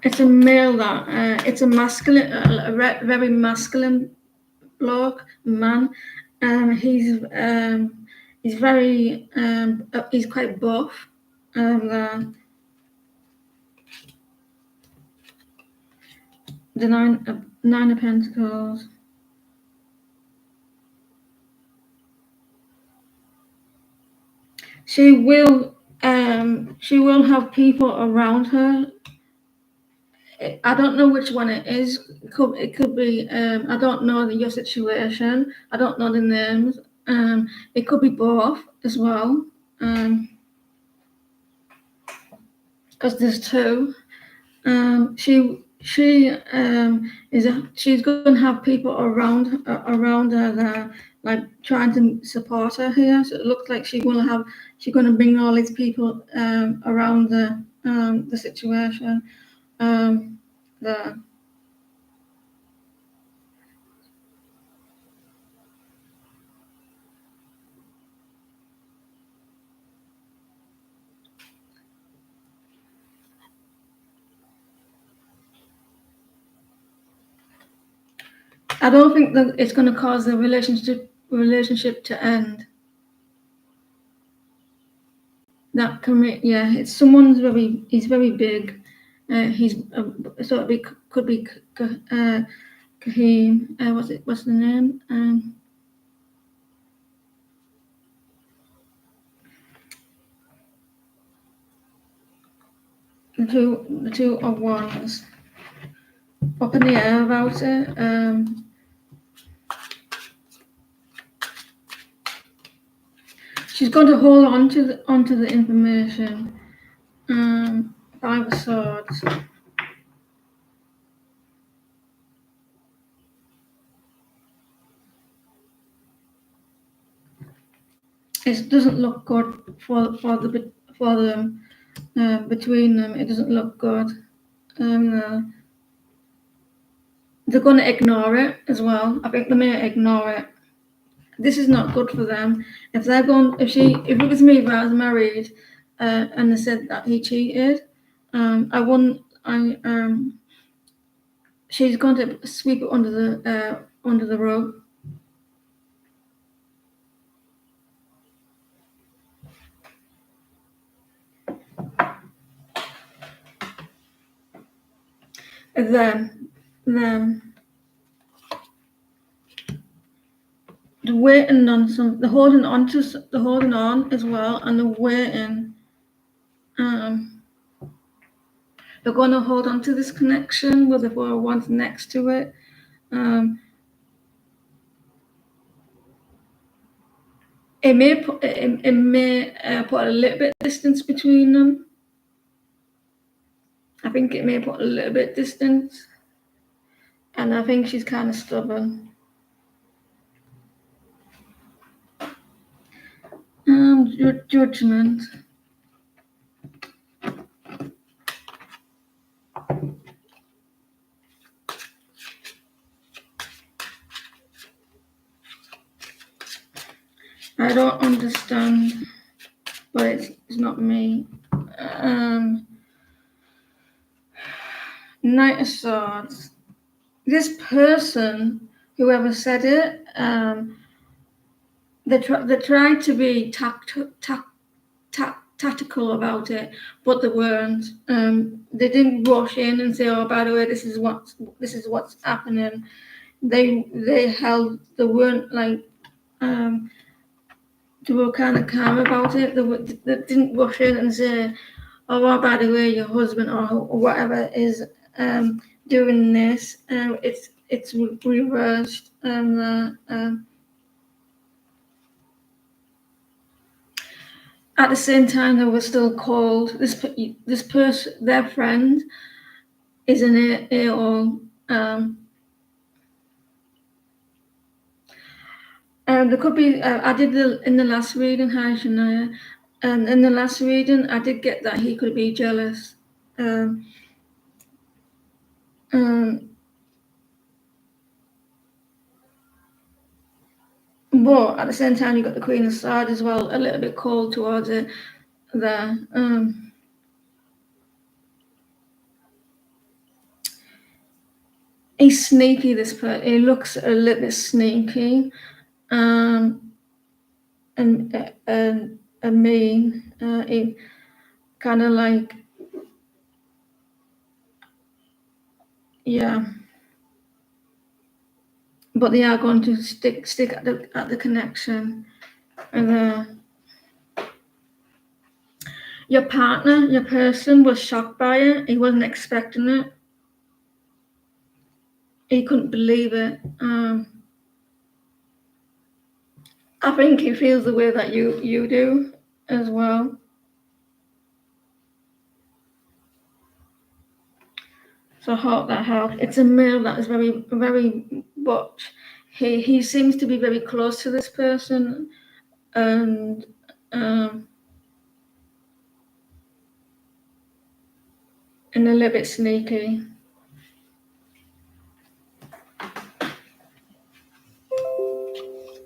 It's a male that it's a masculine, very masculine bloke, man. He's very he's quite buff. The nine of Pentacles. She will have people around her. I don't know which one it is. It could be. I don't know your situation. I don't know the names. It could be both as well. Because there's 2. She's going to have people around her that, like, trying to support her here. So it looks like she's going to bring all these people around the situation. The I don't think that it's going to cause the relationship to end. That can, yeah, it's someone's he's very big. He's sort of could be Kahim. What's the name? The two are ones up in the air about it. She's going to hold on to onto the information. Five of Swords. It doesn't look good for them between them. It doesn't look good. They're going to ignore it as well. I think they may ignore it. This is not good for them. If it was me, if I was married, and they said that he cheated, I wouldn't. She's going to sweep it under the rug. Them. They're waiting on some. They're holding on as well, and they're waiting. They're going to hold on to this connection with the four ones next to it. It may put a little bit of distance between them. I think it may put a little bit distance, and I think she's kind of stubborn. Judgment. I don't understand, but it's not me. Knight of Swords. This person, whoever said it, they tried to be tactical about it, but they weren't. They didn't rush in and say, "Oh, by the way, this is what's happening." They weren't like. They were kind of calm about it. They didn't rush in and say, "Oh, well, by the way, your husband or whatever is doing this." It's reversed. At the same time, they were still cold. This person, their friend, is an AO. There could be. I did in the last reading, hi Shania, and in the last reading, I did get that he could be jealous. But at the same time, you got the Queen of Swords as well, a little bit cold towards it there. He's sneaky. This person, he looks a little bit sneaky, and mean. He kind of like, yeah. But they are going to stick at the connection, and your partner, your person was shocked by it. He wasn't expecting it. He couldn't believe it. I think he feels the way that you do as well. So I hope that helps. It's a male that is very, very butch. He seems to be very close to this person, and a little bit sneaky.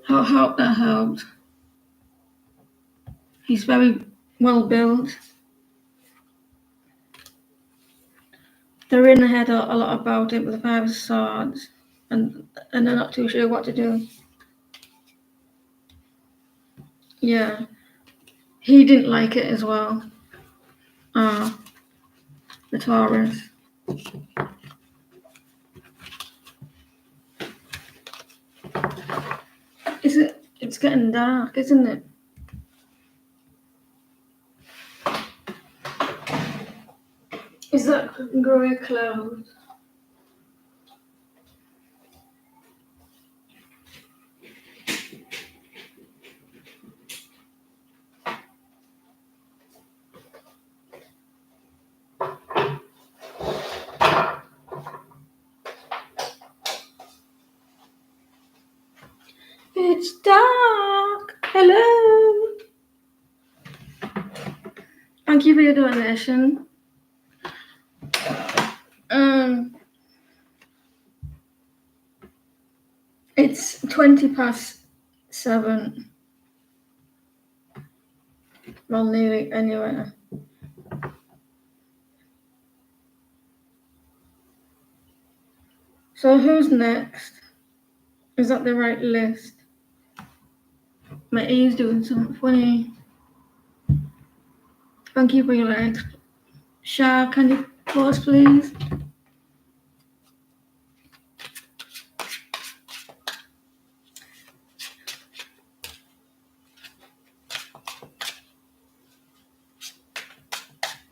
I hope that helped. He's very well built. They're in the head a lot about it with the Five of Swords. and they're not too sure what to do. Yeah, he didn't like it as well. The Taurus. Is it? It's getting dark, isn't it? Is that grey cloud? It's dark. Hello. Thank you for your donation. It's 7:20. Well, nearly anyway. So who's next? Is that the right list? My E's doing something funny. Thank you for your likes. Shah, can you pause, please?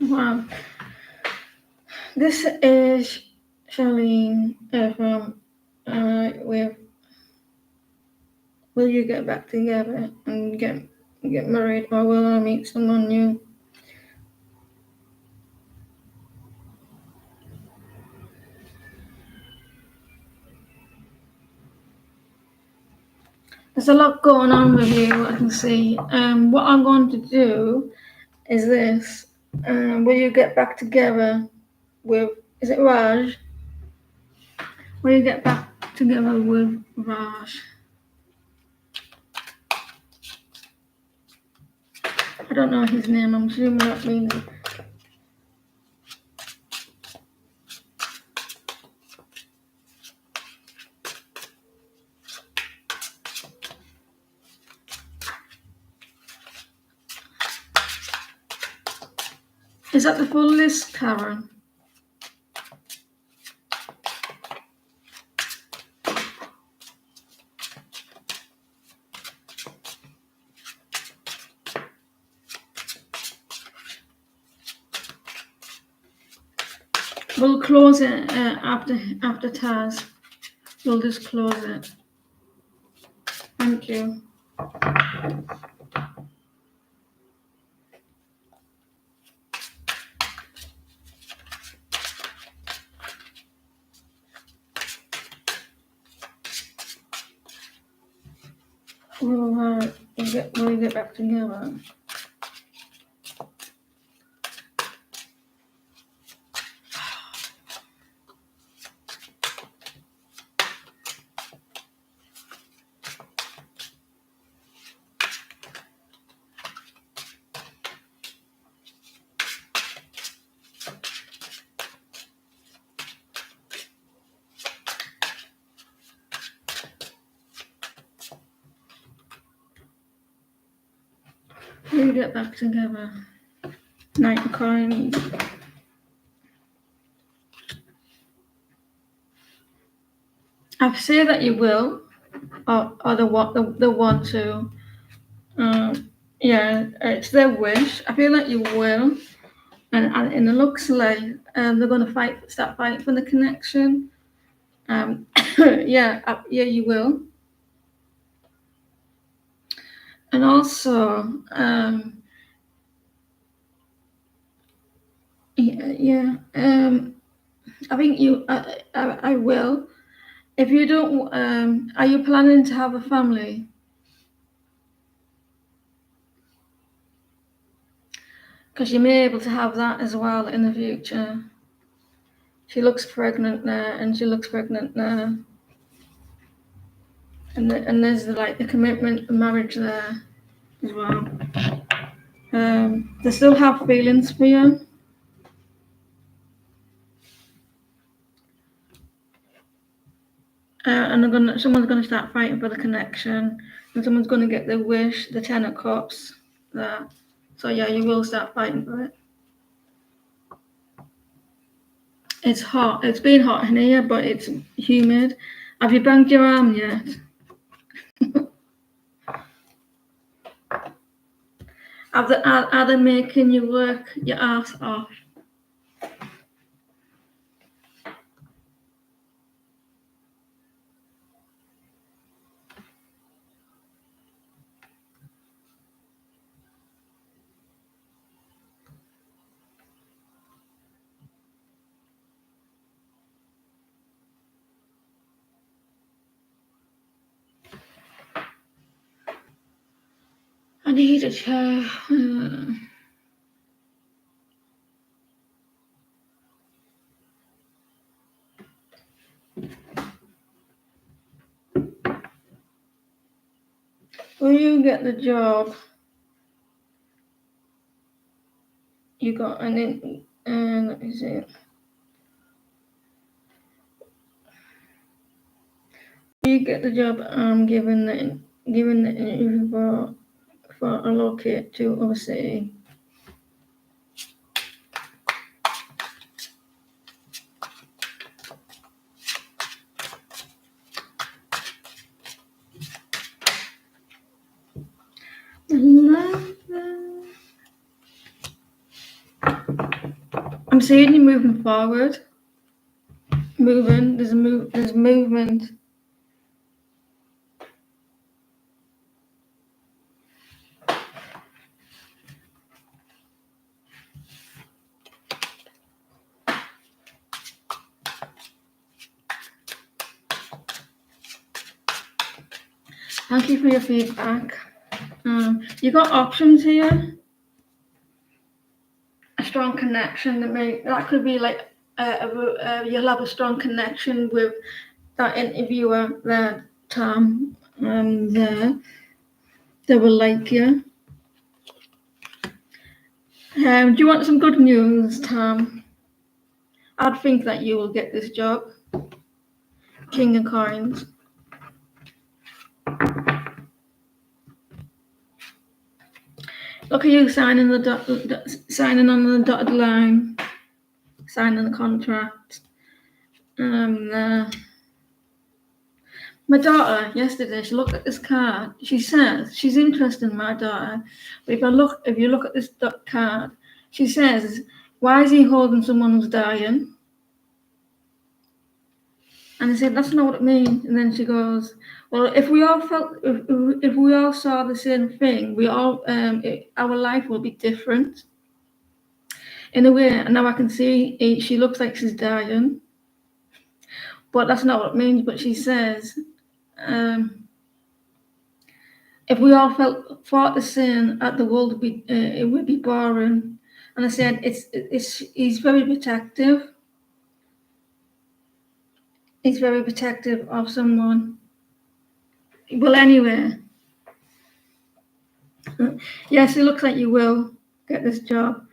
Wow. This is Charlene from with Will You Get Back Together and get married, or will I meet someone new? There's a lot going on with you, I can see. What I'm going to do is this. Will you get back together with, is it Raj? Will you get back together with Raj? I don't know his name, I'm assuming that means. Is that the full list, Karen? We'll close it after Taz. We'll just close it. Thank you. We'll get back together. We'll get back together. Knight of Coins. I say that you will, or the want to. Yeah, it's their wish. I feel like you will, and it looks like they're going to start fighting for the connection. Yeah, you will. And also, I think I will. If you don't, are you planning to have a family? Because you may be able to have that as well in the future. She looks pregnant there, and she looks pregnant there. And there's the commitment, the marriage there as well. They still have feelings for you. and someone's gonna start fighting for the connection, and someone's gonna get their wish, the 10 of Cups. So yeah, you will start fighting for it. It's hot. It's been hot in here, but it's humid. Have you banged your arm yet? Are they making you work your ass off? I need a chair. Will you get the job? You got an in, let me see. You get the job. Given the interview for allocate to oversee. I'm seeing you moving forward. Moving. There's movement. Thank you for your feedback. You got options here. A strong connection that could be like you'll have a strong connection with that interviewer there, Tom. There, they will like you. Do you want some good news, Tom? I'd think that you will get this job. King of Coins. Look at you signing on the dotted line, signing the contract. My daughter yesterday, she looked at this card. She says she's interested in my daughter, but if you look at this card, she says, "Why is he holding someone who's dying?" And I said, "That's not what it means." And then she goes, "Well, if we all saw the same thing, our life will be different." In a way, and now I can see she looks like she's dying, but that's not what it means. But she says, if we all fought the same, the world would be it would be boring. And I said, he's very protective. He's very protective of someone. Well, anyway, yes, it looks like you will get this job.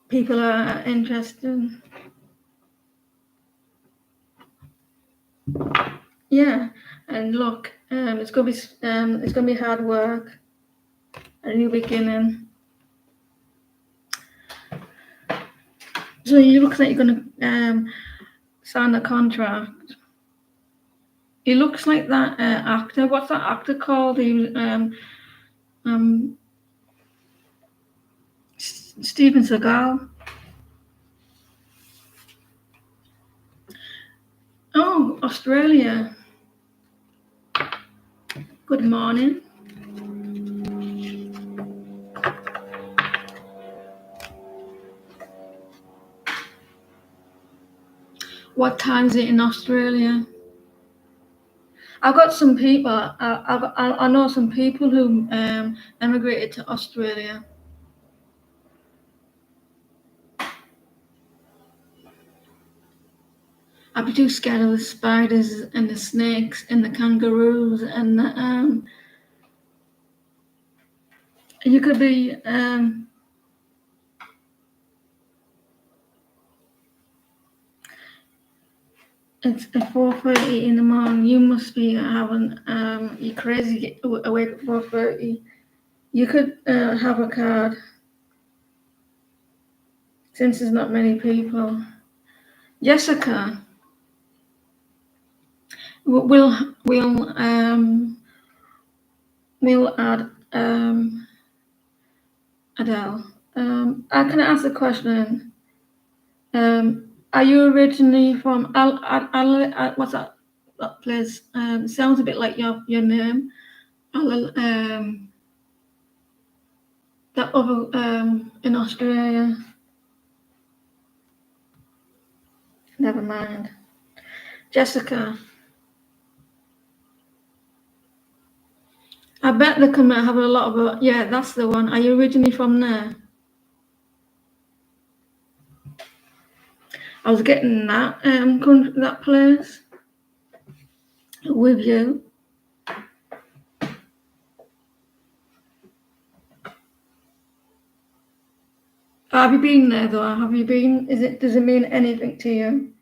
People are interested. Yeah, and look, it's gonna be hard work, a new beginning. So you look like you're gonna sign a contract. He looks like that actor. What's that actor called? Steven Seagal. Oh, Australia. Good morning. What time is it in Australia? I've got some people. I know some people who emigrated to Australia. I'd be too scared of the spiders and the snakes and the kangaroos and the you could be It's at 4:30 in the morning. You must be having you crazy get awake at 4:30. You could have a card since there's not many people. Jessica, we'll add Adele. I can ask a question. Are you originally from what's that place? Sounds a bit like your name. That other in Australia. Never mind. Jessica, I bet they can have a lot of. Yeah, that's the one. Are you originally from there? I was getting that that place with you. Have you been there though? Have you been? Does it mean anything to you?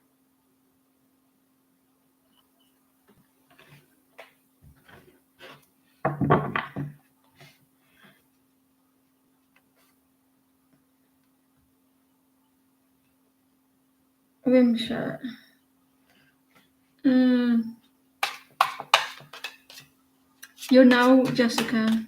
Rimshot. You're now Jessica.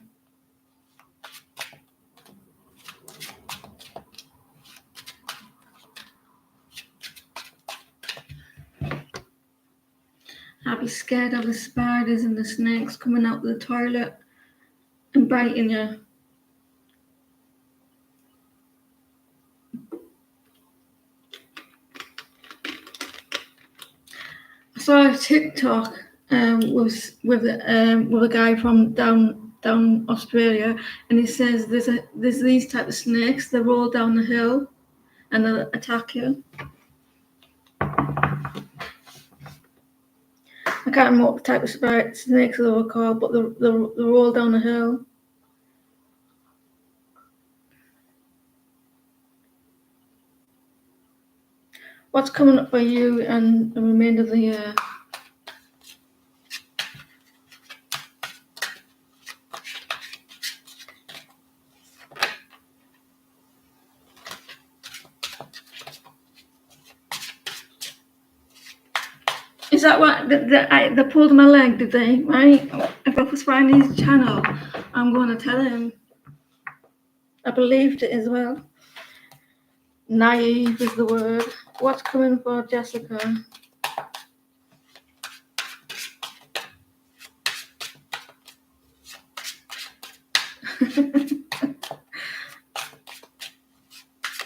I'd be scared of the spiders and the snakes coming out of the toilet and biting you. I saw a TikTok with a guy from down Australia, and he says there's these type of snakes. They roll down the hill and they'll attack you. I can't remember what type of snakes they were called, but they roll down the hill. What's coming up for you and the remainder of the year? Is that what they pulled my leg? Did they? Right? If I was finding his channel, I'm going to tell him. I believed it as well. Naive is the word. What's coming for Jessica?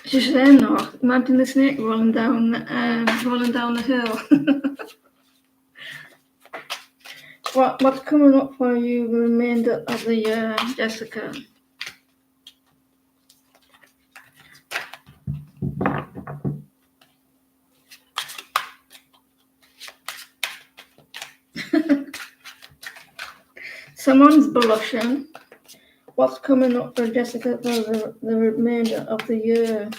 She's saying no. Imagine the snake rolling down the hill. What's coming up for you the remainder of the year, Jessica? Someone's blushing. What's coming up for Jessica for the remainder of the year?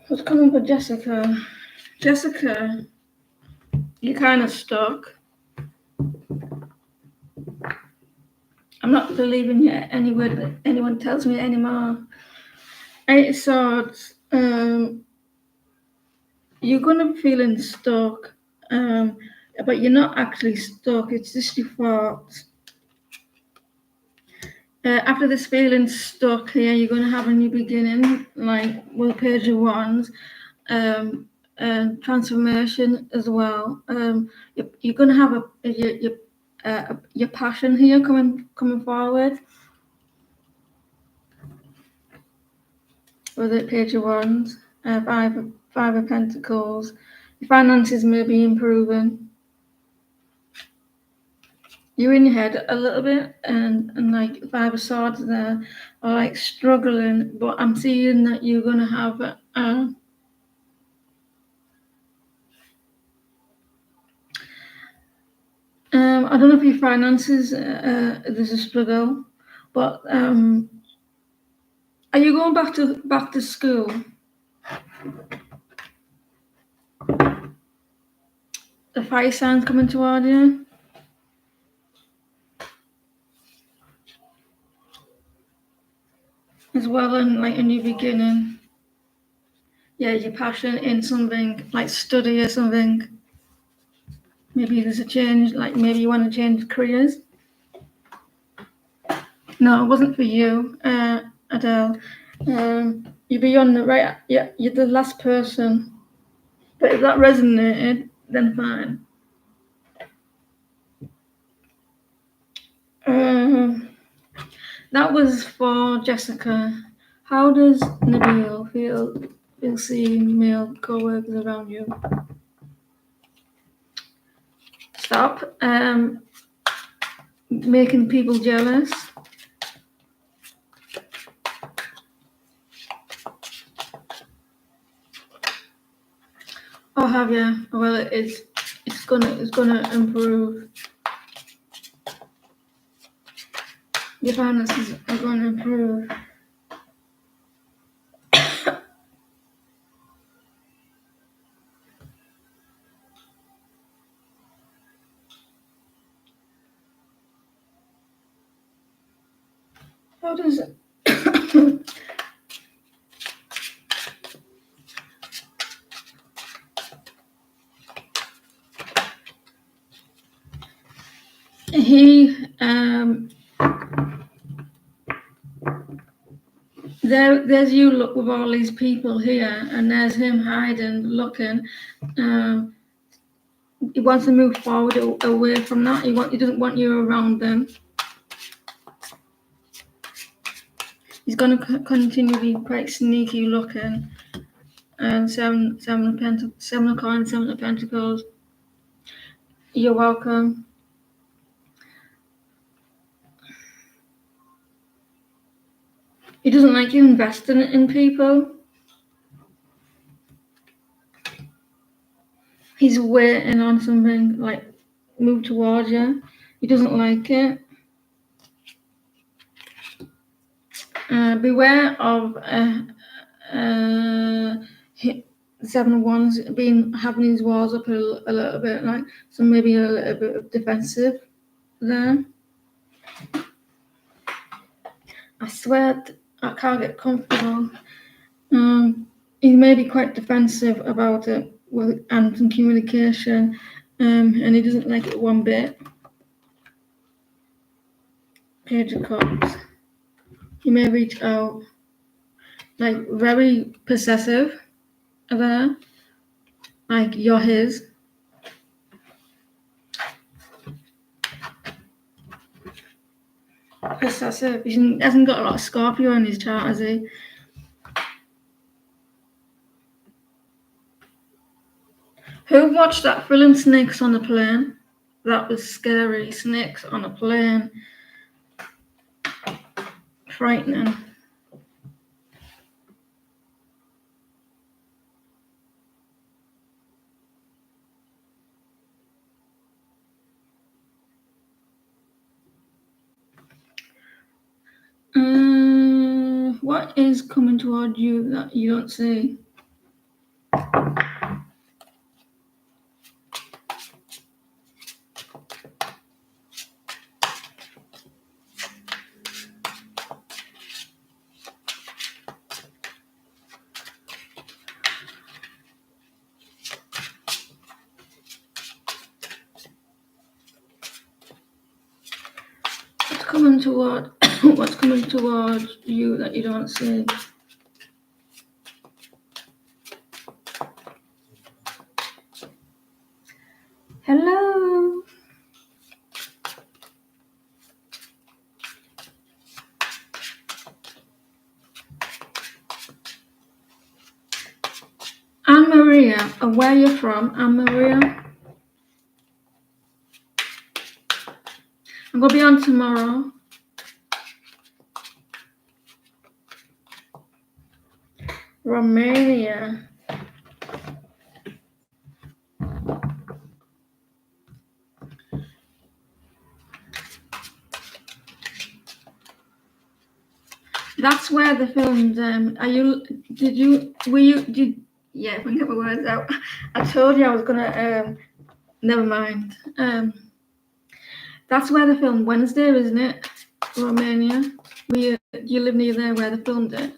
What's coming for Jessica? Jessica, you're kind of stuck. I'm not believing you any word that anyone tells me anymore. 8 of Swords. You're gonna be feeling stuck, but you're not actually stuck. It's just your thoughts. After this feeling stuck here, you're gonna have a new beginning, like with Page of Wands, transformation as well. You're gonna have your passion here coming forward. With the Page of Wands, Five of Pentacles. Your finances may be improving. You're in your head a little bit, and like Five of Swords there are like struggling, but I'm seeing that you're gonna have I don't know if your finances there's a struggle, but are you going back to school? The fire signs coming toward you. As well, and like a new beginning. Yeah, your passion in something like study or something. Maybe there's a change, like maybe you want to change careers. No, it wasn't for you, Adele. You're beyond the right. Yeah, you're the last person. But if that resonated, then fine. That was for Jessica. How does Nabil feel seeing male co-workers around you? Stop making people jealous. Oh, have you? Well, it's gonna improve. Your finances are gonna improve. How does it? He there's you look with all these people here, and there's him hiding, looking. He wants to move forward away from that. He doesn't want you around them. He's going to continue to be quite sneaky looking. And seven of coins, 7 of pentacles. You're welcome. He doesn't like you investing in people. He's waiting on something like move towards you. He doesn't like it. Beware of 7 of Wands having his walls up a little bit, like so maybe a little bit of defensive there. I swear I can't get comfortable. He may be quite defensive about it and some communication, and he doesn't like it one bit. Page of Cups. He may reach out, like very possessive there, like you're his. Possessive. He hasn't got a lot of Scorpio in his chart, has he? Who watched that film Snakes on a Plane? That was scary. Snakes on a plane. Frightening. What is coming toward you that you don't see? What's coming toward you that you don't see? Hello. Anne Maria, where are you from, Anne Maria? I'm gonna be on tomorrow. Romania. That's where the filmed. Yeah, if I can get my words out. I told you I was gonna. Never mind. That's where they filmed Wednesday, isn't it? Romania. You live near there where they filmed it?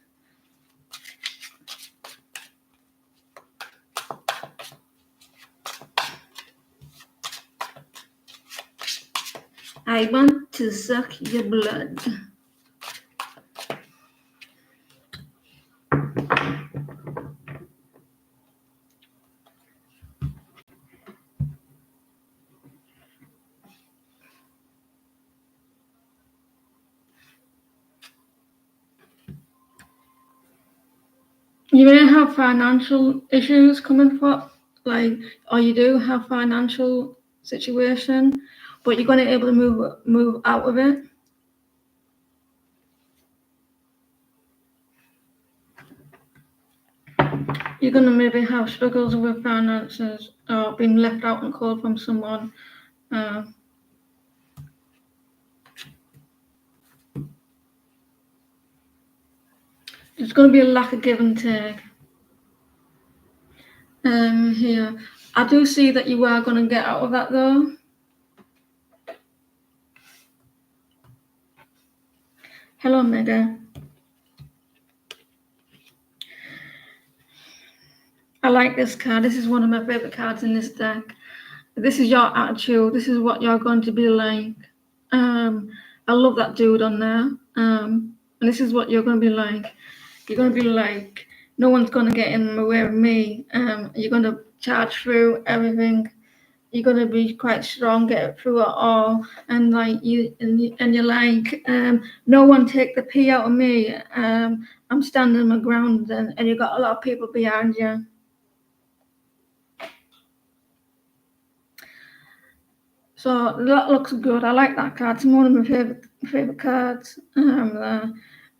I want to suck your blood. You may have financial issues coming for, like, or you do have financial situation, but you're gonna be able to move out of it. You're gonna maybe have struggles with finances or being left out and cold from someone. There's going to be a lack of give and take. Here, I do see that you are going to get out of that though. Hello, Mega. I like this card. This is one of my favorite cards in this deck. This is your attitude. This is what you're going to be like. I love that dude on there. And this is what you're going to be like. You're going to be like, no one's going to get in the way of me. You're going to charge through everything. You're going to be quite strong, get through it all, and like you're like, no one take the pee out of me. I'm standing my ground, and you got a lot of people behind you. So that looks good. I like that card. It's one of my favorite cards.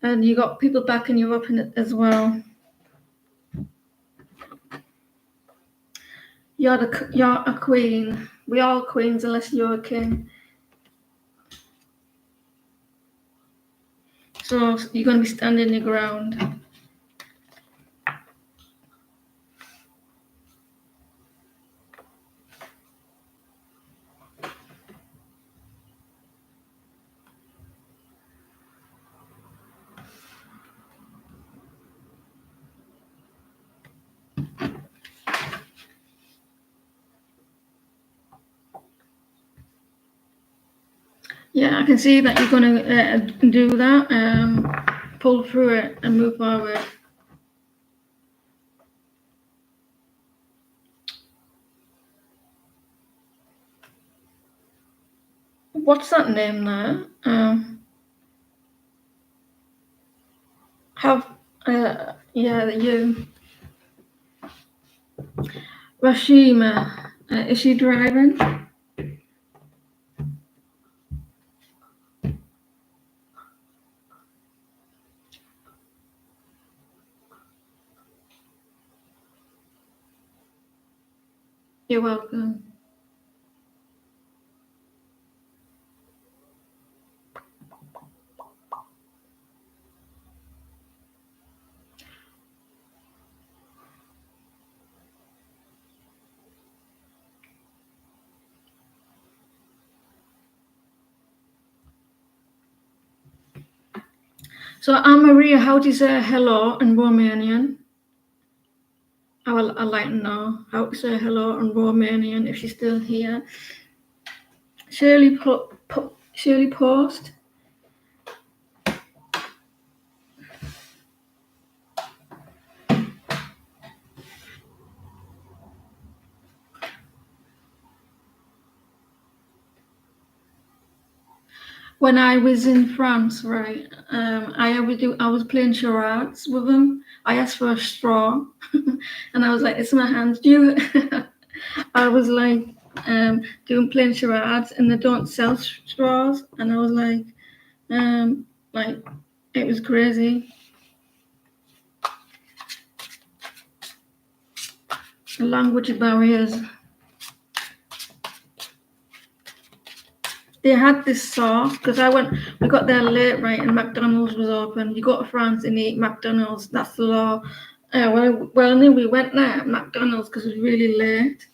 And you got people backing you up in it as well. You're a queen. We all queens unless you're a king. So you're going to be standing your ground. Yeah, I can see that you're going to do that, pull through it and move forward. What's that name there? Yeah, you. Rashima, is she driving? You're welcome. So, Maria, how do you say hello in Romanian? I'd like to know how to say hello in Romanian if she's still here. Shirley Post. When I was in France, right, I was playing charades with them. I asked for a straw, and I was like, "It's my hands." I was like, playing charades, and they don't sell straws, and I was like, it was crazy. Language barriers. they had this sauce because we got there late, right, and McDonald's was open. You go to France and eat McDonald's, that's the law. We went there at McDonald's because it was really late.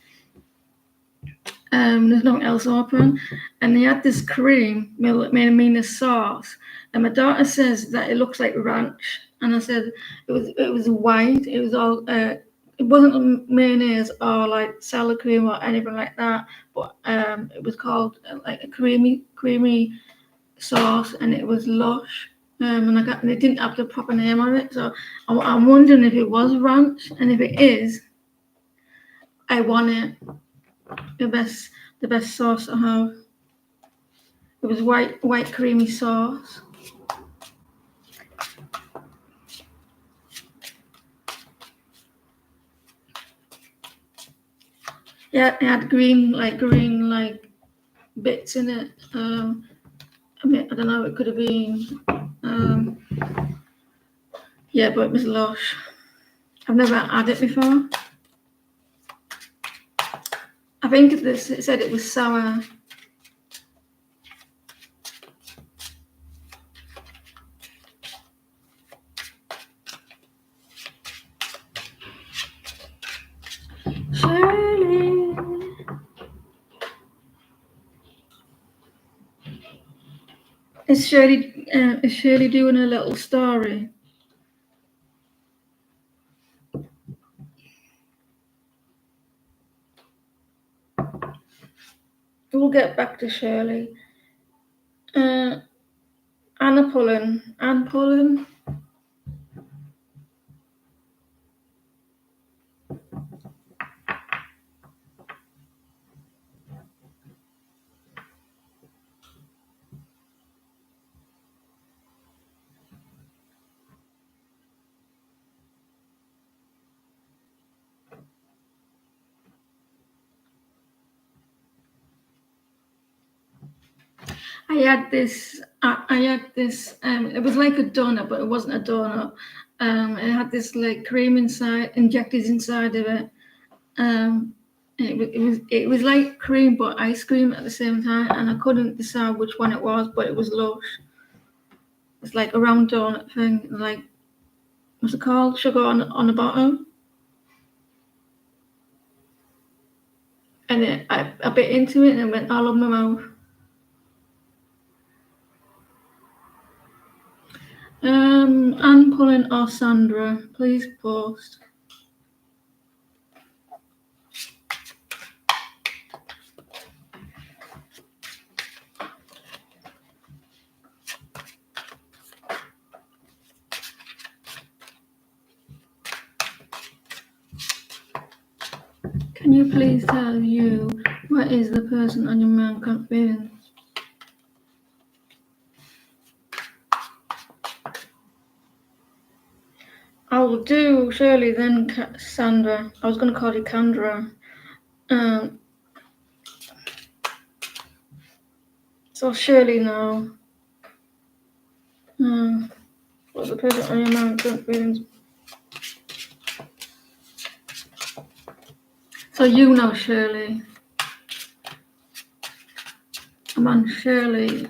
There's nothing else open, and they had this cream made this sauce, and my daughter says that it looks like ranch, and I said it was white, it was all it wasn't mayonnaise or like sour cream or anything like that, but it was called like a creamy sauce, and it was lush. And they didn't have the proper name on it, so I'm wondering if it was ranch, and if it is, I want it. The best sauce I have. It was white creamy sauce. Yeah, it had green bits in it. I don't know. It could have been. Yeah, but it was lush. I've never had it before. I think it said it was sour. Shirley. Is Shirley doing a little story? We'll get back to Shirley. Anne Pullen. I had this. It was like a donut, but it wasn't a donut. It had this like cream injected inside of it. It was like cream but ice cream at the same time, and I couldn't decide which one it was, but it was lush. It's like a round donut thing, like what's it called? Sugar on the bottom. And I bit into it and it went all over my mouth. Anne Pullen or Sandra, please post. Can you please tell you what is the person on your mind confidence? I'll do Shirley, then Sandra. I was going to call you Kendra. So Shirley now. What's the person on your mind confidence? So you know Shirley. I'm on Shirley.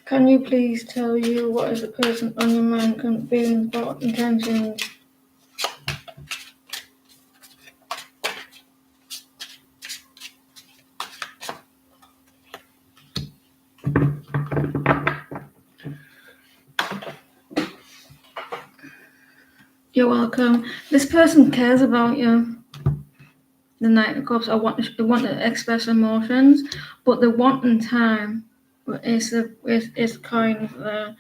Can you please tell you what is the person on your mind feelings, thoughts, intentions? You're welcome. This person cares about you. The Knight of Cups. They want to express emotions, but the wanting time is kind of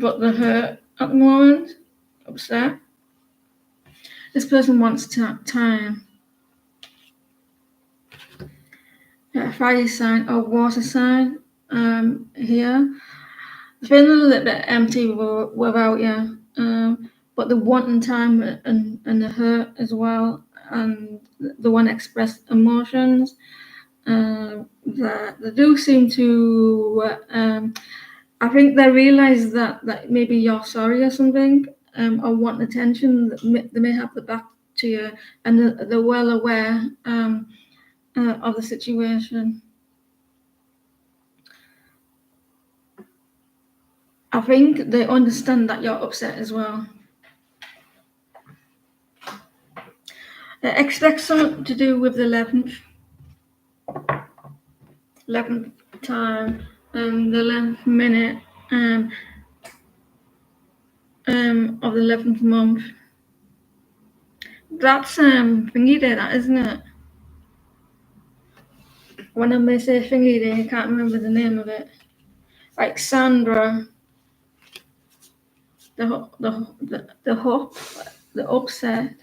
but the hurt at the moment, upset. This person wants time. Fire sign or water sign. Here, it's been a little bit empty without you. But the wanting time and the hurt as well, and the one expressed emotions. that they do seem to. I think they realise that maybe you're sorry or something, or want attention. They may have the back to you, and they're well aware of the situation. I think they understand that you're upset as well. Expect something to do with the 11th time, the 11th minute of the 11th month. That's thingy day, that isn't it? When I may say thingy day, I can't remember the name of it. Like Sandra, the upset,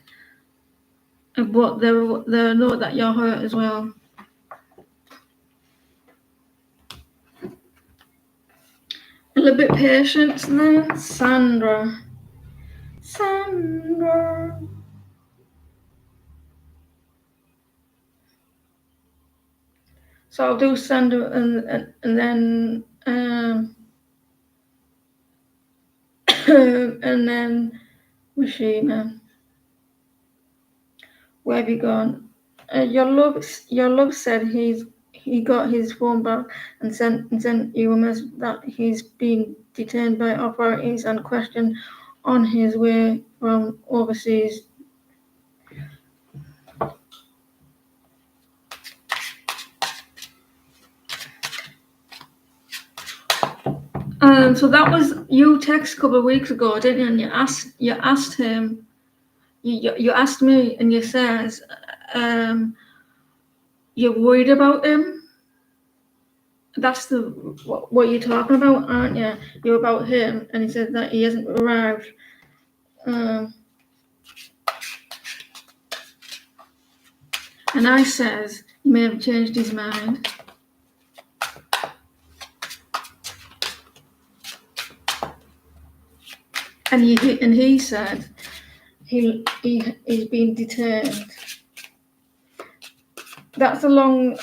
but they know that you're hurt as well. A little bit patience there, Sandra. So I'll do Sandra and then and then Rashima. Where have you gone? Your love said he got his phone back and sent you a message that he's been detained by authorities and questioned on his way from overseas. So that was you text a couple of weeks ago, didn't you? And you asked him, you asked me, and you says, you're worried about him. That's what you're talking about, aren't you? You're about him, and he said that he hasn't arrived. And I says he may have changed his mind. And he said he's been detained. That's a long.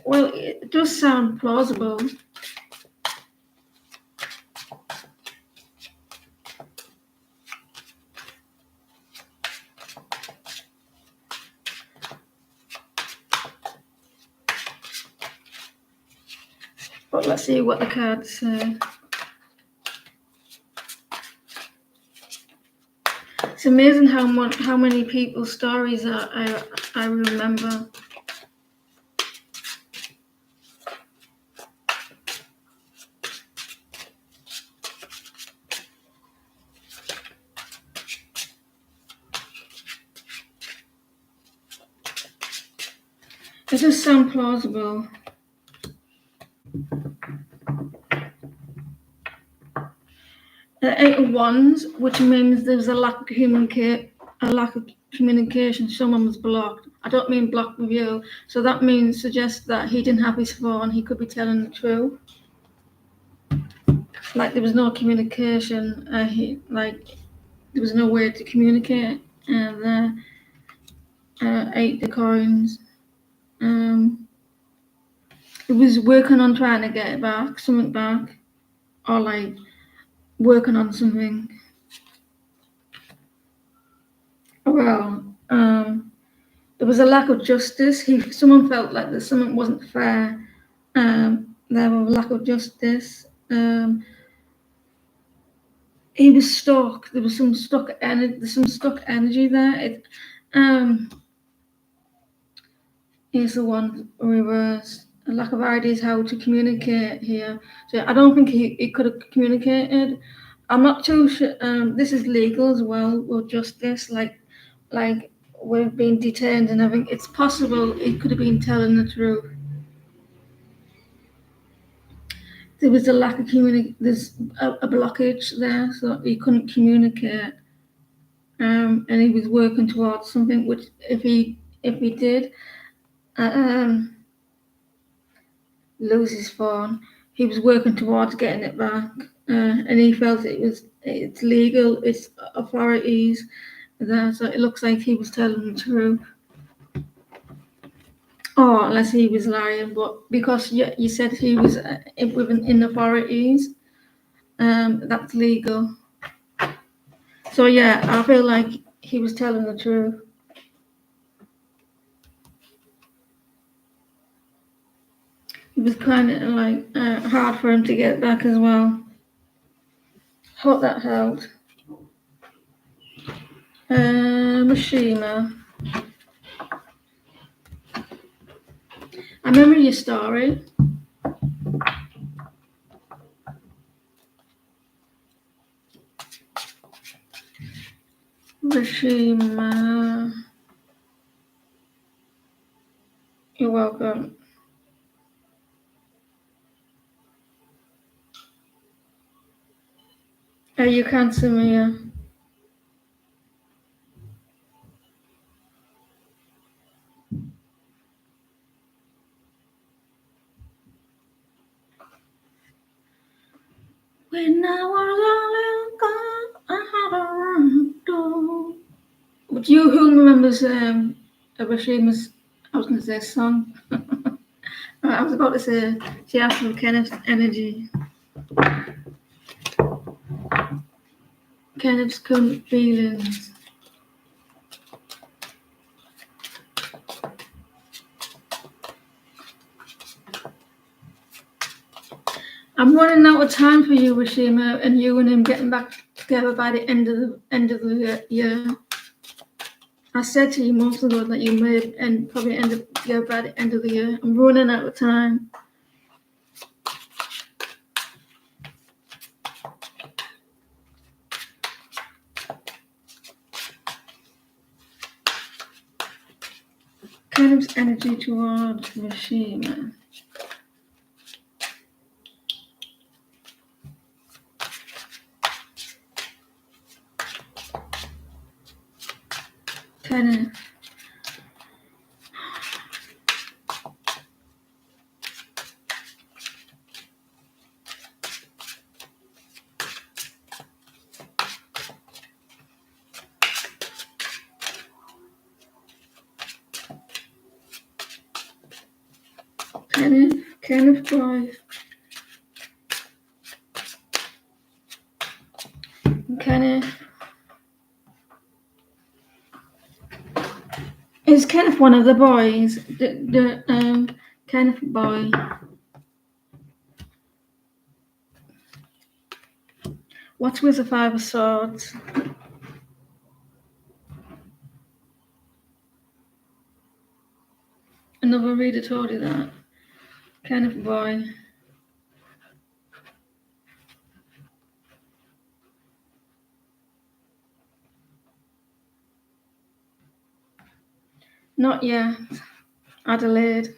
Well, it does sound plausible. But let's see what the cards say. It's amazing how many people's stories I remember. It does sound plausible. The 8 of Wands, which means there's a lack of communication. Someone was blocked. I don't mean blocked with you. So that suggests that he didn't have his phone. He could be telling the truth. Like there was no communication. There was no way to communicate. And 8 of coins. It was working on trying to get something back, or like working on something. Well, there was a lack of justice. Someone felt like that something wasn't fair. There was a lack of justice. He was stuck. There was some stuck energy. There's some stuck energy there. Here's the one reversed. A lack of ideas how to communicate here. So I don't think he could have communicated. I'm not too sure. This is legal as well, with justice. Like we've been detained and everything. It's possible he could have been telling the truth. There was a lack of There's a blockage there, so he couldn't communicate. And he was working towards something. Which, if he did, lose his phone, he was working towards getting it back, and he felt it's legal, it's authorities there, so it looks like he was telling the truth. or unless he was lying, but because you said he was in authorities, that's legal. So yeah, I feel like he was telling the truth. It was kind of like hard for him to get back as well. Hope that helped. Mishima, I remember your story. Mishima, you're welcome. You can't see me. When I was all gone, I had a run door. But who remembers Rashima's, I was going to say song. I was about to say she asked for Kenneth's energy. Kenneth's current feelings. I'm running out of time for you, Rashima, and you and him getting back together by the end of the year. I said to you months ago that you may probably end up together by the end of the year. I'm running out of time. Kenneth's energy towards Rashima. Kenneth. Kenneth Boy. Kenneth. Is Kenneth one of the boys? The Kenneth boy. What's with the Five of Swords? Another reader told you that. Kenneth boy. Not yet. Adelaide.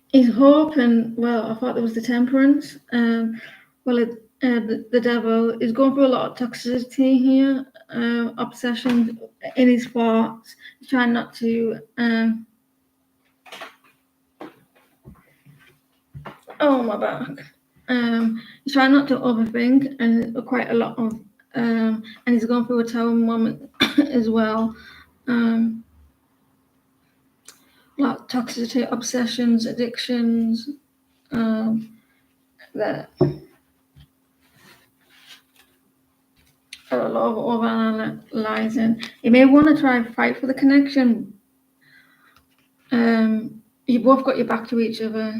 He's hoping, well, I thought there was the Temperance. The devil is going through a lot of toxicity here, obsession in his thoughts. He's trying not to. Oh, my back. He's trying not to overthink, and quite a lot of. And he's going through a tower moment as well. Like toxicity, obsessions, addictions. That. A lot of overanalyzing. You may want to try and fight for the connection. You both got your back to each other.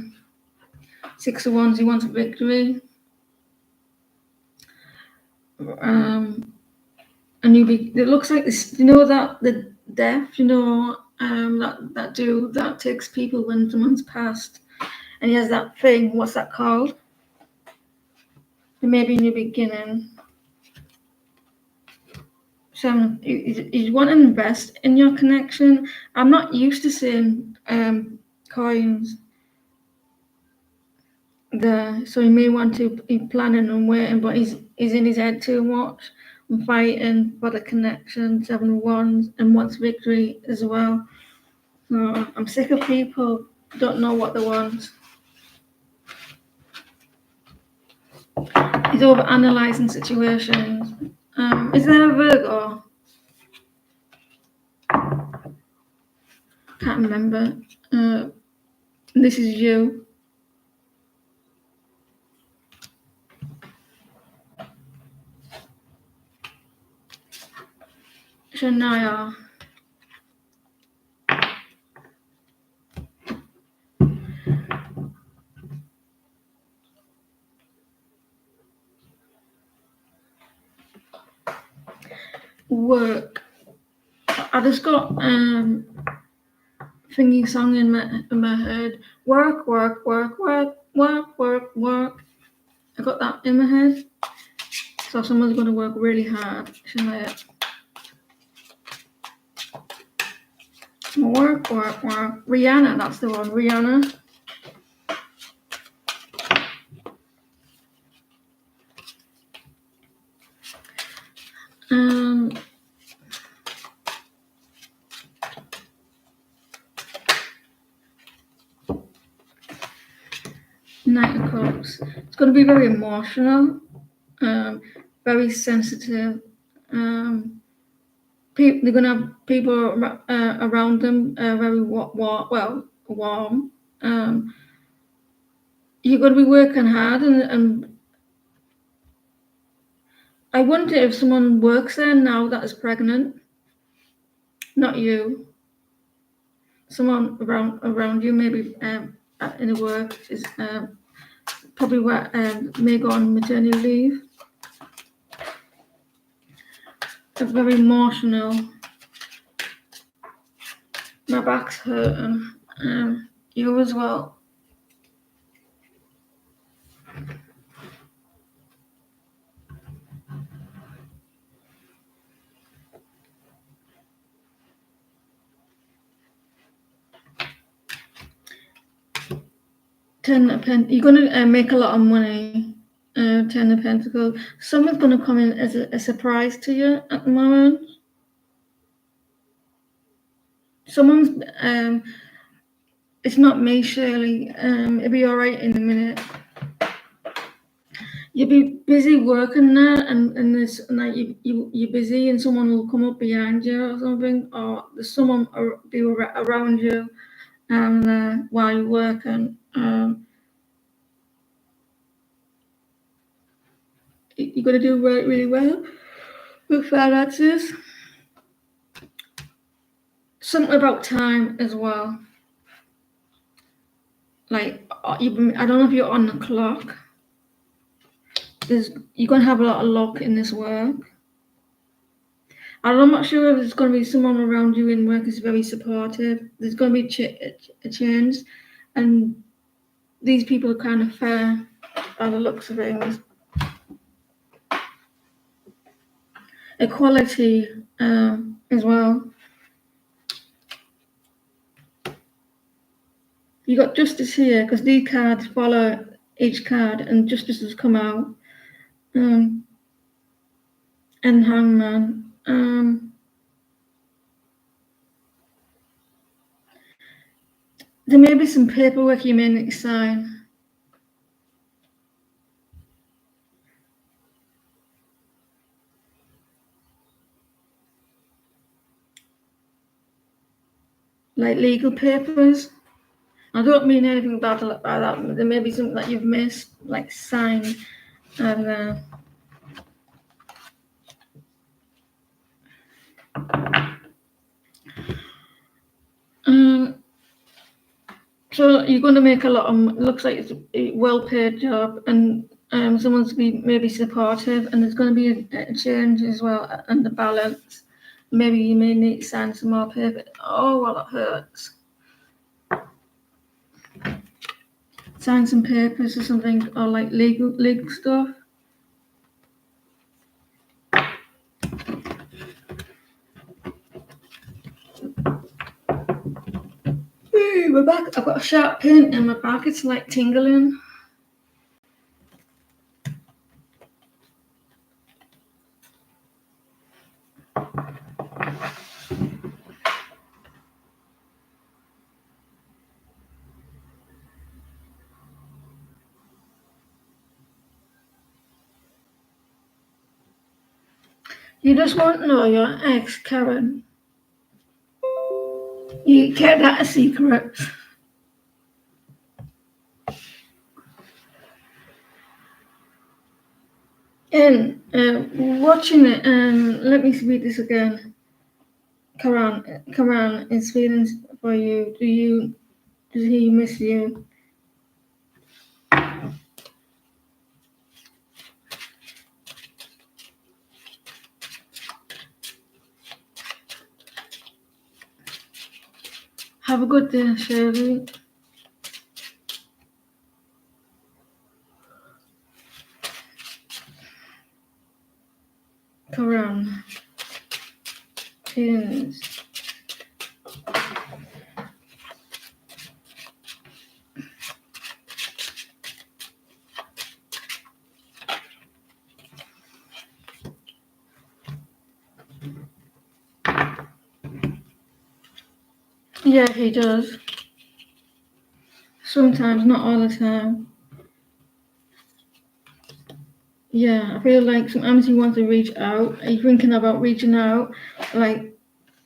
6 of Wands, you want a victory. And it looks like this, that the death, that that takes people when someone's passed. And he has that thing, what's that called? Maybe new beginning. So you want to invest in your connection. I'm not used to seeing coins there, so he may want to be planning and waiting, but he's in his head too much and fighting for the connection. 7 of Wands and wants victory as well. So I'm sick of people don't know what they want. He's over analysing situations. Is there a Virgo? can't remember. This is you. Shania. Work. I just got thingy song in my head. Work, work, work, work, work, work, work. I got that in my head. So someone's gonna work really hard. Shania. Work, work, work. Rihanna, that's the one. Rihanna. Knight of Cups. It's going to be very emotional, very sensitive. They're going to have people around them very warm. You're going to be working hard, and I wonder if someone works there now that is pregnant. Not you. Someone around you, maybe in the work is probably may go on maternity leave. It's very emotional. My back's hurting. You as well. Ten of Pentacles. You're going to make a lot of money. Ten of Pentacles. Someone's going to come in as a surprise to you at the moment. Someone's. It's not me, Shirley. It'll be all right in a minute. You'll be busy working there, and there's like you're busy, and someone will come up behind you or something, or there's someone be around you, and while you're working. You're going to do really well with finances. Something about time as well. Like, I don't know if you're on the clock. You're going to have a lot of luck in this work. I'm not sure if there's going to be someone around you in work who's very supportive. There's going to be a change, and these people are kind of fair by the looks of things. Equality as well. You got justice here because these cards follow each card, and justice has come out. And Hangman. There may be some paperwork you may need to sign. Like legal papers. I don't mean anything bad like that. There may be something that you've missed, like signed. And so you're going to make a lot of. Looks like it's a well-paid job, and someone's maybe supportive, and there's going to be a change as well, and the balance. Maybe you may need to sign some more paper. Oh, well, it hurts. Sign some papers or something, or like legal stuff. Hey, my back. I've got a sharp pain in my back. It's like tingling. You just want to know your ex, Karen. You kept that a secret. And watching it, let me read this again. Karan, his feelings for you. Does he miss you? Have a good day, Shirley. Karan, feelings. Yeah, he does. Sometimes, not all the time. Yeah, I feel like sometimes he wants to reach out. Are you thinking about reaching out, like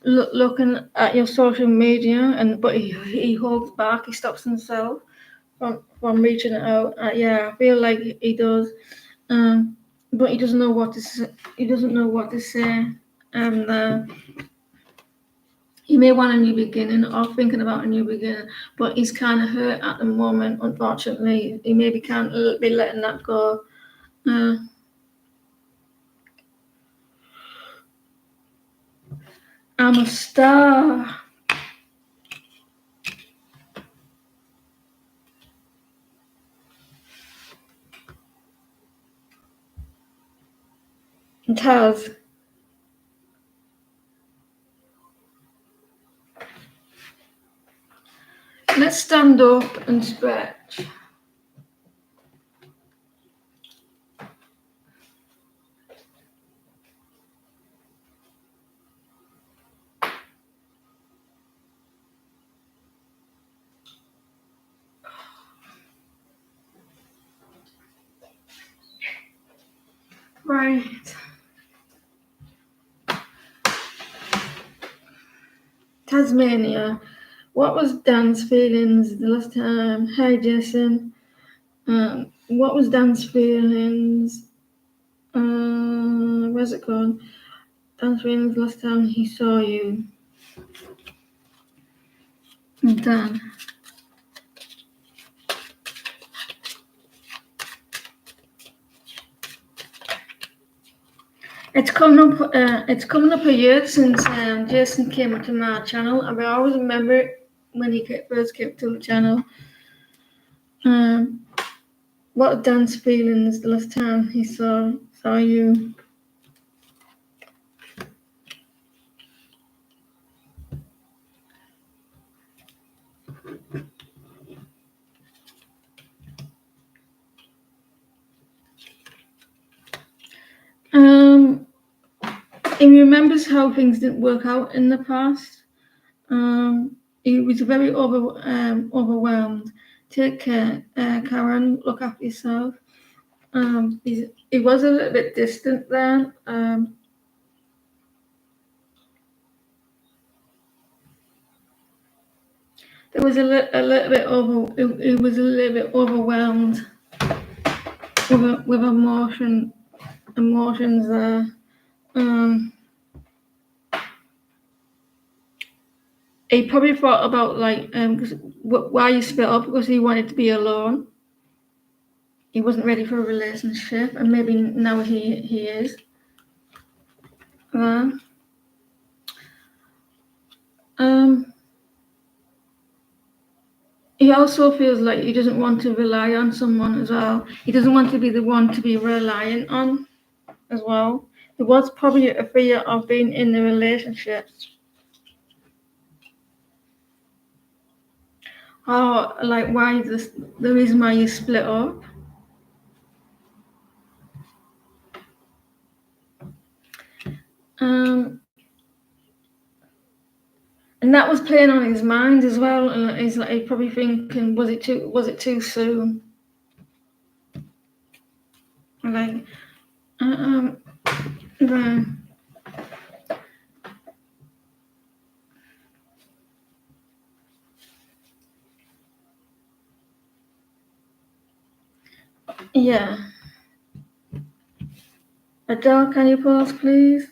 looking at your social media, but he holds back. He stops himself from reaching out. Yeah, I feel like he does. But he doesn't know what to say. He doesn't know what to say. And he may want a new beginning or thinking about a new beginning, but he's kind of hurt at the moment. Unfortunately, he maybe can't be letting that go. I'm a star. It has. Let's stand up and stretch. Right. Tasmania. What was Dan's feelings the last time? Hi, Jason. What was Dan's feelings? Where's it gone? Dan's feelings last time he saw you. Dan. It's coming up. It's coming up a year since Jason came onto my channel, and I always remember when he first came to the channel. What are Dan's feelings the last time he saw you? He remembers how things didn't work out in the past. He was very overwhelmed. Take care, Karen. Look after yourself. He was a little bit distant there. There was a little bit over. It was a little bit overwhelmed with emotions there. He probably thought about why he split up because he wanted to be alone. He wasn't ready for a relationship, and maybe now he is. He also feels like he doesn't want to rely on someone as well. He doesn't want to be the one to be reliant on as well. There was probably a fear of being in the relationship. Or like why this the reason why you split up. And that was playing on his mind as well. And he's probably thinking, was it too soon? Like, Yeah. Adele, can you pause, please?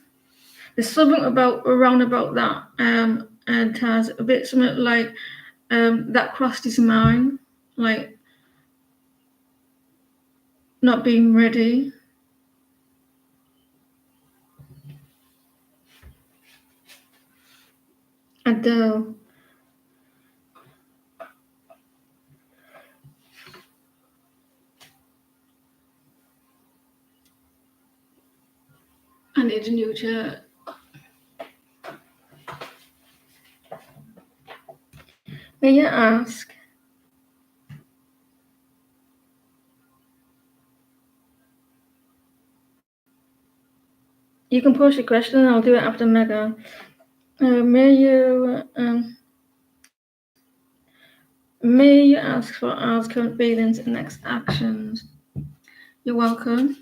There's something around about that, and Taz, a bit something like that crossed his mind, like not being ready. Adele. I need a new chair. May you ask? You can post your question and I'll do it after Mega. May you ask for R's current feelings and next actions? You're welcome.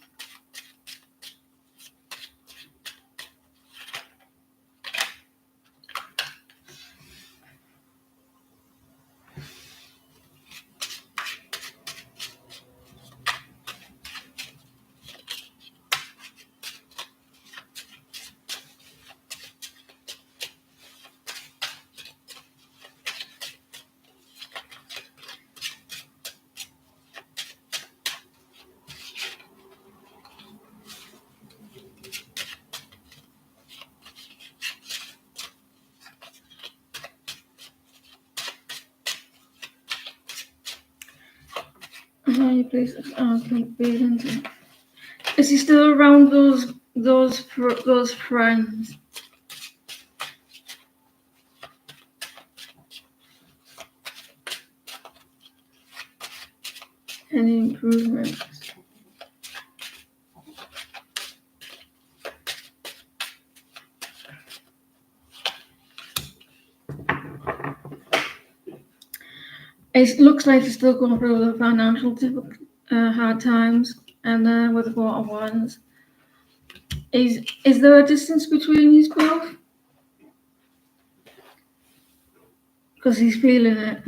Please, is he still around those friends? Any improvements? It looks like he's still going through the financial hard times, and with the water ones. Is there a distance between you both? Because he's feeling it.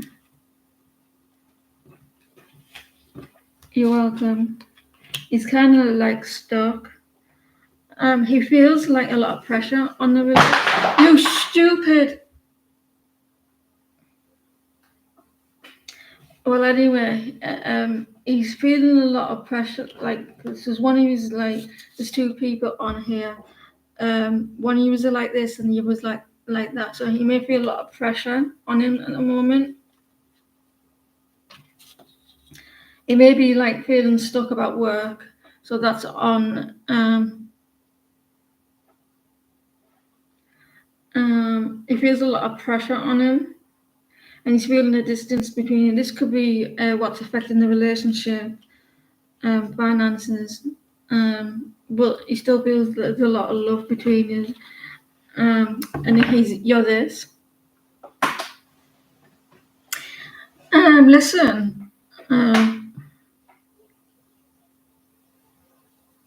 You're welcome. He's kind of like stuck. He feels like a lot of pressure on the relationship. You stupid! Well, anyway, he's feeling a lot of pressure. Like, this is one of his, like, there's two people on here. One of you was like this, and the other was like that. So he may feel a lot of pressure on him at the moment. He may be like feeling stuck about work. So that's on. He feels a lot of pressure on him, and he's feeling a distance between you. This could be what's affecting the relationship, finances. But he still feels there's a lot of love between you. And you're this. Listen.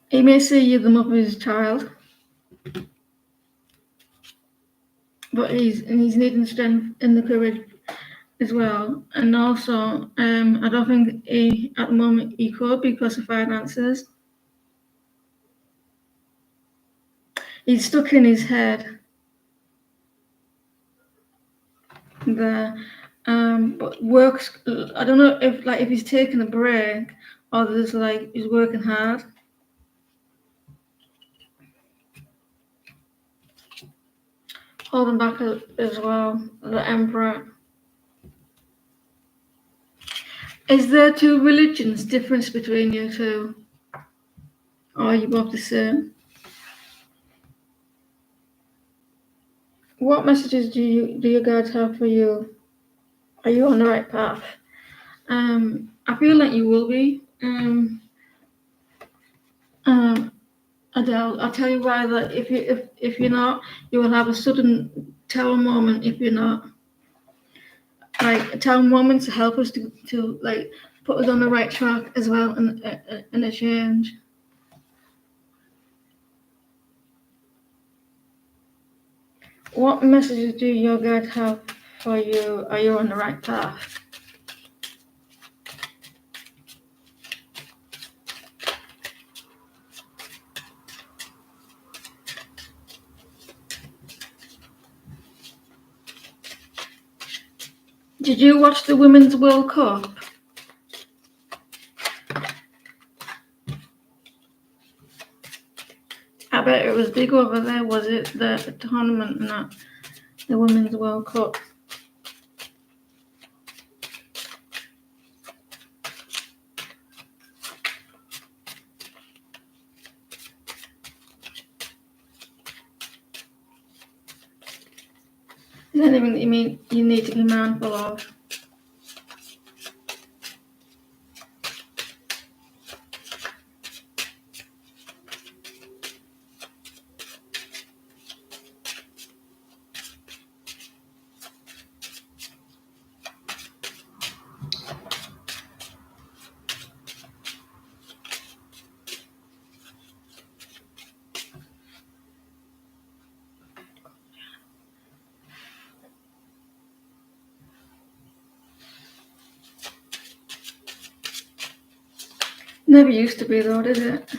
He may say you're the mother of his child, but he's needing strength and the courage as well. And also, I don't think at the moment he could because of finances. He's stuck in his head there. But works. I don't know if he's taking a break or there's like he's working hard. Holding back as well. The Emperor. Is there two religions difference between you two? Or are you both the same? What messages do your guides have for you? Are you on the right path? I feel like you will be. Adele, I'll tell you why. That if you're not, you will have a sudden tower moment. If you're not, like a tower moment to help us to like put us on the right track as well, and a change. What messages do your guides have for you? Are you on the right path? Did you watch the Women's World Cup? I bet it was big over there, was it? The tournament and that, the Women's World Cup. Is that anything that you need to be mindful of? Never used to be though, did it?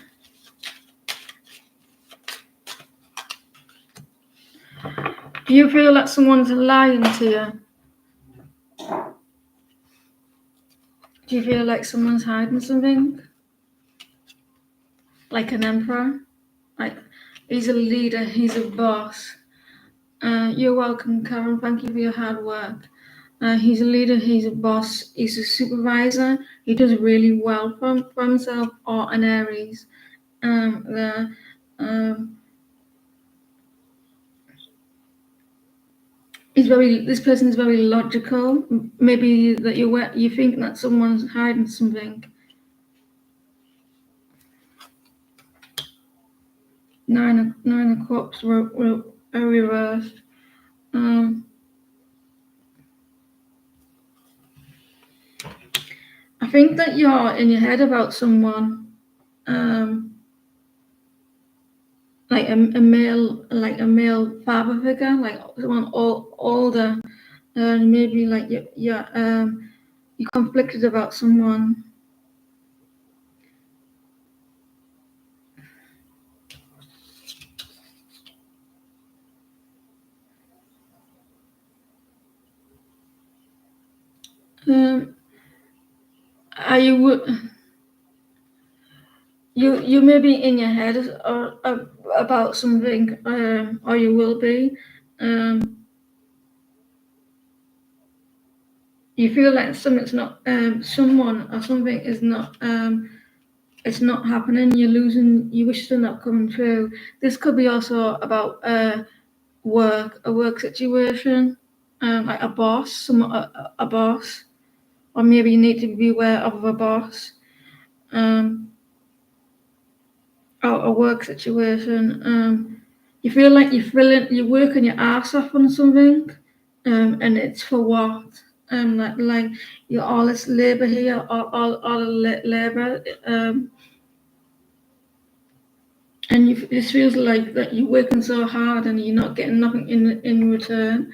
Do you feel that someone's lying to you? Do you feel like someone's hiding something? Like an emperor? Like, he's a leader, he's a boss. You're welcome, Karen. Thank you for your hard work. He's a leader, he's a boss, he's a supervisor. He does really well for himself, or an Aries. This person is very logical. Maybe that you think that someone's hiding something. Nine of Cups were reversed. I think that you're in your head about someone, like a male father figure, like someone older, and maybe like you're conflicted about someone. Are you may be in your head about something, or you will be. You feel like something's not, someone or something is not, it's not happening. You're losing. You wish they're not coming true. This could be also about a work situation, like a boss, a boss, or maybe you need to be aware of a boss. Or a work situation. You feel like you're working your ass off on something, and it's for what? Like you're all this labor here, all the labor, and you this feels like that you're working so hard and you're not getting nothing in return.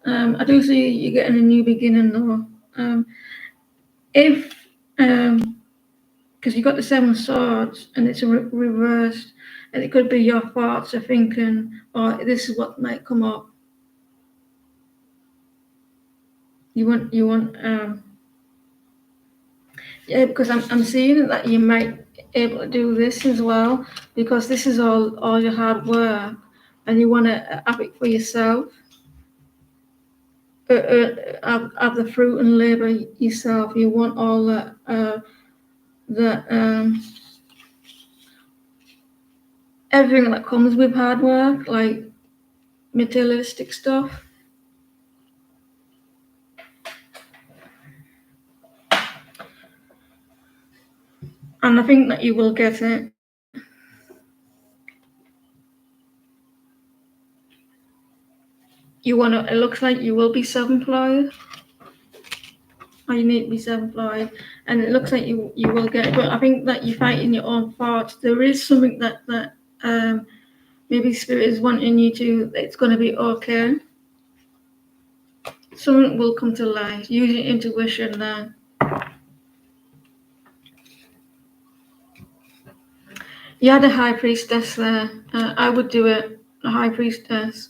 I do see you're getting a new beginning though. If because you got the Seven of Swords and it's reversed, and it could be your thoughts are thinking, or this is what might come up. You want yeah, because I'm seeing that you might be able to do this as well, because this is all your hard work, and you want to have it for yourself. Have the fruit and labor yourself. You want all the everything that comes with hard work, like materialistic stuff. And I think that you will get it. It looks like you will be self-employed, or you need to be self-employed, and it looks like you will get it. But I think that you're fighting your own thoughts. There is something that maybe Spirit is wanting you to, it's going to be okay. Something will come to light. Use your intuition there. You had a High Priestess there. I would do it, a High Priestess.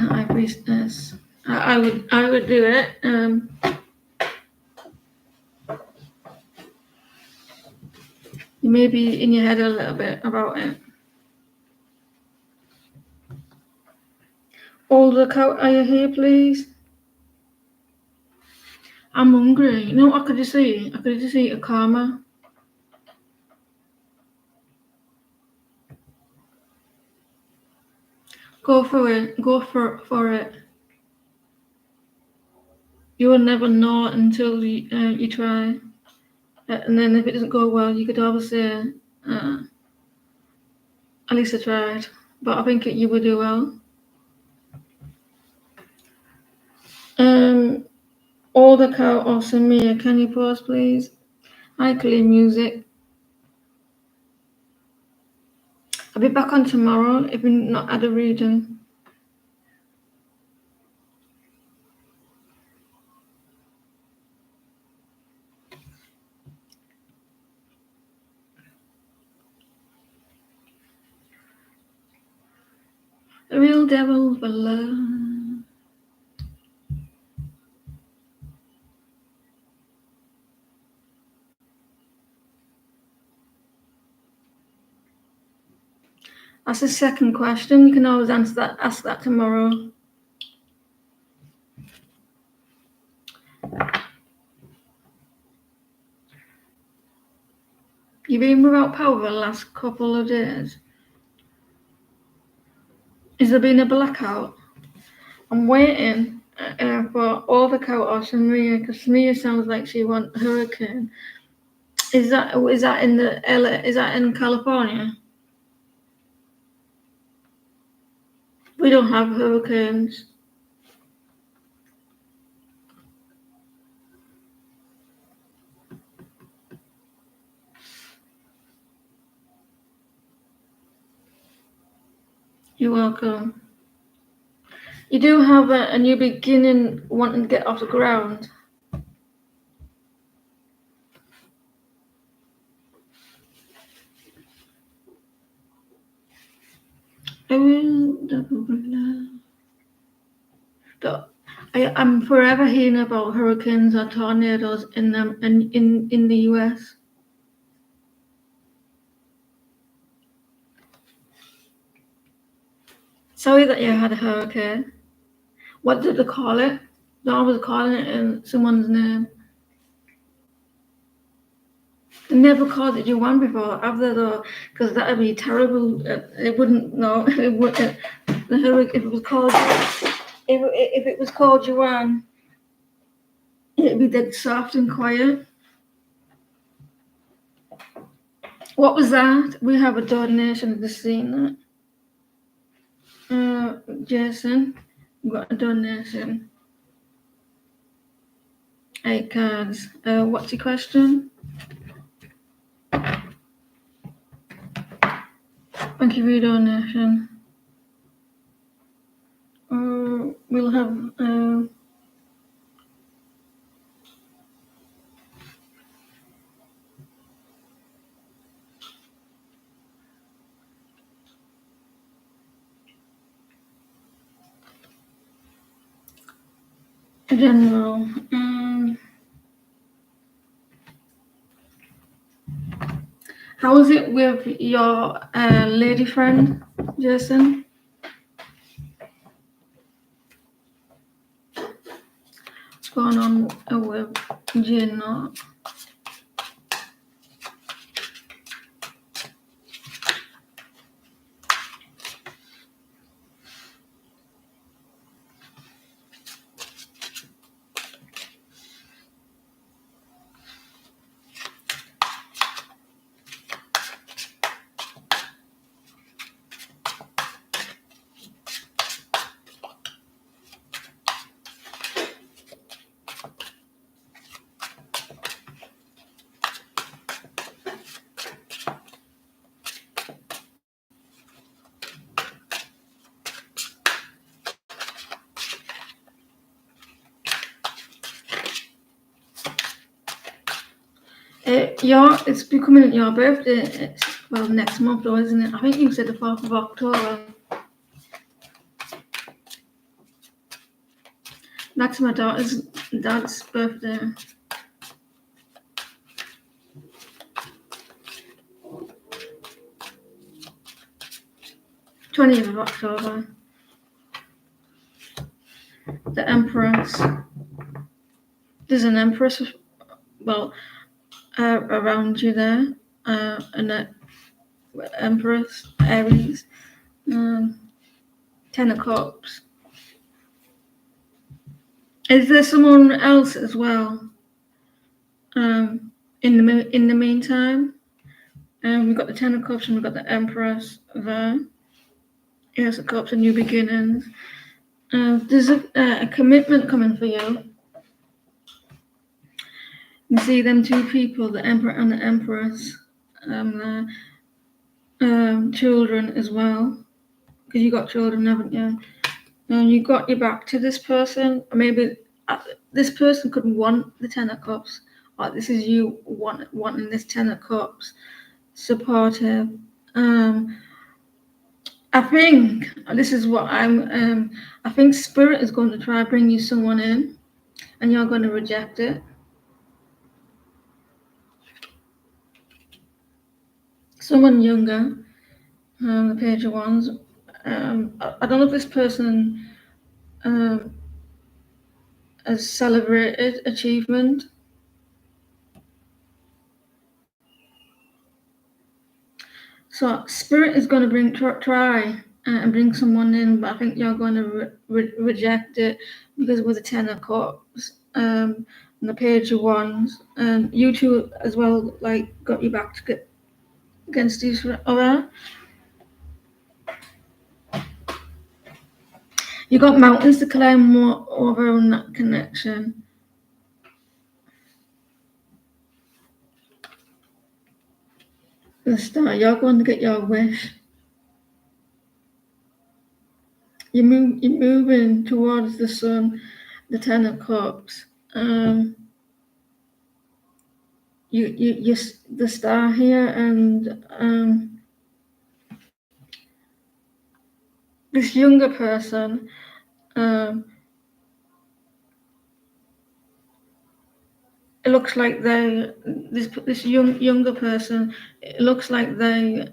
High Priestess. I would do it. You may be in your head a little bit about it. Older cow, are you here, please? I'm hungry. You know what I could just eat? I could just eat a karma. Go for it. Go for it. You will never know until you try. And then if it doesn't go well, you could always say, at least I tried. But I think you will do well. Older cow or Samir, can you pause, please? Hi, Clean Music. I'll be back on tomorrow if you're not at a reading. The real devil for love. That's the second question. You can always ask that tomorrow. You've been without power the last couple of days. Has there been a blackout? I'm waiting for Older Cow or Samia, because Samia sounds like she wants hurricane. Is that in the LA? Is that in California? We don't have hurricanes. You're welcome. You do have a new beginning wanting to get off the ground. I'm forever hearing about hurricanes or tornadoes in the US. Sorry that you had a hurricane. What did they call it? They always calling it in someone's name. They never called it Yuan before, have they though? Because that would be terrible. It wouldn't. No, it would. The hurricane, if it was called Yuan, it'd be dead soft and quiet. What was that? We have a donation. Have you seen that? Jason, we've got a donation. 8 cards. What's your question? Thank you for your donation. We'll have general. How is it with your lady friend, Jason? What's going on with Gina? It's becoming your birthday. Well, next month, though, isn't it? I think you said the 4th of October. That's my daughter's dad's birthday. 20th of October. The Empress. There's an Empress, well, around you there, and the Empress, Aries, 10 of Cups. Is there someone else as well? In the meantime, we've got the 10 of Cups and we've got the Empress there. Yes, of Cups and new beginnings. There's a commitment coming for you. You see them two people, the Emperor and the Empress, children as well, because you got children, haven't you? And you got your back to this person. Maybe this person could want the 10 of Cups, or this is you wanting this 10 of Cups, supportive. I think this is what I think Spirit is going to try to bring you someone in, and you're going to reject it. Someone younger, the Page of Wands. I don't know if this person has celebrated achievement. So Spirit is going to try and bring someone in, but I think you're going to reject it because with the 10 of Cups and the Page of Wands, and you two as well, like, got your back to against each other. You got mountains to climb over on that connection. The Star, you're going to get your wish. You're moving towards the Sun, the 10 of Cups. You the Star here, and this younger person, it looks like this younger person. It looks like they've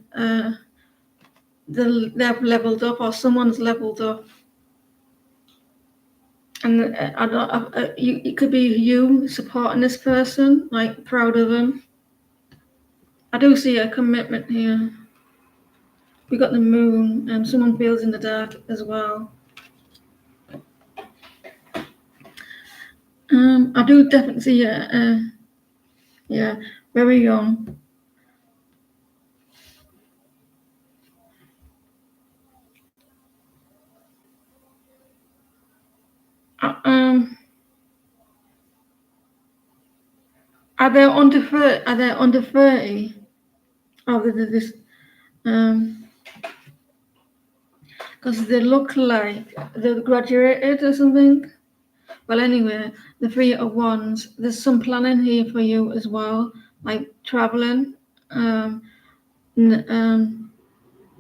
leveled up, or someone's leveled up, and it could be you supporting this person, like proud of them. I do see a commitment here. We got the Moon, and someone feels in the dark as well. I do definitely see very young. Are they under 30? Are they under 30? Oh, this because they look like they're graduated or something. Well, anyway, the 3 of Wands. There's some planning here for you as well, like traveling. You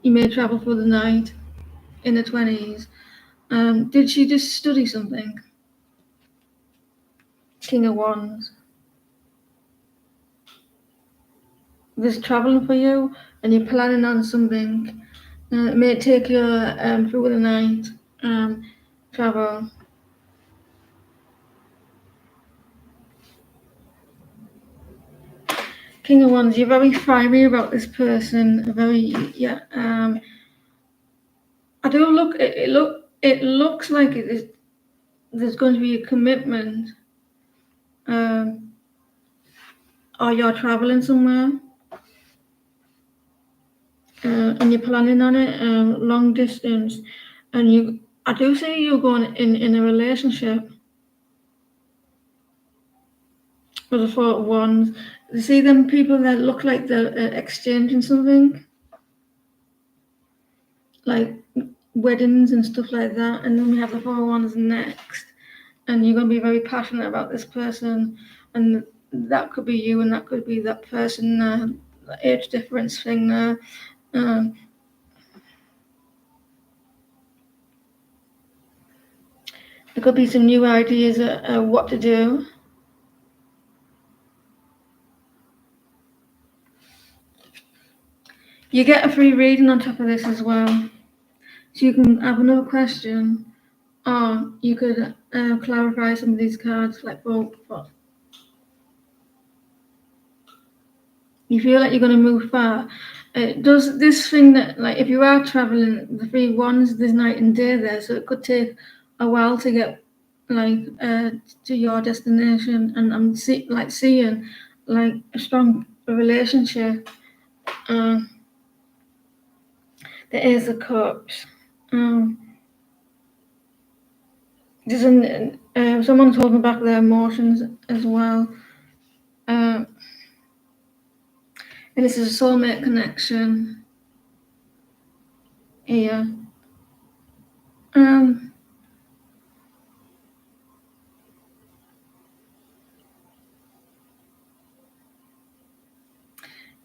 may travel for the night in the 20s. Did she just study something? King of Wands. There's traveling for you, and you're planning on something. It may take you through the night. Travel. King of Wands, you're very fiery about this person. I do look. It looks like there's going to be a commitment. Or you're traveling somewhere, and you're planning on it, long distance, and I do see you going in a relationship with the 4 of Wands. You see them people that look like they're exchanging something, like weddings and stuff like that, and then we have the 4 of Wands next, and you're going to be very passionate about this person, and that could be you, and that could be that person. The age difference thing there. There could be some new ideas of what to do. You get a free reading on top of this as well. So you can have another question, or you could clarify some of these cards, like for you feel like you're going to move far. It does this thing that, like, if you are traveling, the 3 wands, there's night and day there, so it could take a while to get like to your destination. And I'm seeing like a strong relationship. The Ace of Cups. There's someone's holding back their emotions as well. And this is a soulmate connection here.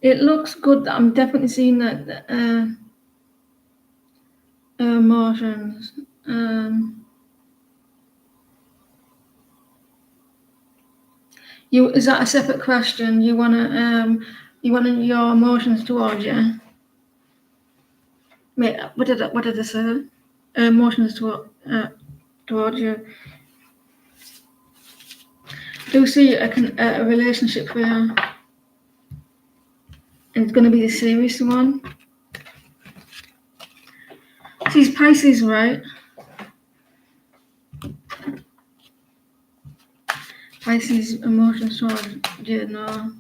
It looks good. I'm definitely seeing that emotions. Is that a separate question? You want your emotions towards you? Wait, what did I say? Emotions towards you. Do see a relationship here, and it's going to be a serious one. She's Pisces, right? Pisces emotions towards you, no.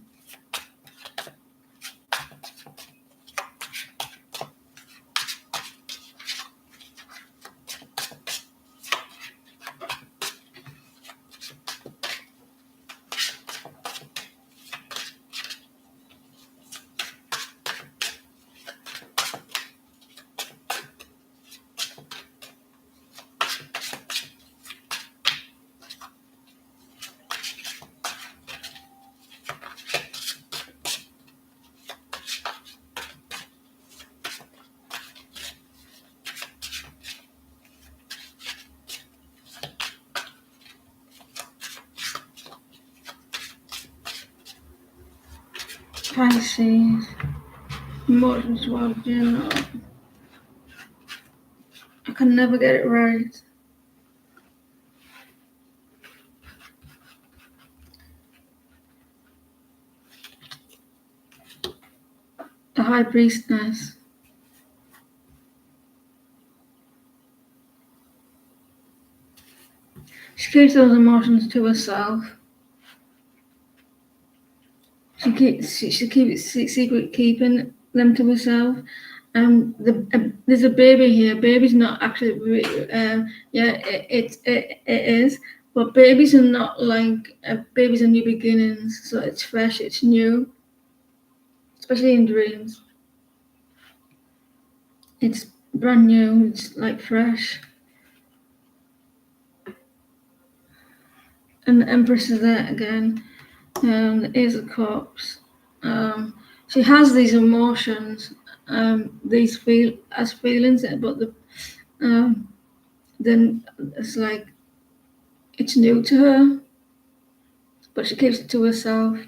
Pisces emotions towards you, no. I can never get it right. The High Priestess. She keeps those emotions to herself. She keeps secret keeping them to herself. There's a baby here. Baby's not actually. It is, but babies are not like babies are new beginnings. So it's fresh. It's new, especially in dreams. It's brand new. It's like fresh. And the Empress is there again. The Ace of Cups. She has these emotions, these feelings, but then it's like it's new to her, but she keeps it to herself,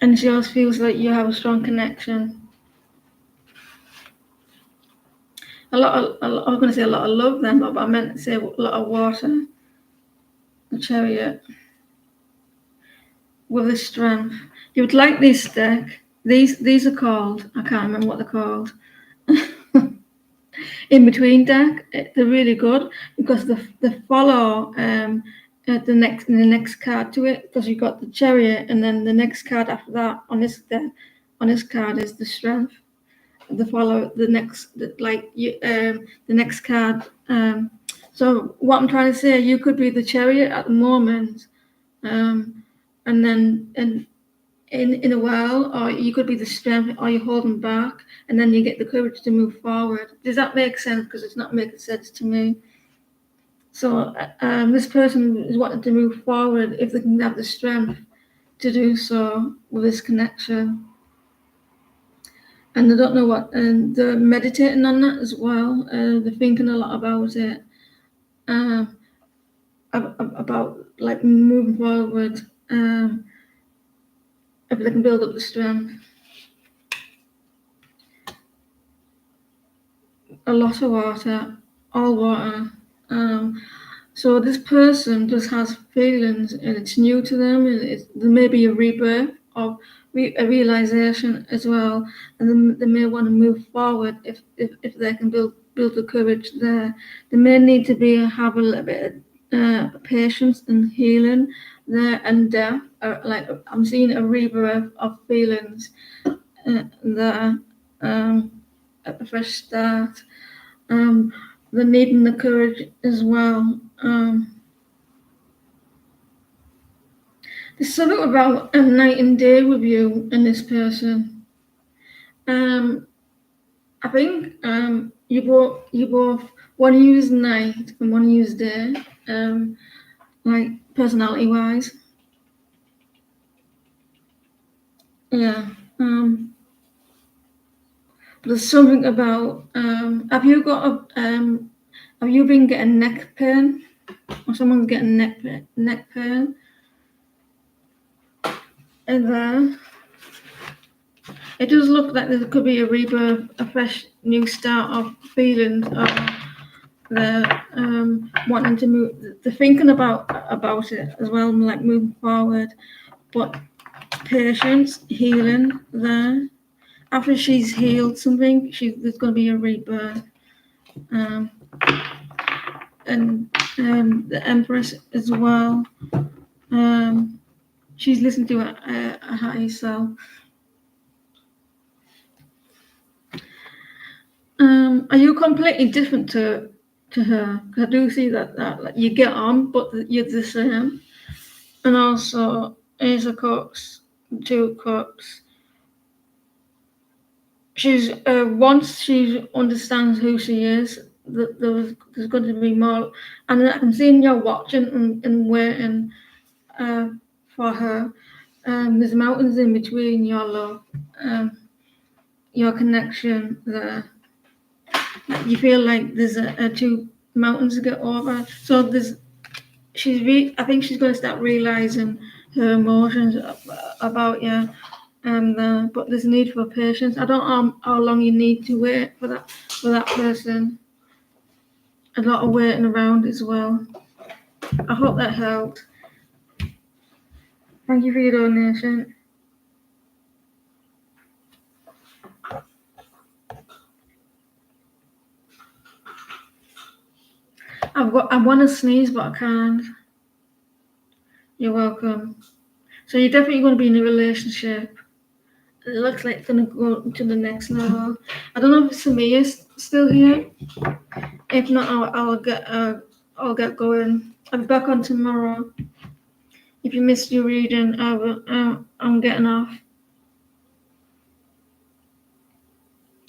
and she always feels like you have a strong connection. I was going to say a lot of love then, but I meant to say a lot of water. The Chariot with the strength. You would like this deck. These are called, I can't remember what they're called. In between deck, they're really good because they follow the next card to it, because you've got the Chariot, and then the next card after that on this card is the Strength. They follow the next card. So what I'm trying to say, you could be the Chariot at the moment, and then in a while, or you could be the Strength, or you're holding back, and then you get the courage to move forward. Does that make sense? Because it's not making sense to me. So this person is wanting to move forward if they can have the strength to do so with this connection. And they don't know what, and they're meditating on that as well. They're thinking a lot about it. about like moving forward, if they can build up the strength. A lot of water, all water. So this person just has feelings, and it's new to them, and there may be a rebirth or a realization as well, and then they may want to move forward if they can build the courage there. They may need to have a little bit of patience and healing there and there. Like I'm seeing a rebirth of feelings there, a fresh start. They're needing the courage as well. There's something about a night and day with you and this person. I think you both want to use night and want to use day, like personality wise. Yeah. There's something about have you been getting neck pain, or someone's getting neck pain? And then it does look like there could be a rebirth, a fresh new start of feelings of the wanting to move, the thinking about it as well, like moving forward. But patience, healing there. After she's healed something, there's going to be a rebirth. And the Empress as well. She's listening to a higher self. Are you completely different to her? Because I do see that like, you get on, but you're the same. And also, Ace of Cups, Two of Cups. She's once she understands who she is, there's going to be more. And I can see you're watching and waiting for her. There's mountains in between your love, your connection there. You feel like there's a two mountains to get over. So I think she's going to start realizing her emotions about you, and but there's a need for patience. I don't know how long you need to wait for that person. A lot of waiting around as well. I hope that helped. Thank you for your donation. I want to sneeze, but I can't. You're welcome. So you're definitely going to be in a relationship. It looks like it's going to go to the next level. I don't know if Samia's still here. If not, I'll get going. I'll be back on tomorrow. If you missed your reading, I'm getting off.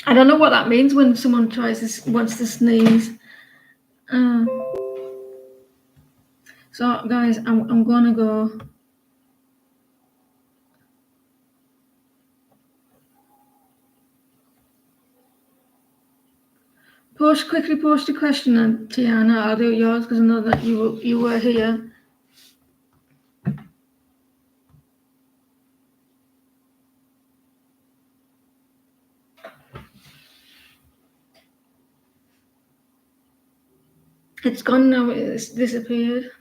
I don't know what that means when someone wants to sneeze. So guys, I'm gonna go. Quickly post your question, and Tiana, I'll do yours because I know that you were here. It's gone now. It's disappeared.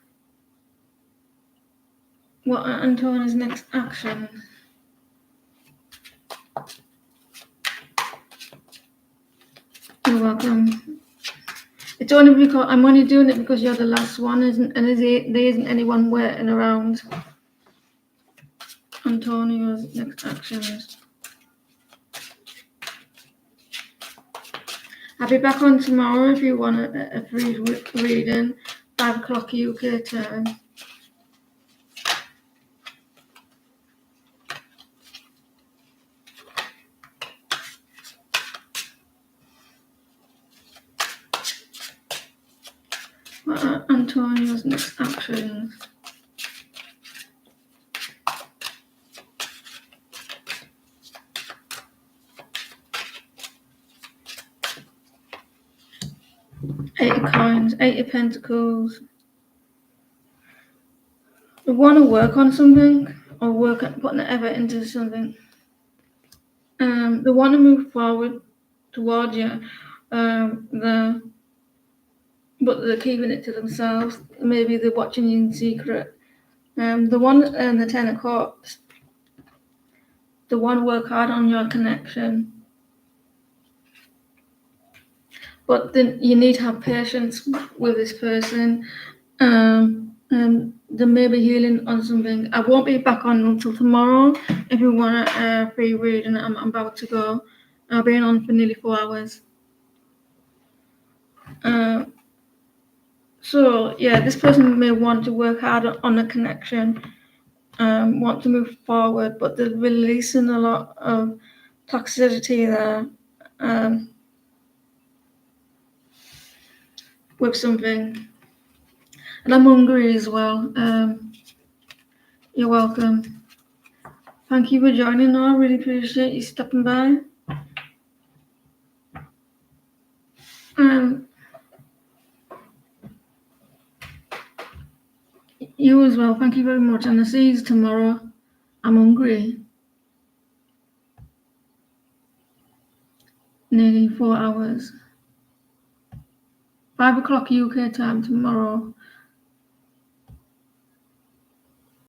What are Antonia's next action? You're welcome. It's only because I'm only doing it because you're the last one, and there isn't anyone waiting around. Antonia's next actions. I'll be back on tomorrow if you want a free reading, 5 o'clock UK time. What are Antonia's next actions? Eight of Coins, Eight of Pentacles. They want to work on something or putting the effort into something. They want to move forward towards you. But they're keeping it to themselves. Maybe they're watching you in secret. The one and the Ten of Cups. They want to work hard on your connection. But then you need to have patience with this person. There may be healing on something. I won't be back on until tomorrow. If you want a free reading, I'm about to go. I've been on for nearly 4 hours. So yeah, this person may want to work hard on a connection, want to move forward, but they're releasing a lot of toxicity there with something. And I'm hungry as well. You're welcome. Thank you for joining. I really appreciate you stopping by. You as well. Thank you very much. And I'll see you tomorrow. I'm hungry. Nearly 4 hours. 5 o'clock UK time tomorrow.